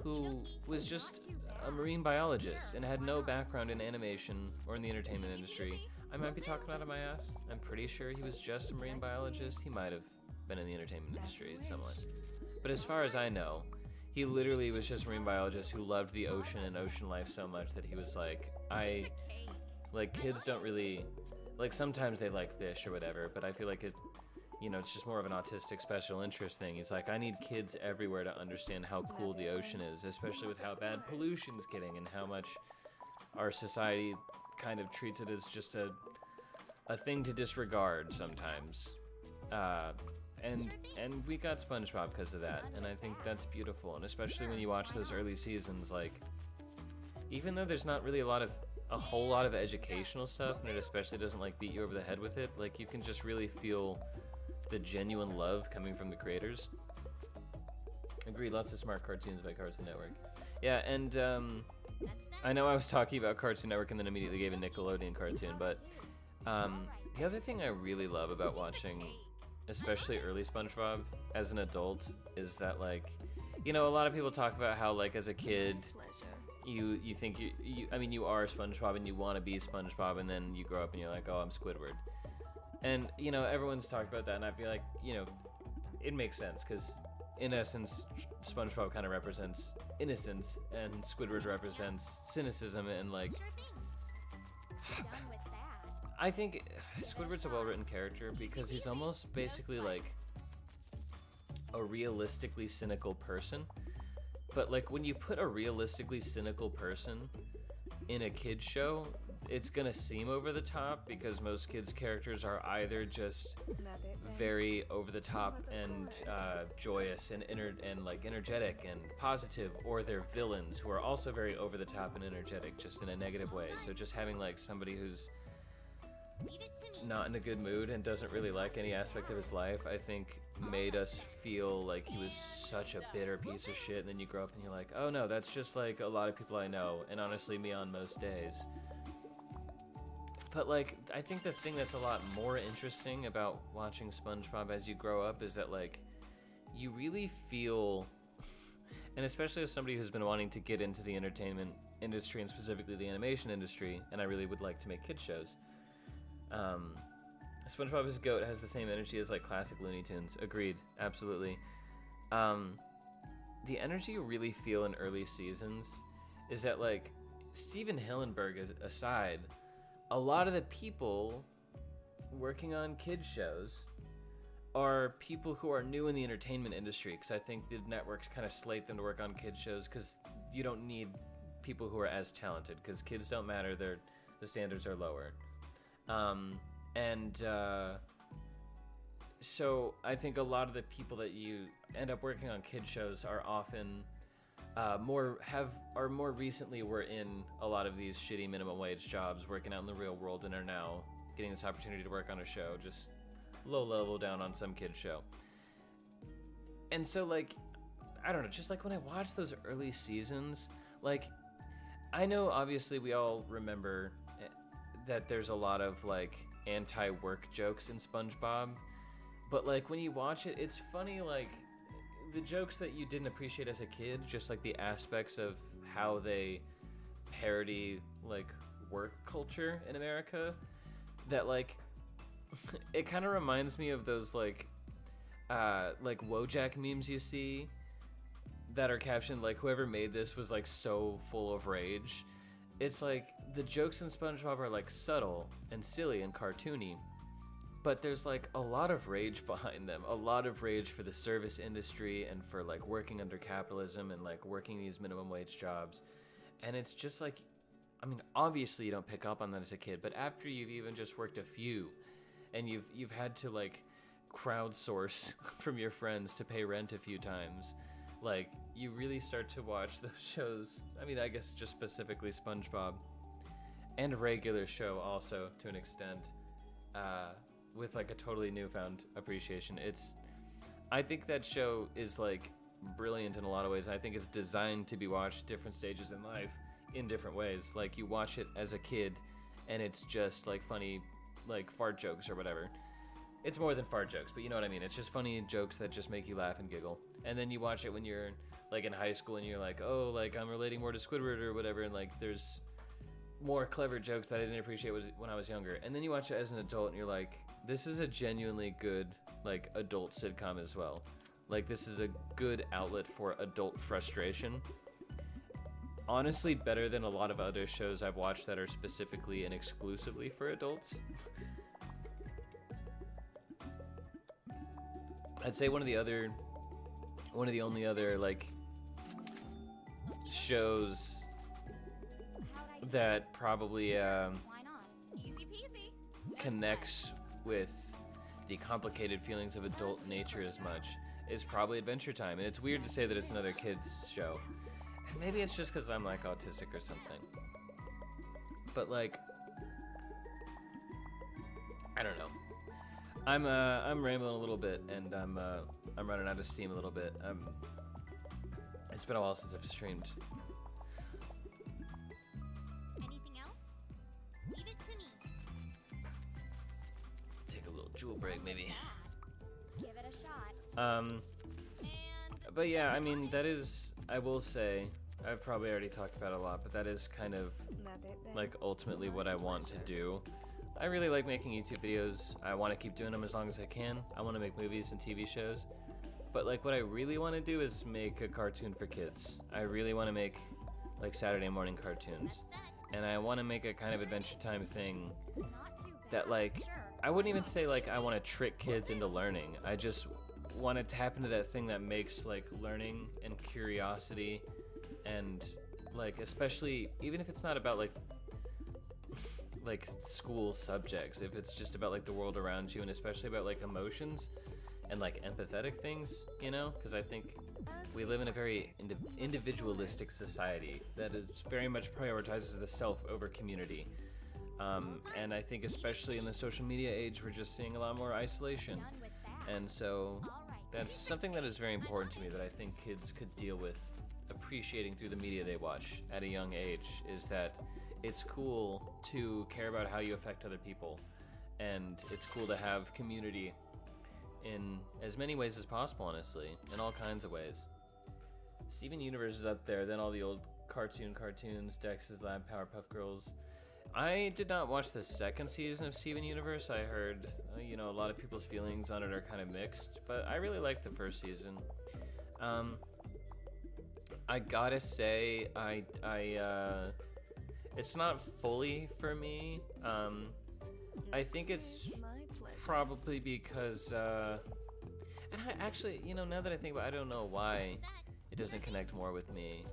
who was just a marine biologist and had no background in animation or in the entertainment industry. I might be talking out of my ass. I'm pretty sure he was just a marine biologist. He might have been in the entertainment industry somewhat. But as far as I know, he literally was just a marine biologist who loved the ocean and ocean life so much that he was like, like kids don't really, like sometimes they like fish or whatever, but I feel like it, you know, it's just more of an autistic special interest thing. He's like, I need kids everywhere to understand how cool the ocean is, especially with how bad pollution's getting and how much our society kind of treats it as just a thing to disregard sometimes. And we got SpongeBob because of that, and I think that's beautiful. And especially when you watch those early seasons, like, even though there's not really a whole lot of educational stuff, and it especially doesn't like beat you over the head with it, like you can just really feel the genuine love coming from the creators. Agreed, lots of smart cartoons by Cartoon Network. Yeah, and I know I was talking about Cartoon Network and then immediately gave a Nickelodeon cartoon, but the other thing I really love about watching especially early SpongeBob as an adult is that, like, you know, a lot of people talk about how, like, as a kid you think I mean you are SpongeBob and you want to be SpongeBob, and then you grow up and you're like, oh, I'm Squidward. And, you know, everyone's talked about that, and I feel like, you know, it makes sense because in essence, SpongeBob kind of represents innocence, and Squidward represents cynicism, and like. Sure thing. Done with that. I think Squidward's a well-written character because he's almost basically like a realistically cynical person. But like when you put a realistically cynical person in a kid's show, it's gonna seem over the top because most kids' characters are either just very over the top and joyous and like energetic and positive, or they're villains who are also very over the top and energetic, just in a negative way. So just having like somebody who's not in a good mood and doesn't really like any aspect of his life, I think made us feel like he was such a bitter piece of shit. And then you grow up and you're like, oh no, that's just like a lot of people I know, and honestly me on most days. But like, I think the thing that's a lot more interesting about watching SpongeBob as you grow up is that like, you really feel, and especially as somebody who's been wanting to get into the entertainment industry and specifically the animation industry, and I really would like to make kid shows. SpongeBob as Goat has the same energy as like classic Looney Tunes. Agreed, absolutely. The energy you really feel in early seasons is that like, Steven Hillenburg aside, a lot of the people working on kids shows are people who are new in the entertainment industry, because I think the networks kind of slate them to work on kids shows because you don't need people who are as talented, because kids don't matter, the standards are lower. So I think a lot of the people that you end up working on kid shows are often more recently were in a lot of these shitty minimum wage jobs, working out in the real world, and are now getting this opportunity to work on a show, just low level down on some kid show. And so like, I don't know, just like when I watch those early seasons, like, I know obviously we all remember that there's a lot of like anti-work jokes in SpongeBob, but like when you watch it, it's funny, like the jokes that you didn't appreciate as a kid, just like the aspects of how they parody like work culture in America, that like it kind of reminds me of those like Wojak memes you see that are captioned like, whoever made this was like so full of rage. It's like the jokes in SpongeBob are like subtle and silly and cartoony, but there's like a lot of rage behind them, a lot of rage for the service industry and for like working under capitalism and like working these minimum wage jobs. And it's just like, I mean, obviously you don't pick up on that as a kid, but after you've even just worked a few and you've had to like crowdsource from your friends to pay rent a few times, like you really start to watch those shows. I mean, I guess just specifically SpongeBob and a regular show also to an extent, with like a totally newfound appreciation. I think that show is like brilliant in a lot of ways. I think it's designed to be watched at different stages in life in different ways. Like you watch it as a kid and it's just like funny, like fart jokes or whatever. It's more than fart jokes, but you know what I mean. It's just funny jokes that just make you laugh and giggle. And then you watch it when you're like in high school and you're like, oh, like I'm relating more to Squidward or whatever, and like there's more clever jokes that I didn't appreciate when I was younger. And then you watch it as an adult and you're like, this is a genuinely good like adult sitcom as well. Like this is a good outlet for adult frustration. Honestly, better than a lot of other shows I've watched that are specifically and exclusively for adults. I'd say one of the only other like shows that probably connects with the complicated feelings of adult nature as much is probably Adventure Time. And it's weird to say that it's another kids show, and maybe it's just because I'm like autistic or something, but like I don't know. I'm rambling a little bit, and I'm running out of steam a little bit. It's been a while since I've streamed. Anything else? Leave it to me. Take a little jewel break, maybe. Give it a shot. But yeah, I mean, that is, I will say, I've probably already talked about it a lot, but that is kind of like ultimately what I want to do. I really like making YouTube videos. I want to keep doing them as long as I can. I want to make movies and TV shows. But like what I really want to do is make a cartoon for kids. I really want to make like Saturday morning cartoons. And I want to make a kind of Adventure Time thing that like, I wouldn't even say like I want to trick kids into learning. I just want to tap into that thing that makes like learning and curiosity and like, especially even if it's not about like school subjects, if it's just about like the world around you and especially about like emotions and like empathetic things, you know, because I think we live in a very individualistic society that is very much prioritizes the self over community. And I think especially in the social media age, we're just seeing a lot more isolation. And so that's something that is very important to me that I think kids could deal with appreciating through the media they watch at a young age, is that it's cool to care about how you affect other people. And it's cool to have community in as many ways as possible, honestly, in all kinds of ways. Steven Universe is up there, then all the old cartoons, Dex's Lab, Powerpuff Girls. I did not watch the second season of Steven Universe. I heard, you know, a lot of people's feelings on it are kind of mixed, but I really liked the first season. I gotta say, it's not fully for me. I think it's probably because, and I actually, you know, now that I think about it, I don't know why it doesn't connect more with me.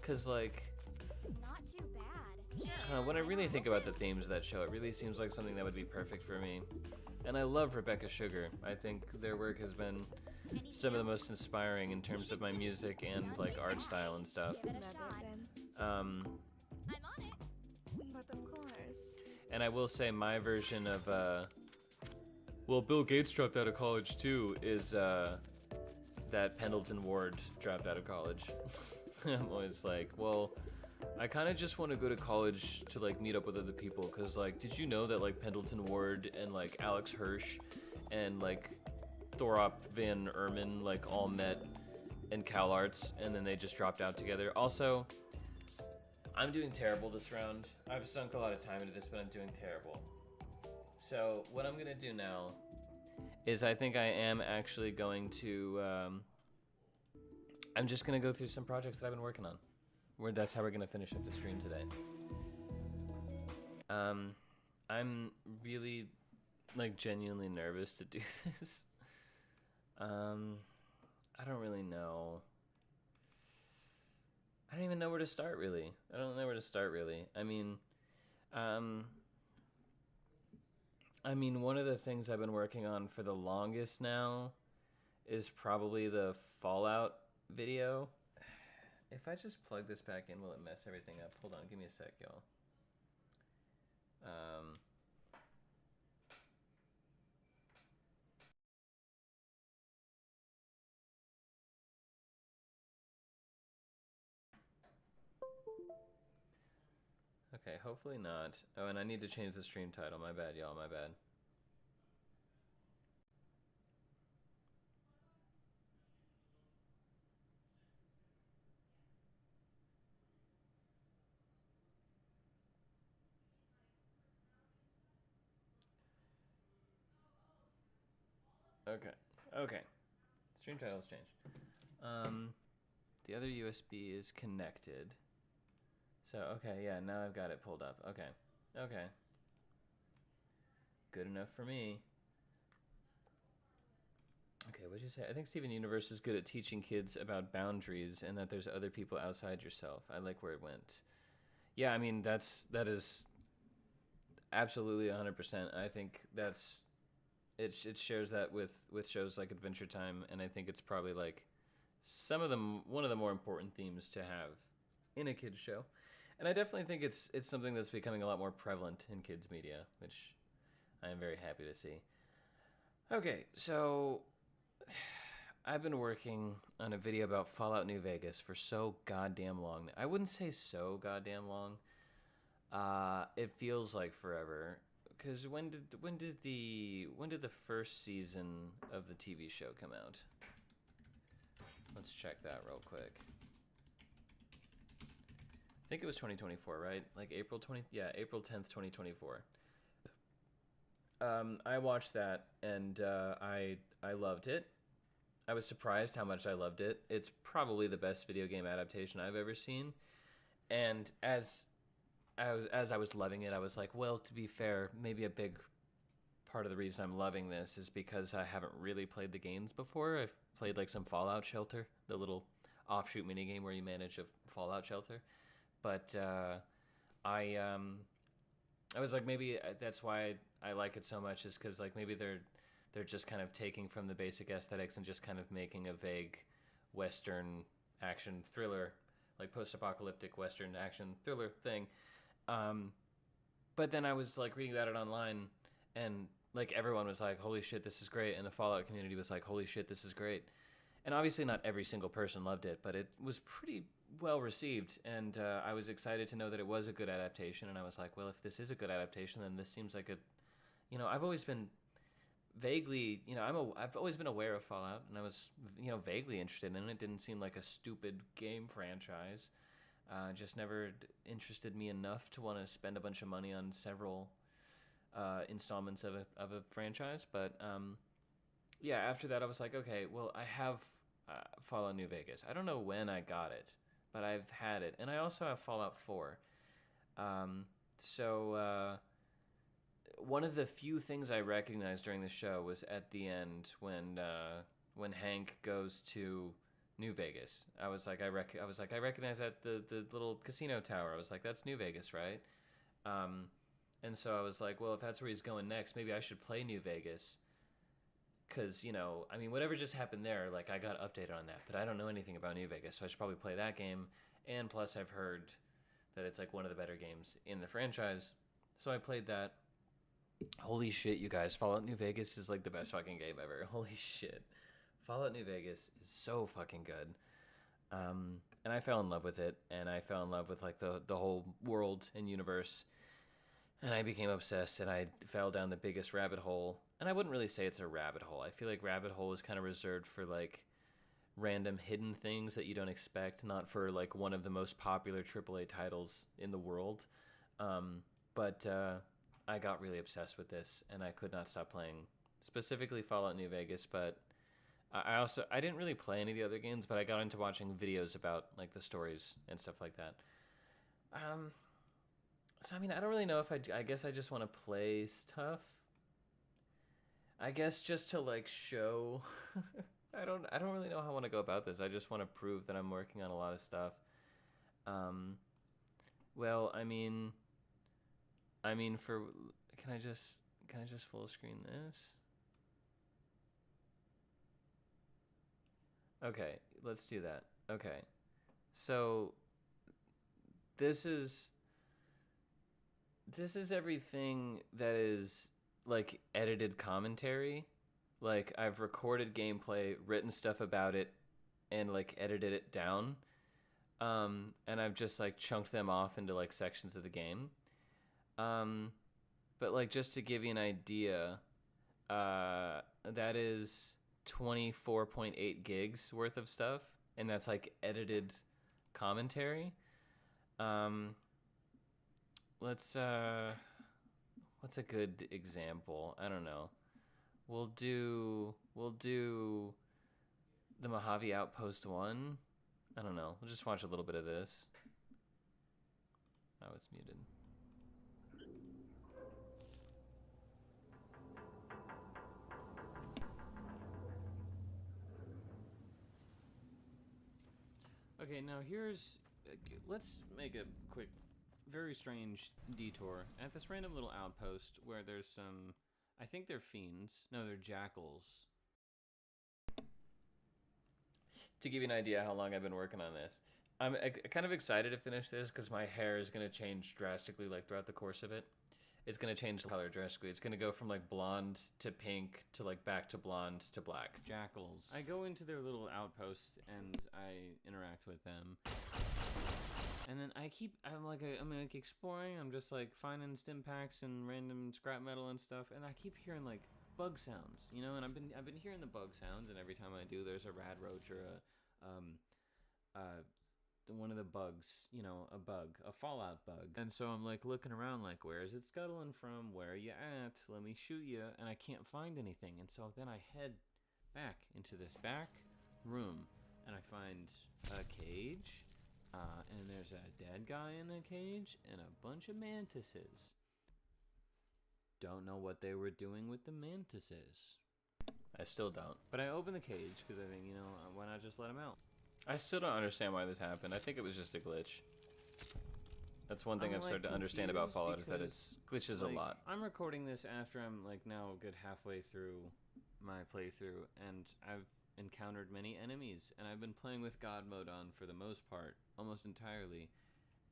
Cause like, when I really think about the themes of that show, it really seems like something that would be perfect for me. And I love Rebecca Sugar. I think their work has been some of the most inspiring in terms of my music and like art style and stuff. But of course. And I will say my version of, well, Bill Gates dropped out of college too, is that Pendleton Ward dropped out of college. I'm always like, well, I kind of just want to go to college to like meet up with other people, because like, did you know that like Pendleton Ward and like Alex Hirsch and like Thorop Van Erman like all met in Cal Arts and then they just dropped out together? Also, I'm doing terrible this round. I've sunk a lot of time into this, but I'm doing terrible. So what I'm gonna do now is I think I am actually going to, I'm just gonna go through some projects that I've been working on. That's how we're gonna finish up the stream today. I'm really like genuinely nervous to do this. I don't really know. I don't even know where to start, really. I don't know where to start, really. I mean, one of the things I've been working on for the longest now is probably the Fallout video. If I just plug this back in, will it mess everything up? Hold on, give me a sec, y'all. Okay, hopefully not. Oh, and I need to change the stream title. My bad, y'all, my bad. Okay. Stream title's changed. The other USB is connected. So, okay, yeah, now I've got it pulled up. Okay. Good enough for me. Okay, what'd you say? I think Steven Universe is good at teaching kids about boundaries and that there's other people outside yourself. I like where it went. Yeah, I mean, that is absolutely 100%. I think it shares that with shows like Adventure Time, and I think it's probably like one of the more important themes to have in a kids show. And I definitely think it's something that's becoming a lot more prevalent in kids media, which I am very happy to see. Okay, so I've been working on a video about Fallout New Vegas for so goddamn long. I wouldn't say so goddamn long. It feels like forever. Because when did the first season of the TV show come out? Let's check that real quick. I think it was 2024, right? Like April 10th, 2024. I watched that and I loved it. I was surprised how much I loved it. It's probably the best video game adaptation I've ever seen. And as I was loving it, I was like, well, to be fair, maybe a big part of the reason I'm loving this is because I haven't really played the games before. I've played like some Fallout Shelter, the little offshoot minigame where you manage a Fallout shelter. But I was like, maybe that's why I like it so much, is because like maybe they're just kind of taking from the basic aesthetics and just kind of making a vague Western action thriller, like post-apocalyptic Western action thriller thing. But then I was like reading about it online, and like everyone was like, holy shit, this is great. And the Fallout community was like, holy shit, this is great. And obviously not every single person loved it, but it was pretty well received. And I was excited to know that it was a good adaptation. And I was like, well, if this is a good adaptation, then this seems like a, you know, I've always been vaguely, you know, I've always been aware of Fallout, and I was, you know, vaguely interested in it. It didn't seem like a stupid game franchise. Just never interested me enough to want to spend a bunch of money on several installments of a franchise. But yeah, after that I was like, okay, well, I have Fallout New Vegas. I don't know when I got it, but I've had it, and I also have Fallout 4. So one of the few things I recognized during the show was at the end when Hank goes to New Vegas. I was like, I recognize that the little casino tower. I was like, that's New Vegas, right? And so I was like, well, if that's where he's going next, maybe I should play New Vegas. Because, you know, I mean, whatever just happened there, like, I got updated on that. But I don't know anything about New Vegas, so I should probably play that game. And plus, I've heard that it's, like, one of the better games in the franchise. So I played that. Holy shit, you guys. Fallout New Vegas is, like, the best fucking game ever. Holy shit. Fallout New Vegas is so fucking good. And I fell in love with it. And I fell in love with, like, the whole world and universe. And I became obsessed, and I fell down the biggest rabbit hole. And I wouldn't really say it's a rabbit hole. I feel like rabbit hole is kind of reserved for, like, random hidden things that you don't expect, not for, like, one of the most popular AAA titles in the world. But I got really obsessed with this, and I could not stop playing, specifically Fallout New Vegas. But I didn't really play any of the other games, but I got into watching videos about, like, the stories and stuff like that. So, I mean, I don't really know if I guess I just want to play stuff. I guess just to, like, show. I don't really know how I want to go about this. I just want to prove that I'm working on a lot of stuff. Well, I mean, can I just full screen this? Okay, let's do that. Okay. So this is everything that is, like, edited commentary. Like, I've recorded gameplay, written stuff about it, and, like, edited it down. And I've just, like, chunked them off into, like, sections of the game. But, like, just to give you an idea, that is 24.8 gigs worth of stuff, and that's, like, edited commentary. What's a good example? I don't know. We'll do the Mojave Outpost 1. I don't know. We'll just watch a little bit of this. Oh, it's muted. Okay, now let's make a quick, very strange detour at this random little outpost where there's some, I think they're fiends. No, they're jackals. To give you an idea how long I've been working on this, I'm kind of excited to finish this because my hair is going to change drastically, like, throughout the course of it. It's going to change the color drastically. It's going to go from, like, blonde to pink to, like, back to blonde to black. Jackals. I go into their little outpost and I interact with them. And then I'm like exploring. I'm just, like, finding stim packs and random scrap metal and stuff. And I keep hearing, like, bug sounds, you know. And I've been hearing the bug sounds. And every time I do, there's a rad roach or one of the bugs, you know, a Fallout bug. And so I'm, like, looking around, like, where is it scuttling from? Where are you at? Let me shoot you. And I can't find anything. And so then I head back into this back room, and I find a cage, and there's a dead guy in the cage, and a bunch of mantises. Don't know what they were doing with the mantises. I still don't. But I opened the cage because I think, you know, why not just let him out? I still don't understand why this happened. I think it was just a glitch. That's one thing I've started to understand about Fallout, is that it's glitches a lot. I'm recording this after I'm like now a good halfway through my playthrough, and I've encountered many enemies, and I've been playing with God mode on for the most part, almost entirely,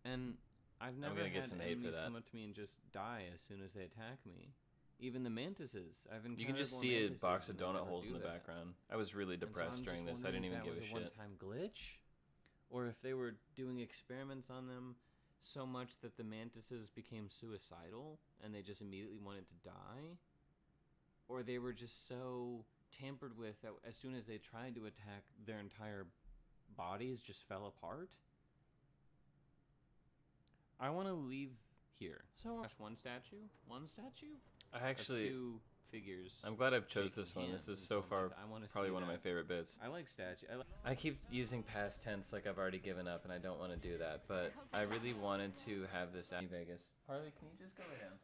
and I've never had enemies come up to me and just die as soon as they attack me. Even the mantises. You can just see a box of donut holes in the background. I was really depressed during this. I didn't even give a shit. One-time glitch, or if they were doing experiments on them so much that the mantises became suicidal and they just immediately wanted to die, or they were just so tampered with that as soon as they tried to attack, their entire bodies just fell apart. I want to leave here. So one statue. I actually, 2 figures. I'm glad I've chose this one. This is so far probably one of my favorite bits. I like statue. I keep using past tense like I've already given up, and I don't want to do that. But I really wanted to have this at Vegas. Harley, can you just go lay down?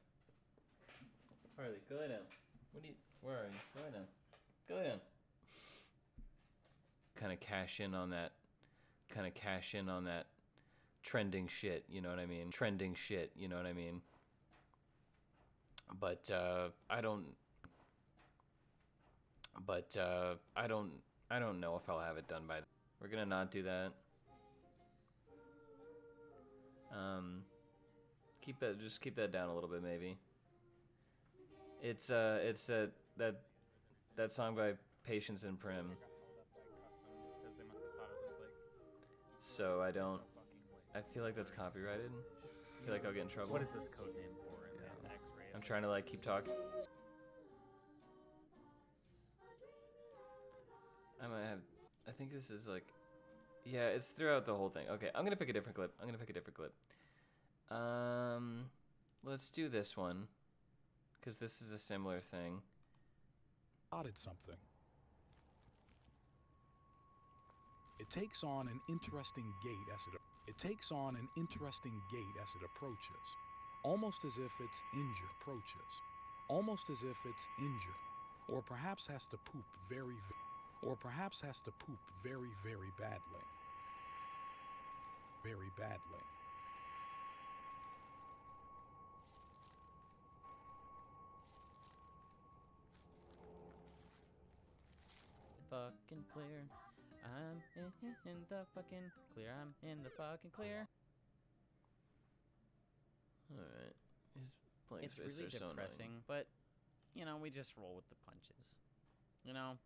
Harley, go lay down. Where are you? Go lay down. Go lay down. Kind of cash in on that. Trending shit. You know what I mean? But I don't know if I'll have it done by. We're gonna not do that. Keep that down a little bit, maybe. It's that song by Patience and Prim. So I feel like that's copyrighted. I feel like I'll get in trouble. What is this code name for? I'm trying to like keep talking. I think this is like, yeah, it's throughout the whole thing. Okay, I'm gonna pick a different clip. Let's do this one, because this is a similar thing. Spotted something. It takes on an interesting gait as it approaches. Almost as if it's injured, or perhaps has to poop very badly. Fucking clear. I'm in the fucking clear. Alright. It's really depressing, but, you know, we just roll with the punches. You know?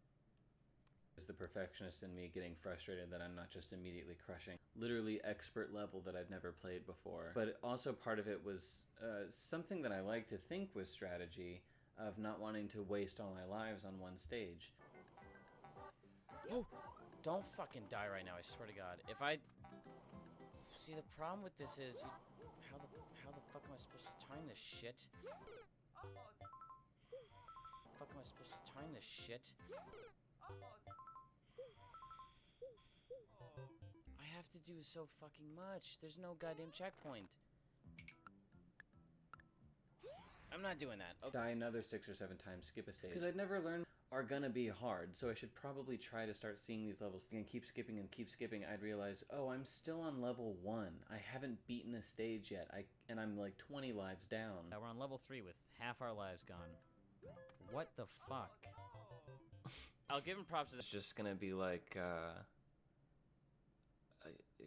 Is the perfectionist in me getting frustrated that I'm not just immediately crushing literally expert level that I've never played before. But also part of it was something that I like to think was strategy, of not wanting to waste all my lives on one stage. Oh, don't fucking die right now, I swear to God. If I... See, the problem with this is... How the fuck am I supposed to time this shit? I have to do so fucking much. There's no goddamn checkpoint. I'm not doing that. Okay. Die another 6 or 7 times, skip a stage. Because I'd never learned are gonna be hard, so I should probably try to start seeing these levels and keep skipping, I'd realize, oh, I'm still on level 1. I haven't beaten a stage yet, and I'm like 20 lives down. We're on level 3 with half our lives gone. What the fuck? I'll give him props to this. It's just gonna be like,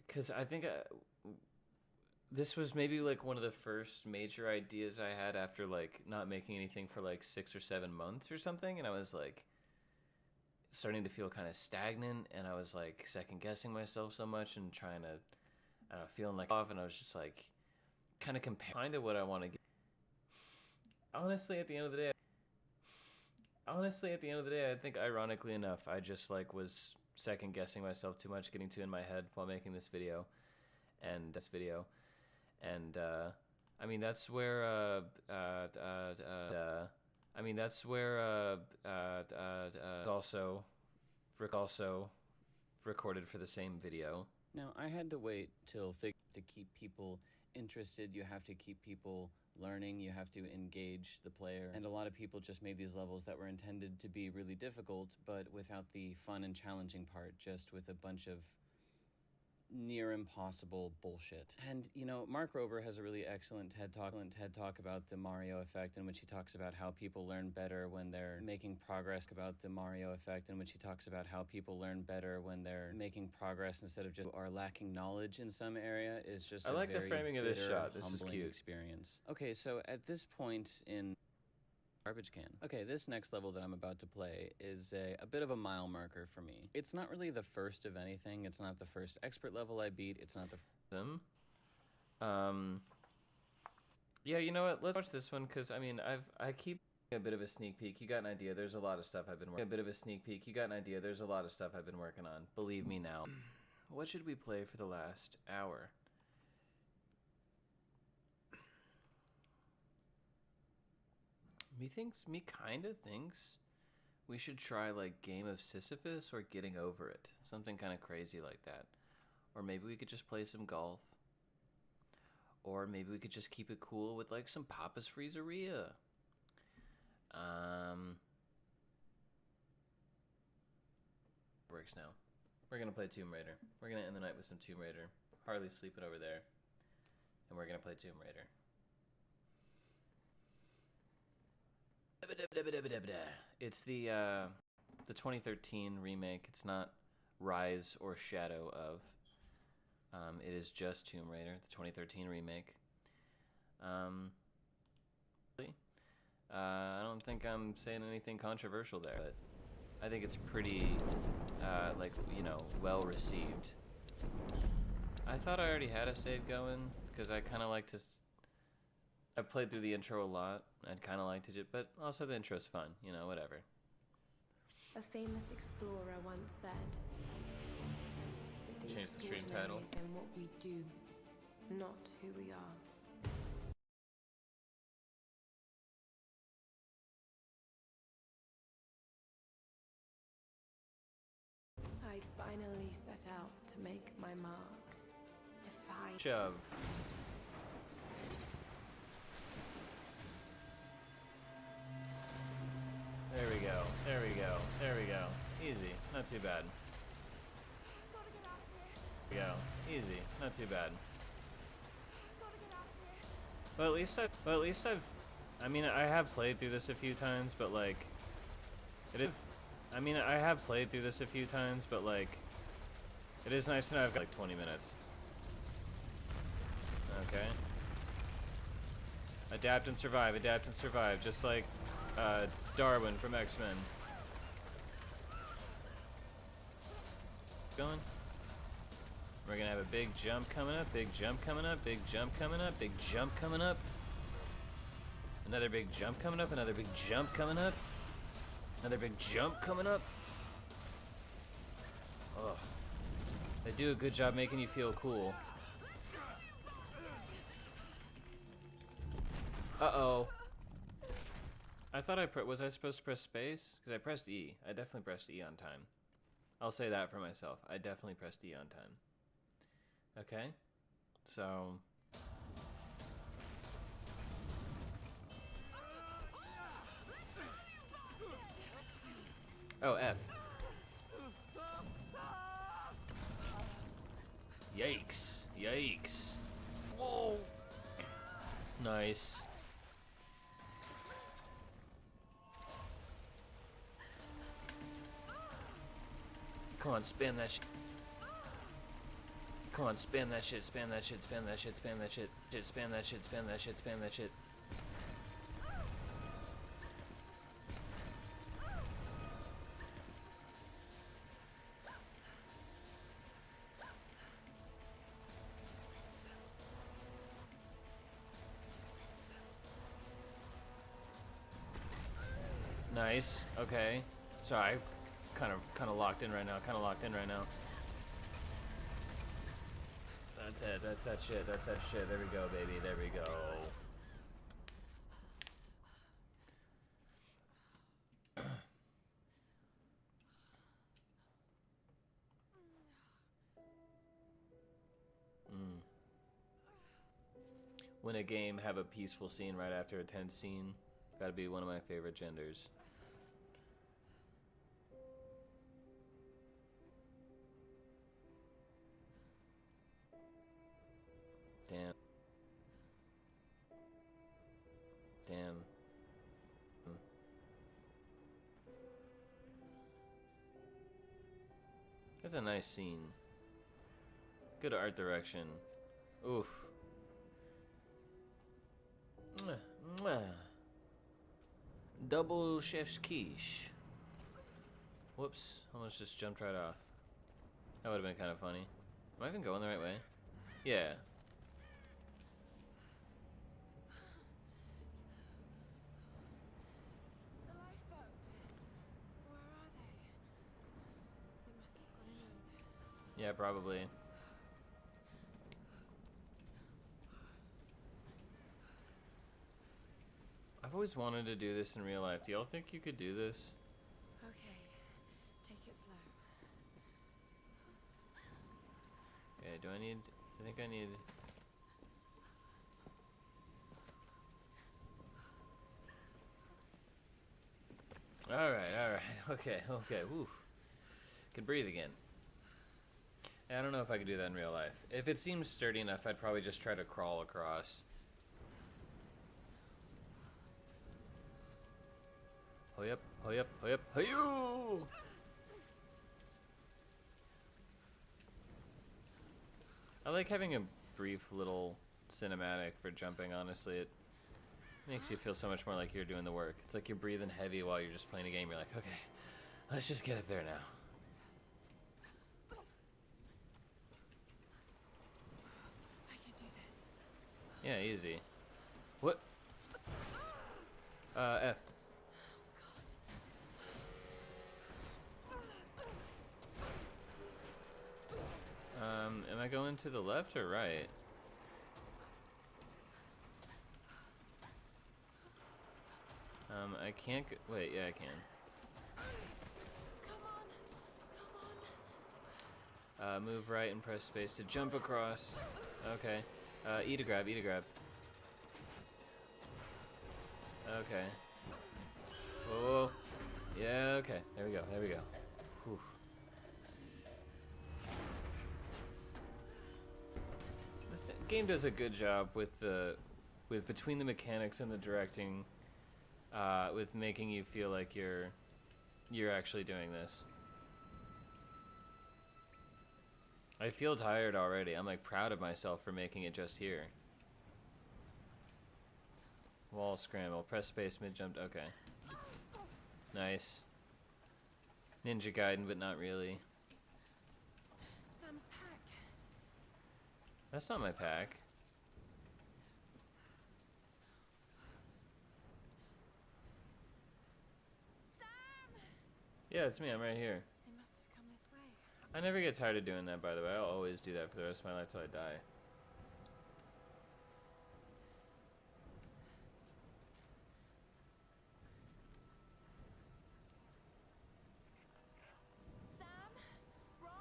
because I think this was maybe like one of the first major ideas I had after like not making anything for like 6 or 7 months or something, and I was like starting to feel kind of stagnant, and I was like second guessing myself so much and trying to feeling like off, and I was just like kind of comparing to what I want to get. Honestly, at the end of the day, I think ironically enough, I just like was second guessing myself too much, getting too in my head while making this video. And I mean that's where also Rick also recorded for the same video. Now, I had to wait till to keep people interested. You have to keep people learning. You have to engage the player. And a lot of people just made these levels that were intended to be really difficult, but without the fun and challenging part, just with a bunch of near impossible bullshit. And, you know, Mark Rober has a really excellent TED Talk about the Mario effect, in which he talks about how people learn better when they're making progress, about the Mario effect, in which he talks about how people learn better when they're making progress instead of just are lacking knowledge in some area. Is just I like the framing of this shot. This is cute. Experience. Okay, so at this point in garbage can. Okay, this next level that I'm about to play is a bit of a mile marker for me. It's not really the first of anything. It's not the first expert level I beat. It's not the yeah, you know what? Let's watch this one, because I mean, I keep a bit of a sneak peek. You got an idea. There's a lot of stuff I've been working. A bit of a sneak peek. You got an idea. There's a lot of stuff I've been working on. Believe me now. What should we play for the last hour? Me kinda thinks we should try like Game of Sisyphus or Getting Over It. Something kind of crazy like that. Or maybe we could just play some golf. Or maybe we could just keep it cool with like some Papa's Freezeria. Works now. We're gonna play Tomb Raider. We're gonna end the night with some Tomb Raider. Harley's sleeping over there. And we're gonna play Tomb Raider. It's the 2013 remake. It's not Rise or Shadow of. It is just Tomb Raider, the 2013 remake. I don't think I'm saying anything controversial there, but I think it's pretty, like, you know, well received. I thought I already had a save going, because I kind of like to... I've played through the intro a lot. I'd kind of liked it, but also the intro's fun, you know, whatever. A famous explorer once said that Change the stream title. is in what we do, not who we are. I finally set out to make my mark. Defy. Shove. There we go. There we go. There we go. Easy. Not too bad. There we go. Easy. Not too bad. Well, at least I've. I mean, I have played through this a few times, but like, I mean, I have played through this a few times, but like, it is nice to know I've got like 20 minutes. Okay. Adapt and survive. Adapt and survive. Just like Darwin from X-Men. Going. We're gonna have a big jump coming up, big jump coming up, big jump coming up, big jump coming up. Another big jump coming up, another big jump coming up. Another big jump coming up. Ugh. They do a good job making you feel cool. Uh-oh. I thought was I supposed to press space? Because I pressed E. I definitely pressed E on time. I'll say that for myself. I definitely pressed E on time. Okay. So... Oh, F. Yikes. Yikes. Whoa. Nice. Come on, spam that shit. Come on, spam that shit, spam that shit, spam that shit, spam that shit, spam that shit, spam that shit, spam that shit. Nice. Okay. Sorry. Kind of locked in right now. Kind of locked in right now. That's it. That's that shit. That's that shit. There we go, baby. There we go. when a game have a peaceful scene right after a tense scene. Gotta be one of my favorite genders. Damn. Damn. That's a nice scene. Good art direction. Oof. Mwah, mwah. Double chef's quiche. Whoops, almost just jumped right off. That would have been kind of funny. Am I even going the right way? Yeah. The lifeboat. Where are they? They must have gone inland. Yeah, probably. I've always wanted to do this in real life. Do y'all think you could do this? Okay, take it slow. Okay, do I need... I think I need... Alright, okay, woo. Can breathe again. I don't know if I could do that in real life. If it seems sturdy enough, I'd probably just try to crawl across. Hurry up, hurry up, hurry up, hurry-oo! I like having a brief little cinematic for jumping, honestly. It makes you feel so much more like you're doing the work. It's like you're breathing heavy while you're just playing a game. You're like, okay, let's just get up there now. I can do this. Yeah, easy. What? F. Am I going to the left or right? I can't go, wait, yeah, I can. Come on. Move right and press space to jump across. Okay. E to grab, E to grab. Okay. Whoa. Yeah, okay. There we go, there we go. Whew. This game does a good job with between the mechanics and the directing, with making you feel like you're actually doing this. I feel tired already. I'm like proud of myself for making it just here. Wall scramble, press space, mid jumped. Okay. Nice. Ninja Gaiden, but not really. Sam's pack. That's not my pack. Sam! Yeah, it's me. I'm right here. They must have come this way. I never get tired of doing that, by the way. I'll always do that for the rest of my life till I die. Sam? Roth?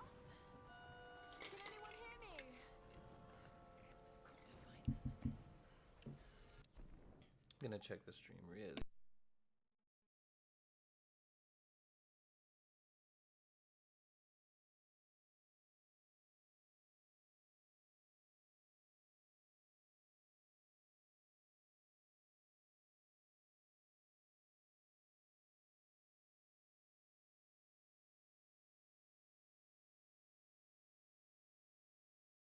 Can anyone hear me? I've got to find them. I'm gonna check the stream really